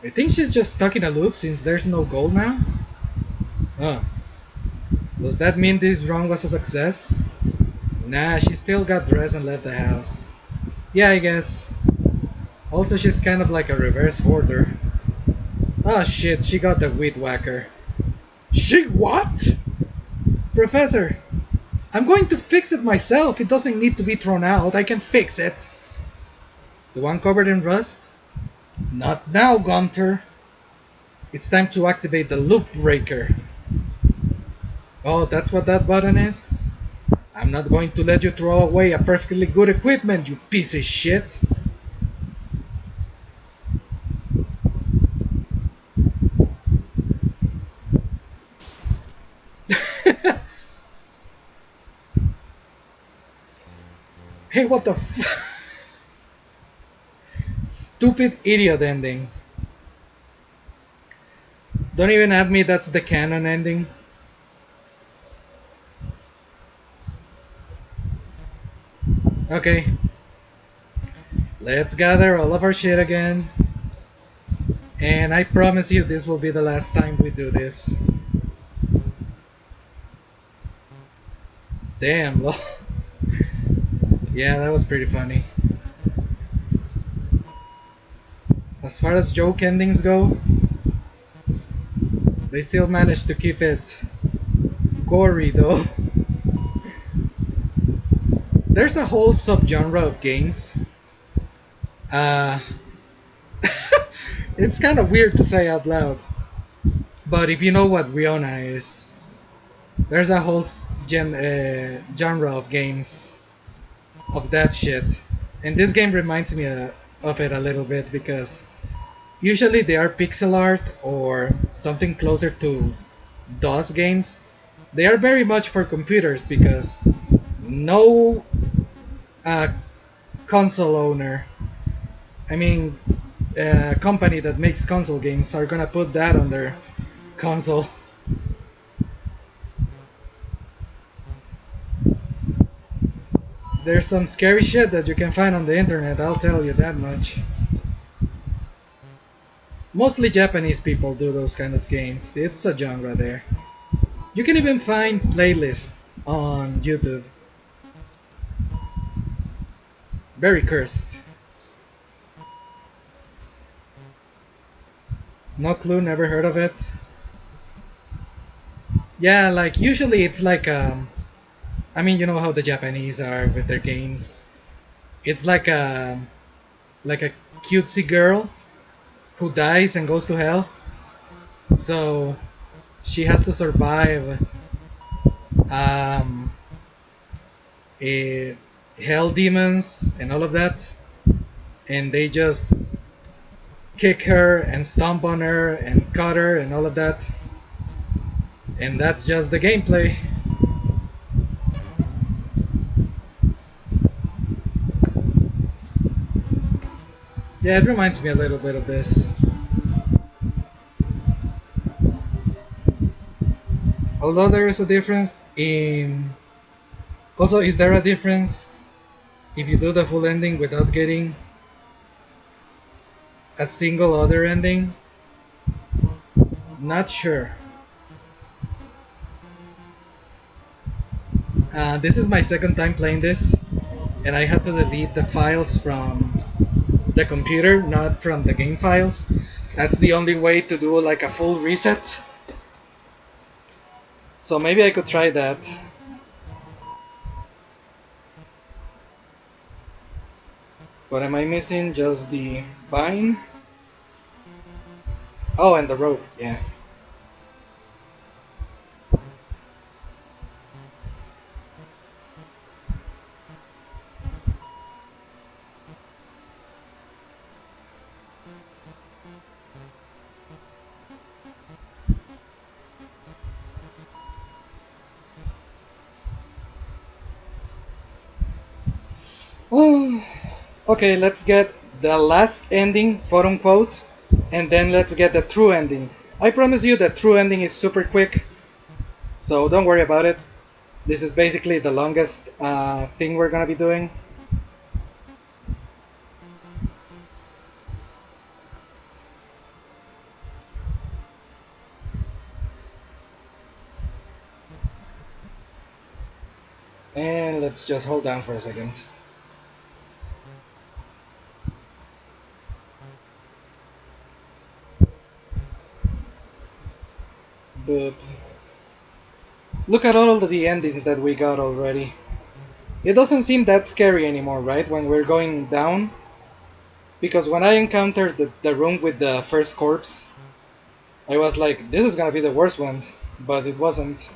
I think she's just stuck in a loop since there's no goal now? Huh. Does that mean this run was a success? Nah, she still got dressed and left the house. Yeah, I guess. Also, she's kind of like a reverse hoarder. Oh shit, she got the weed whacker. She what? Professor, I'm going to fix it myself. It doesn't need to be thrown out. I can fix it. The one covered in rust? Not now, Gunter. It's time to activate the loop breaker. Oh, that's what that button is? I'm not going to let you throw away a perfectly good equipment, you piece of shit. Hey, what the Stupid idiot ending. Don't even add me, that's the canon ending. Okay. Let's gather all of our shit again. And I promise you this will be the last time we do this. Damn, lol. Yeah, that was pretty funny. As far as joke endings go, they still managed to keep it gory though. There's a whole subgenre of games. It's kind of weird to say out loud. But if you know what ryona is, there's a whole genre of games of that shit. And this game reminds me of it a little bit because usually they are pixel art or something closer to DOS games. They are very much for computers because no console owner, I mean, company that makes console games are gonna put that on their console. There's some scary shit that you can find on the internet, I'll tell you that much. Mostly Japanese people do those kind of games. It's a genre there. You can even find playlists on YouTube. Very cursed. No clue, never heard of it. Yeah, like usually it's like I mean, you know how the Japanese are with their games. It's like a cutesy girl who dies and goes to hell. So she has to survive um, hell demons and all of that, and they just kick her and stomp on her and cut her and all of that. And that's just the gameplay. Yeah, it reminds me a little bit of this. Although there is a difference in... Also, is there a difference if you do the full ending without getting a single other ending? Not sure. This is my second time playing this, and I had to delete the files from the computer, not from the game files. That's the only way to do like a full reset. So maybe I could try that. What am I missing? Just the vine? Oh, and the rope, yeah. Okay, let's get the last ending, quote unquote, and then let's get the true ending. I promise you the true ending is super quick, so don't worry about it. This is basically the longest thing we're gonna be doing. And let's just hold down for a second. Boop. Look at all of the endings that we got already. It doesn't seem that scary anymore, right, when we're going down? Because when I encountered the room with the first corpse, I was like, this is gonna be the worst one, but it wasn't.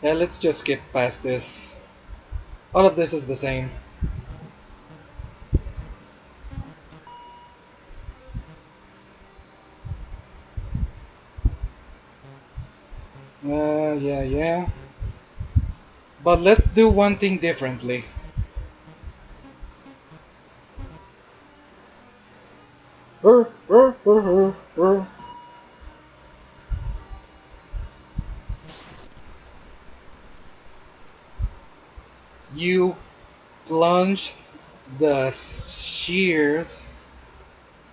Yeah, let's just skip past this. All of this is the same. Yeah. But let's do one thing differently. You plunge the shears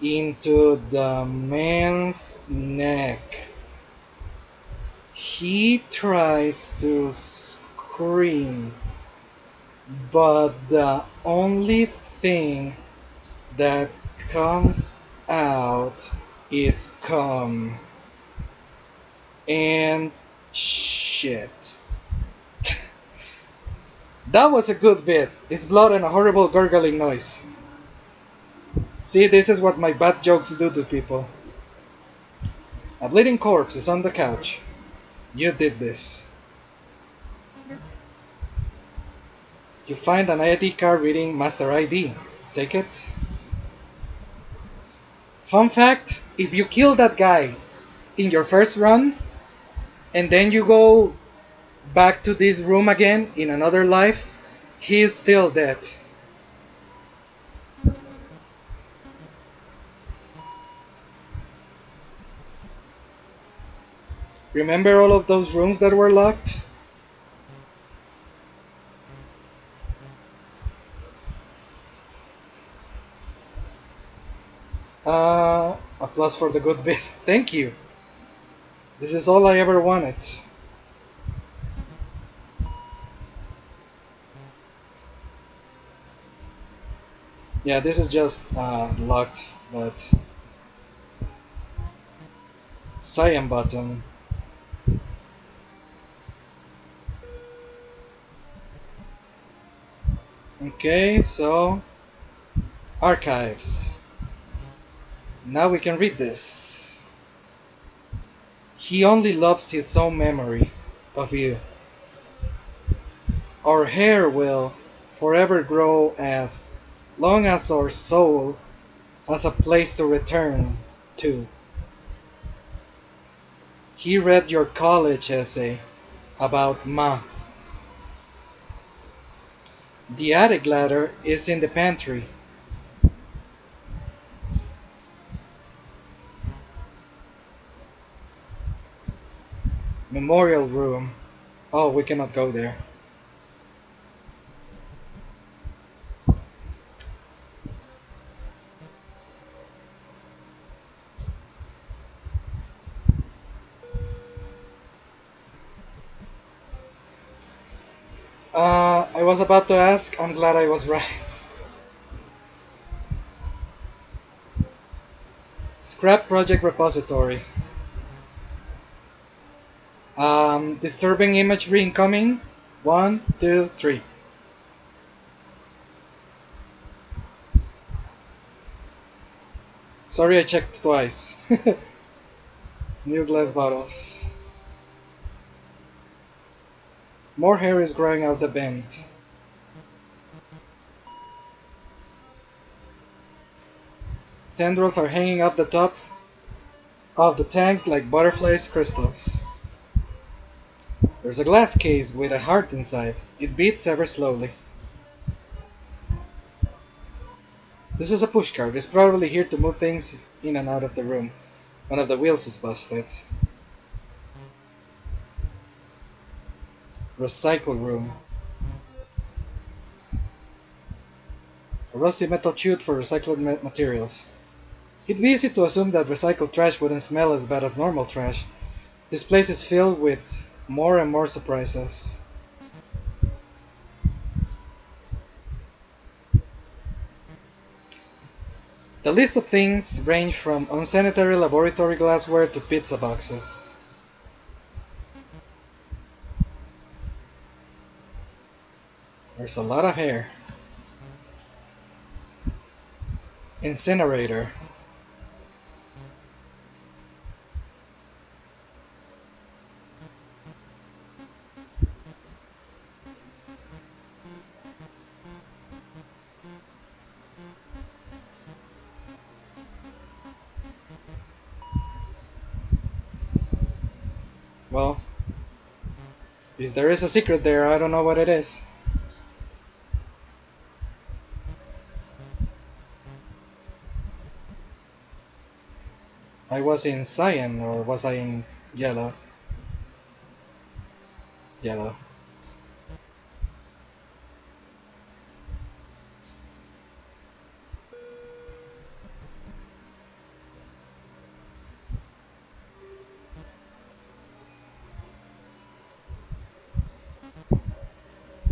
into the man's neck. He tries to scream, but the only thing that comes out is cum and shit. That was a good bit. It's blood and a horrible gurgling noise. See, this is what my bad jokes do to people. A bleeding corpse is on the couch. You did this. You find an ID card reading Master ID. Take it. Fun fact, if you kill that guy in your first run, and then you go back to this room again in another life, he is still dead. Remember all of those rooms that were locked? A plus for the good bit. Thank you. This is all I ever wanted. Yeah, this is just locked, but... Cyan button. Okay, so... Archives. Now we can read this. He only loves his own memory of you. Our hair will forever grow as long as our soul has a place to return to. He read your college essay about Ma. The attic ladder is in the pantry. Memorial room. Oh, we cannot go there. I was about to ask, I'm glad I was right. Scrap project repository. Disturbing imagery incoming. One, two, three. Sorry, I checked twice. New glass bottles. More hair is growing out the vent. Tendrils are hanging up the top of the tank like butterflies' crystals. There's a glass case with a heart inside. It beats ever slowly. This is a pushcart. It's probably here to move things in and out of the room. One of the wheels is busted. Recycle room. A rusty metal chute for recycled materials. It'd be easy to assume that recycled trash wouldn't smell as bad as normal trash. This place is filled with more and more surprises. The list of things range from unsanitary laboratory glassware to pizza boxes. There's a lot of hair. Incinerator. Well, if there is a secret there, I don't know what it is. I was in cyan, or was I in yellow? Yellow.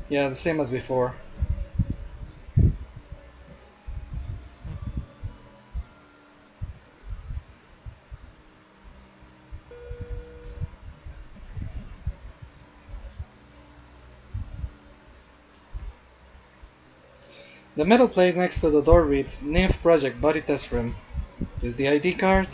Yeah, the same as before. The metal plate next to the door reads Nymph Project Body Test Room. Use the ID card.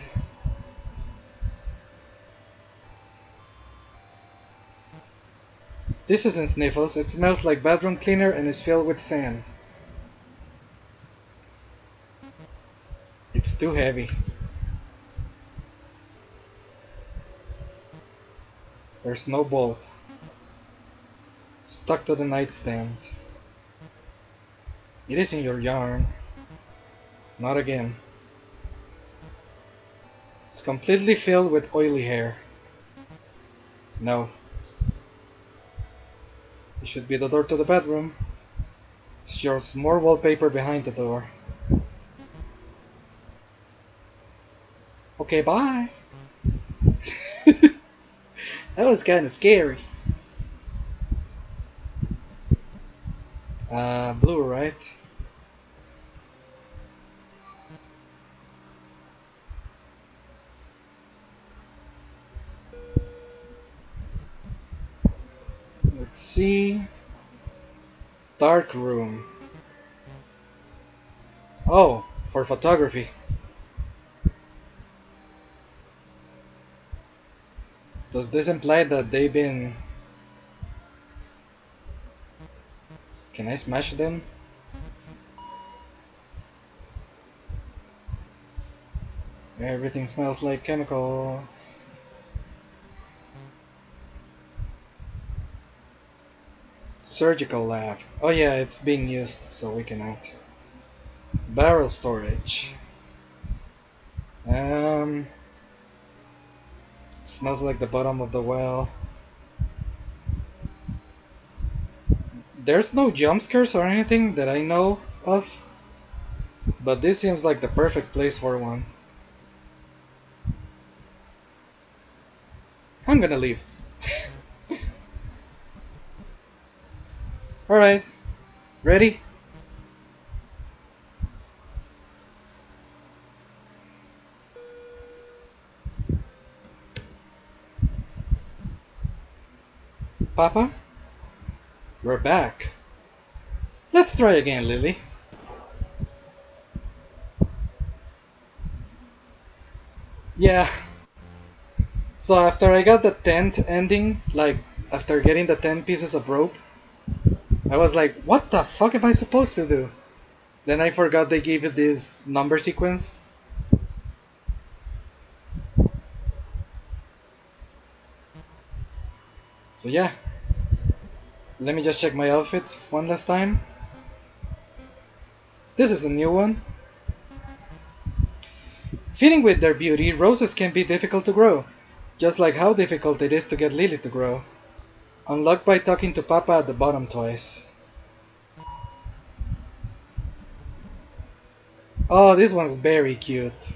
This isn't Sniffles, it smells like bathroom cleaner and is filled with sand. It's too heavy. There's no bolt. It's stuck to the nightstand. It is in your yarn. Not again. It's completely filled with oily hair. No. It should be the door to the bedroom. It's just more wallpaper behind the door. Okay, bye. That was kinda scary. Blue, right? Let's see. Dark room. Oh, for photography. Does this imply that they've been Can I smash them? Everything smells like chemicals. Surgical lab. Oh yeah, it's being used, so we cannot. Barrel storage. Um, smells like the bottom of the well. There's no jump scares or anything that I know of, but this seems like the perfect place for one. I'm gonna leave. Alright, ready? Papa? We're back. Let's try again, Lily. Yeah, so after I got the tent ending, like after getting the 10 pieces of rope, I was like, what the fuck am I supposed to do? Then I forgot they gave you this number sequence. So yeah, let me just check my outfits one last time. This is a new one. Fitting with their beauty, roses can be difficult to grow, just like how difficult it is to get Lily to grow. Unlocked by talking to Papa at the bottom twice. Oh, this one's very cute.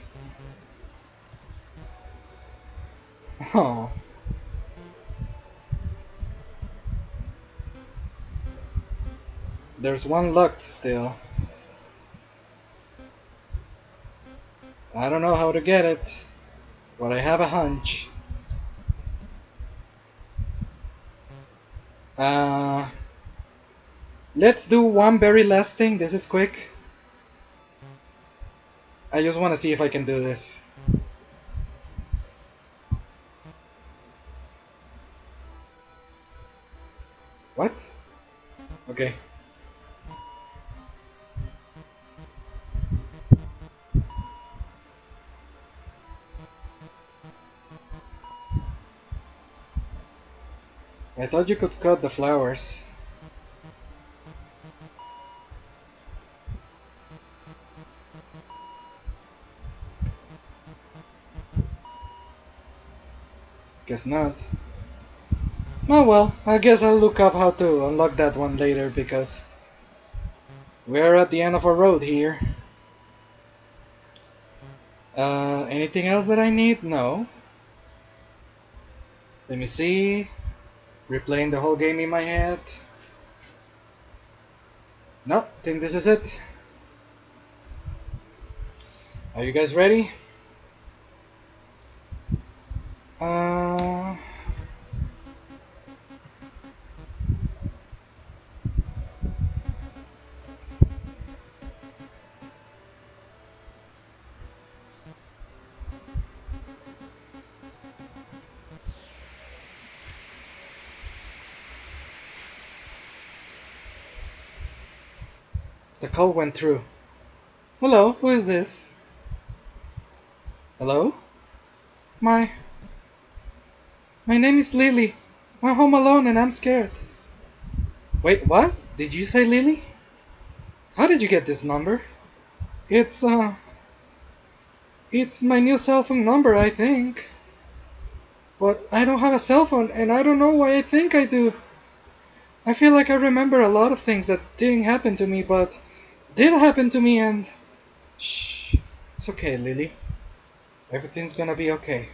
Oh. There's one locked still. I don't know how to get it, but I have a hunch. Uh, let's do one very last thing. This is quick. I just want to see if I can do this. What? Okay. I thought you could cut the flowers. Guess not. Oh well, I guess I'll look up how to unlock that one later because we're at the end of our road here. Anything else that I need? No. Let me see. Replaying the whole game in my head. Nope, think this is it. Are you guys ready? Uh... The call went through. Hello, who is this? Hello? My name is Lily. I'm home alone and I'm scared. Wait, what? Did you say Lily? How did you get this number? It's it's my new cell phone number, I think. But I don't have a cell phone and I don't know why I think I do. I feel like I remember a lot of things that didn't happen to me, but did happen to me and... Shh. It's okay, Lily. Everything's gonna be okay.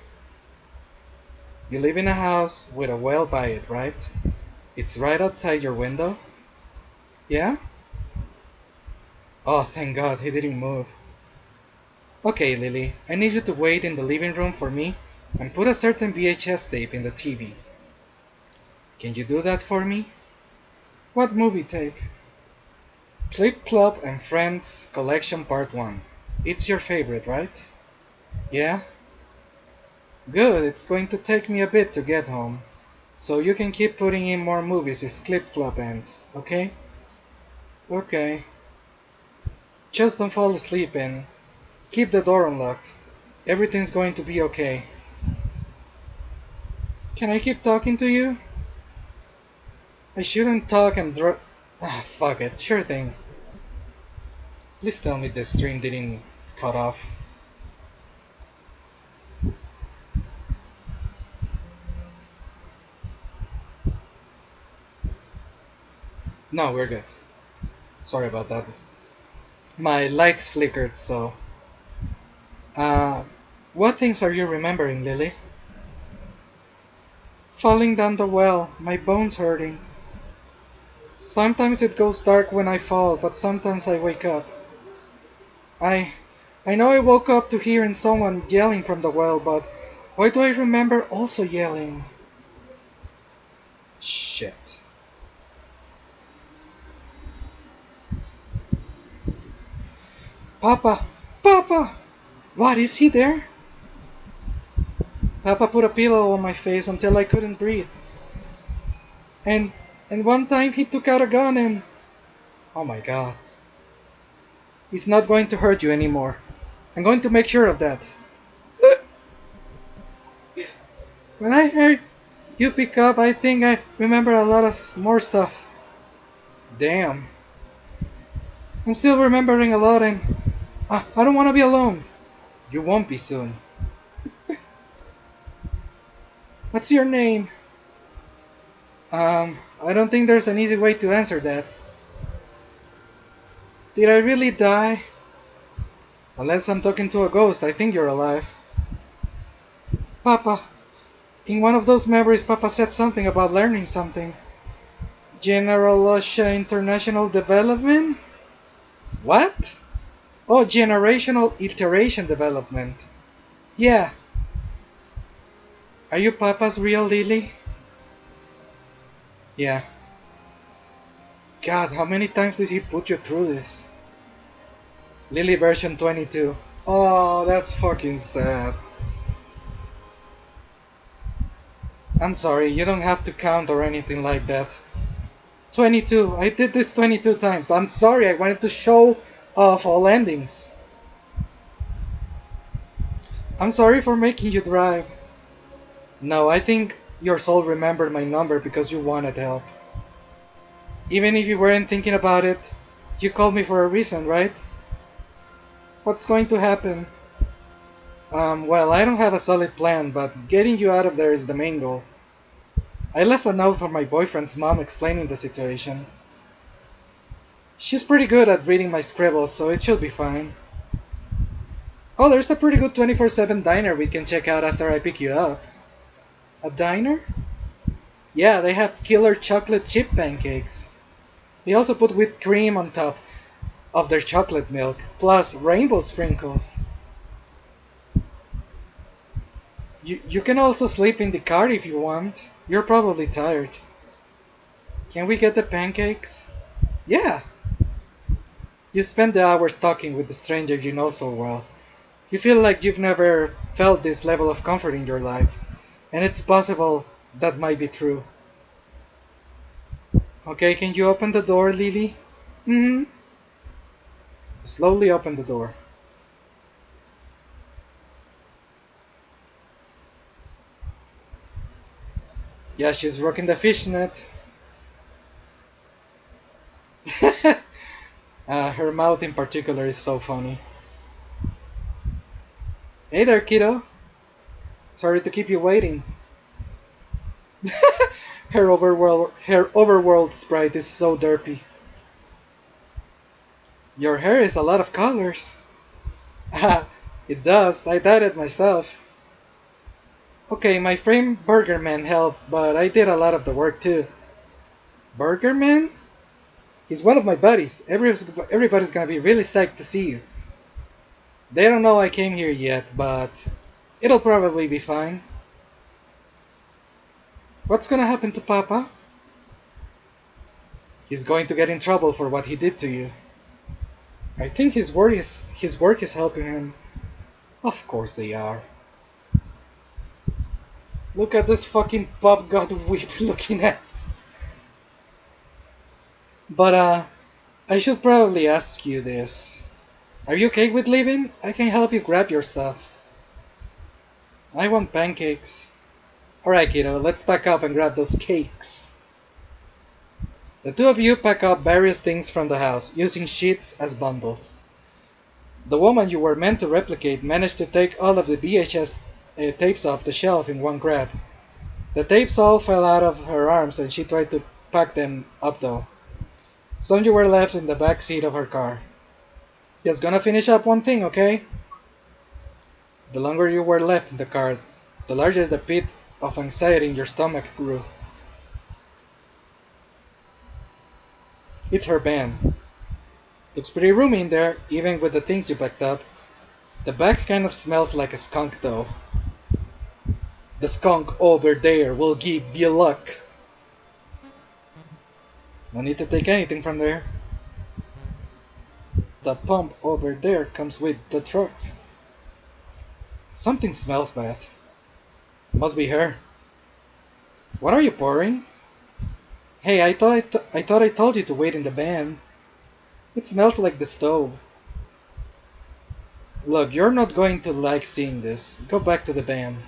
You live in a house with a well by it, right? It's right outside your window? Yeah? Oh, thank God, he didn't move. Okay, Lily, I need you to wait in the living room for me and put a certain VHS tape in the TV. Can you do that for me? What movie tape? Clip Club and Friends Collection Part 1. It's your favorite, right? Yeah? Good, it's going to take me a bit to get home. So you can keep putting in more movies if Clip Club ends, okay? Okay. Just don't fall asleep and keep the door unlocked. Everything's going to be okay. Can I keep talking to you? I shouldn't talk and fuck it. Sure thing. Please tell me the stream didn't cut off. No, we're good. Sorry about that. My lights flickered, so. Uh, what things are you remembering, Lily? Falling down the well, my bones hurting. Sometimes it goes dark when I fall, but sometimes I wake up. I I know I woke up to hearing someone yelling from the well, but why do I remember also yelling? Shit. Papa! Papa! What, is he there? Papa put a pillow on my face until I couldn't breathe. And and one time he took out a gun and oh my god. He's not going to hurt you anymore. I'm going to make sure of that. When I heard you pick up, I think I remember a lot of more stuff. Damn. I'm still remembering a lot and I don't want to be alone. You won't be soon. What's your name? I don't think there's an easy way to answer that. Did I really die? Unless I'm talking to a ghost, I think you're alive. Papa, in one of those memories, Papa said something about learning something. General OSHA International Development? What? Oh, Generational Iteration Development. Yeah. Are you Papa's real Lily? Yeah. God, how many times did he put you through this? Lily version 22. Oh, that's fucking sad. I'm sorry, you don't have to count or anything like that. 22. I did this 22 times. I'm sorry, I wanted to show off all endings. I'm sorry for making you drive. No, I think your soul remembered my number because you wanted help. Even if you weren't thinking about it, you called me for a reason, right? What's going to happen? Well, I don't have a solid plan, but getting you out of there is the main goal. I left a note for my boyfriend's mom explaining the situation. She's pretty good at reading my scribbles, so it should be fine. Oh, there's a pretty good 24/7 diner we can check out after I pick you up. A diner? Yeah, they have killer chocolate chip pancakes. They also put whipped cream on top of their chocolate milk, plus rainbow sprinkles. You can also sleep in the car if you want. You're probably tired. Can we get the pancakes? Yeah. You spend the hours talking with the stranger you know so well. You feel like you've never felt this level of comfort in your life. And it's possible that might be true. Okay, can you open the door, Lily? Mm-hmm. Slowly open the door. Yeah, she's rocking the fishnet. Her mouth in particular is so funny. Hey there, kiddo. Sorry to keep you waiting. Her overworld sprite is so derpy. Your hair is a lot of colors. Ah, it does. I dyed it myself. Okay, my friend Burger Man helped, but I did a lot of the work too. Burger Man? He's one of my buddies. Everybody's gonna be really psyched to see you. They don't know I came here yet, but it'll probably be fine. What's gonna happen to Papa? He's going to get in trouble for what he did to you. I think his work is helping him. Of course they are. Look at this fucking pop god whip looking ass. But I should probably ask you this. Are you okay with leaving? I can help you grab your stuff. I want pancakes. Alright, kiddo, let's pack up and grab those cakes. The two of you pack up various things from the house, using sheets as bundles. The woman you were meant to replicate managed to take all of the VHS tapes off the shelf in one grab. The tapes all fell out of her arms and she tried to pack them up though. Some you were left in the back seat of her car. Just gonna finish up one thing, okay? The longer you were left in the car, the larger the pit of anxiety in your stomach grew. It's her van. Looks pretty roomy in there, even with the things you packed up. The back kind of smells like a skunk though. The skunk over there will give you luck. No need to take anything from there. The pump over there comes with the truck. Something smells bad. Must be her. What are you pouring? Hey, I thought I told you to wait in the van. It smells like the stove. Look, you're not going to like seeing this. Go back to the van.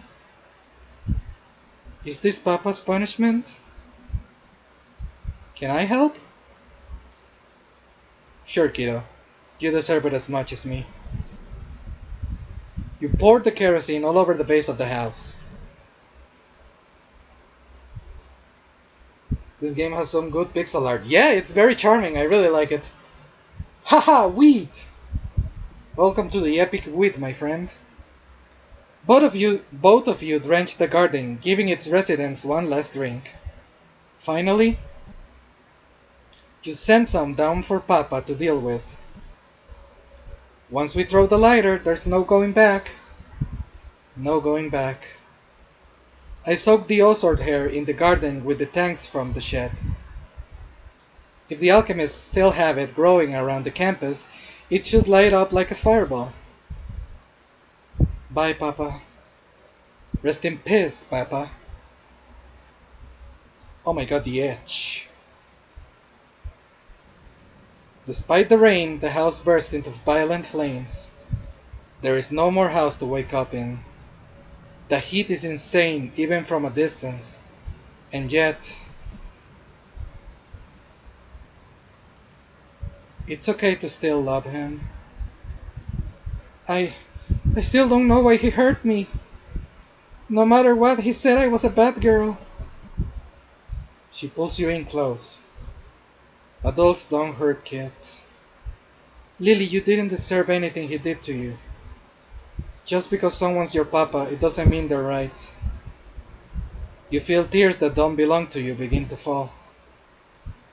Is this Papa's punishment? Can I help? Sure, kiddo. You deserve it as much as me. You poured the kerosene all over the base of the house. This game has some good pixel art. Yeah, it's very charming. I really like it. Haha, weed! Welcome to the epic weed, my friend. Both of you drenched the garden, giving its residents one last drink. Finally, you sent some down for Papa to deal with. Once we throw the lighter, there's no going back. No going back. I soaked the ozone hair in the garden with the tanks from the shed. If the alchemists still have it growing around the campus, it should light up like a fireball. Bye, Papa. Rest in peace, Papa. Oh my god, the edge. Despite the rain, the house burst into violent flames. There is no more house to wake up in. The heat is insane, even from a distance. And yet, it's okay to still love him. I still don't know why he hurt me. No matter what, he said I was a bad girl. She pulls you in close. Adults don't hurt kids. Lily, you didn't deserve anything he did to you. Just because someone's your papa, it doesn't mean they're right. You feel tears that don't belong to you begin to fall.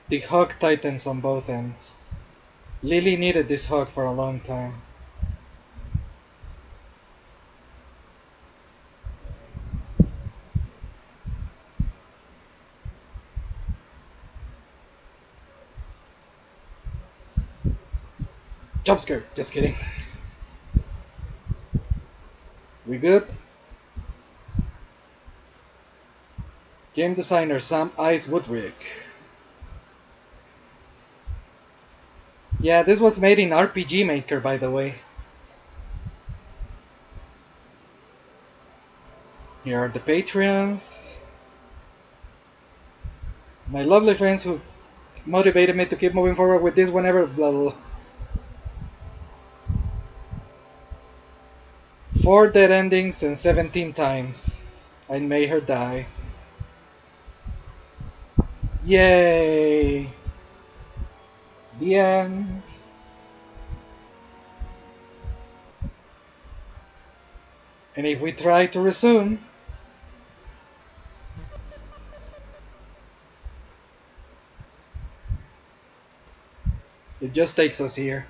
The hug tightens on both ends. Lily needed this hug for a long time. Jump scare! Just kidding. We good? Game designer Sam Ice Woodrick. Yeah, this was made in RPG Maker, by the way. Here are the Patreons. My lovely friends who motivated me to keep moving forward with this whenever blah blah blah. 4 dead endings and 17 times. I made her die. Yay! The end. And if we try to resume, it just takes us here.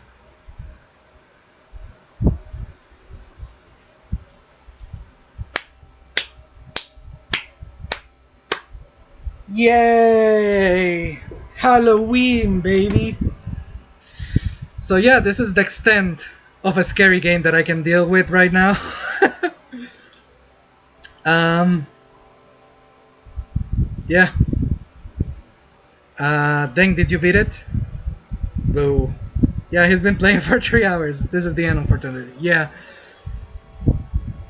Yay! Halloween, baby! So yeah, this is the extent of a scary game that I can deal with right now. Yeah. Deng, did you beat it? Boo. Yeah, he's been playing for 3 hours. This is the end, unfortunately. Yeah.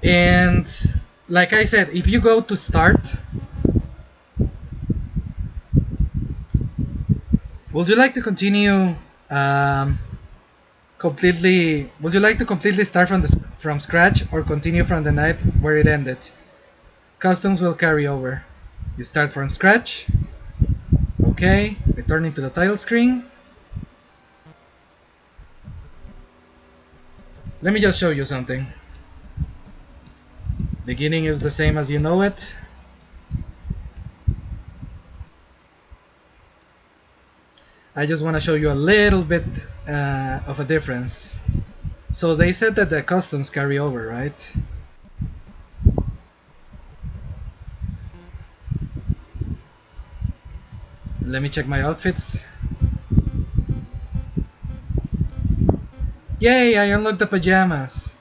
And like I said, if you go to start, would you like to continue completely? Would you like to completely start from scratch or continue from the night where it ended? Customs will carry over. You start from scratch. Okay, returning to the title screen. Let me just show you something. Beginning is the same as you know it. I just want to show you a little bit of a difference. So they said that the customs carry over, right? Let me check my outfits. Yay, I unlocked the pajamas.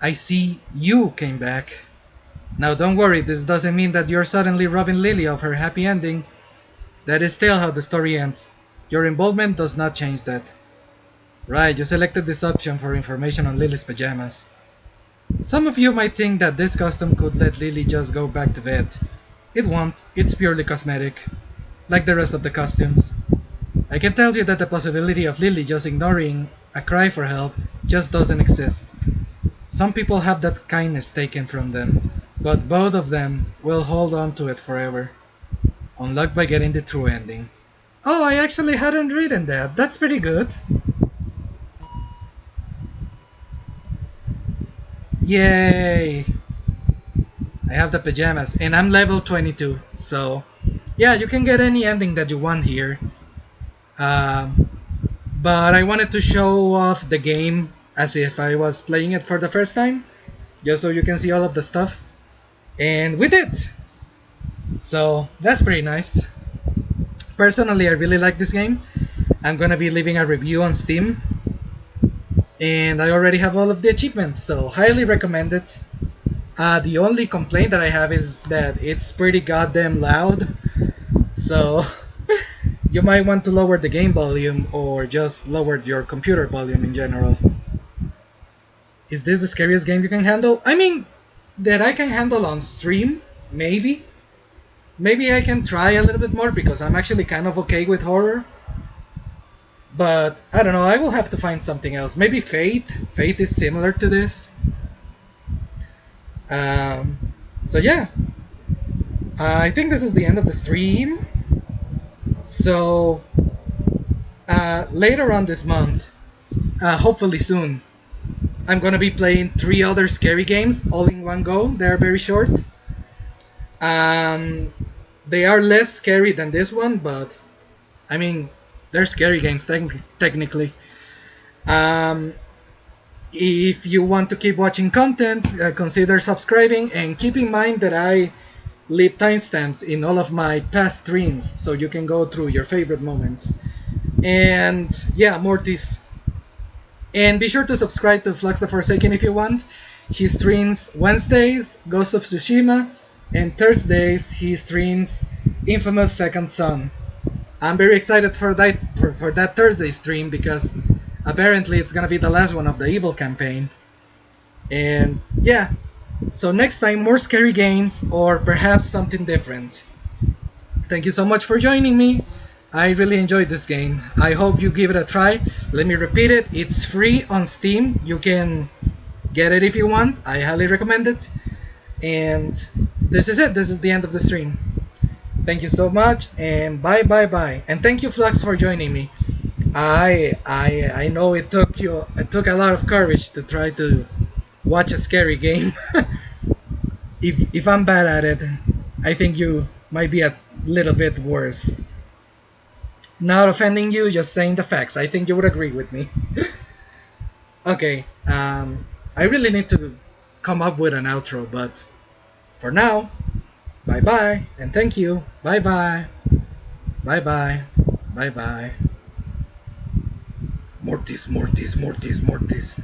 I see you came back. Now don't worry, this doesn't mean that you're suddenly robbing Lily of her happy ending. That is still how the story ends. Your involvement does not change that. Right, you selected this option for information on Lily's pajamas. Some of you might think that this custom could let Lily just go back to bed. It won't, it's purely cosmetic. Like the rest of the costumes. I can tell you that the possibility of Lily just ignoring a cry for help just doesn't exist. Some people have that kindness taken from them, but both of them will hold on to it forever. Unlocked by getting the true ending. Oh, I actually hadn't written that. That's pretty good. Yay! I have the pajamas, and I'm level 22, so yeah, you can get any ending that you want here. But I wanted to show off the game as if I was playing it for the first time, just so you can see all of the stuff. And we did! So that's pretty nice. Personally, I really like this game. I'm gonna be leaving a review on Steam. And I already have all of the achievements, so highly recommend it. The only complaint that I have is that it's pretty goddamn loud. So you might want to lower the game volume or just lower your computer volume in general. Is this the scariest game you can handle? I mean, that I can handle on stream? Maybe. Maybe I can try a little bit more because I'm actually kind of okay with horror. But I don't know, I will have to find something else. Maybe Fate? Fate is similar to this. So yeah. I think this is the end of the stream. So later on this month, hopefully soon, I'm gonna be playing 3 other scary games all in one go. They're very short. They are less scary than this one, but I mean, they're scary games technically. If you want to keep watching content, consider subscribing, and keep in mind that I leave timestamps in all of my past streams so you can go through your favorite moments. And yeah, Mortis. And be sure to subscribe to Flux the Forsaken if you want. He streams Wednesdays, Ghost of Tsushima, and Thursdays he streams Infamous Second Son. I'm very excited for that Thursday stream because apparently it's gonna be the last one of the Evil campaign. And yeah, so next time more scary games or perhaps something different. Thank you so much for joining me. I really enjoyed this game. I hope you give it a try. Let me repeat it, it's free on Steam. You can get it if you want. I highly recommend it. And this is it. This is the end of the stream. Thank you so much, and bye bye bye. And thank you, Flux, for joining me. I know it took a lot of courage to try to watch a scary game. if I'm bad at it, I think you might be a little bit worse. Not offending you, just saying the facts. I think you would agree with me. Okay, I really need to come up with an outro, but for now, bye bye, and thank you. Bye bye. Bye bye. Bye bye. Mortis, Mortis, Mortis, Mortis.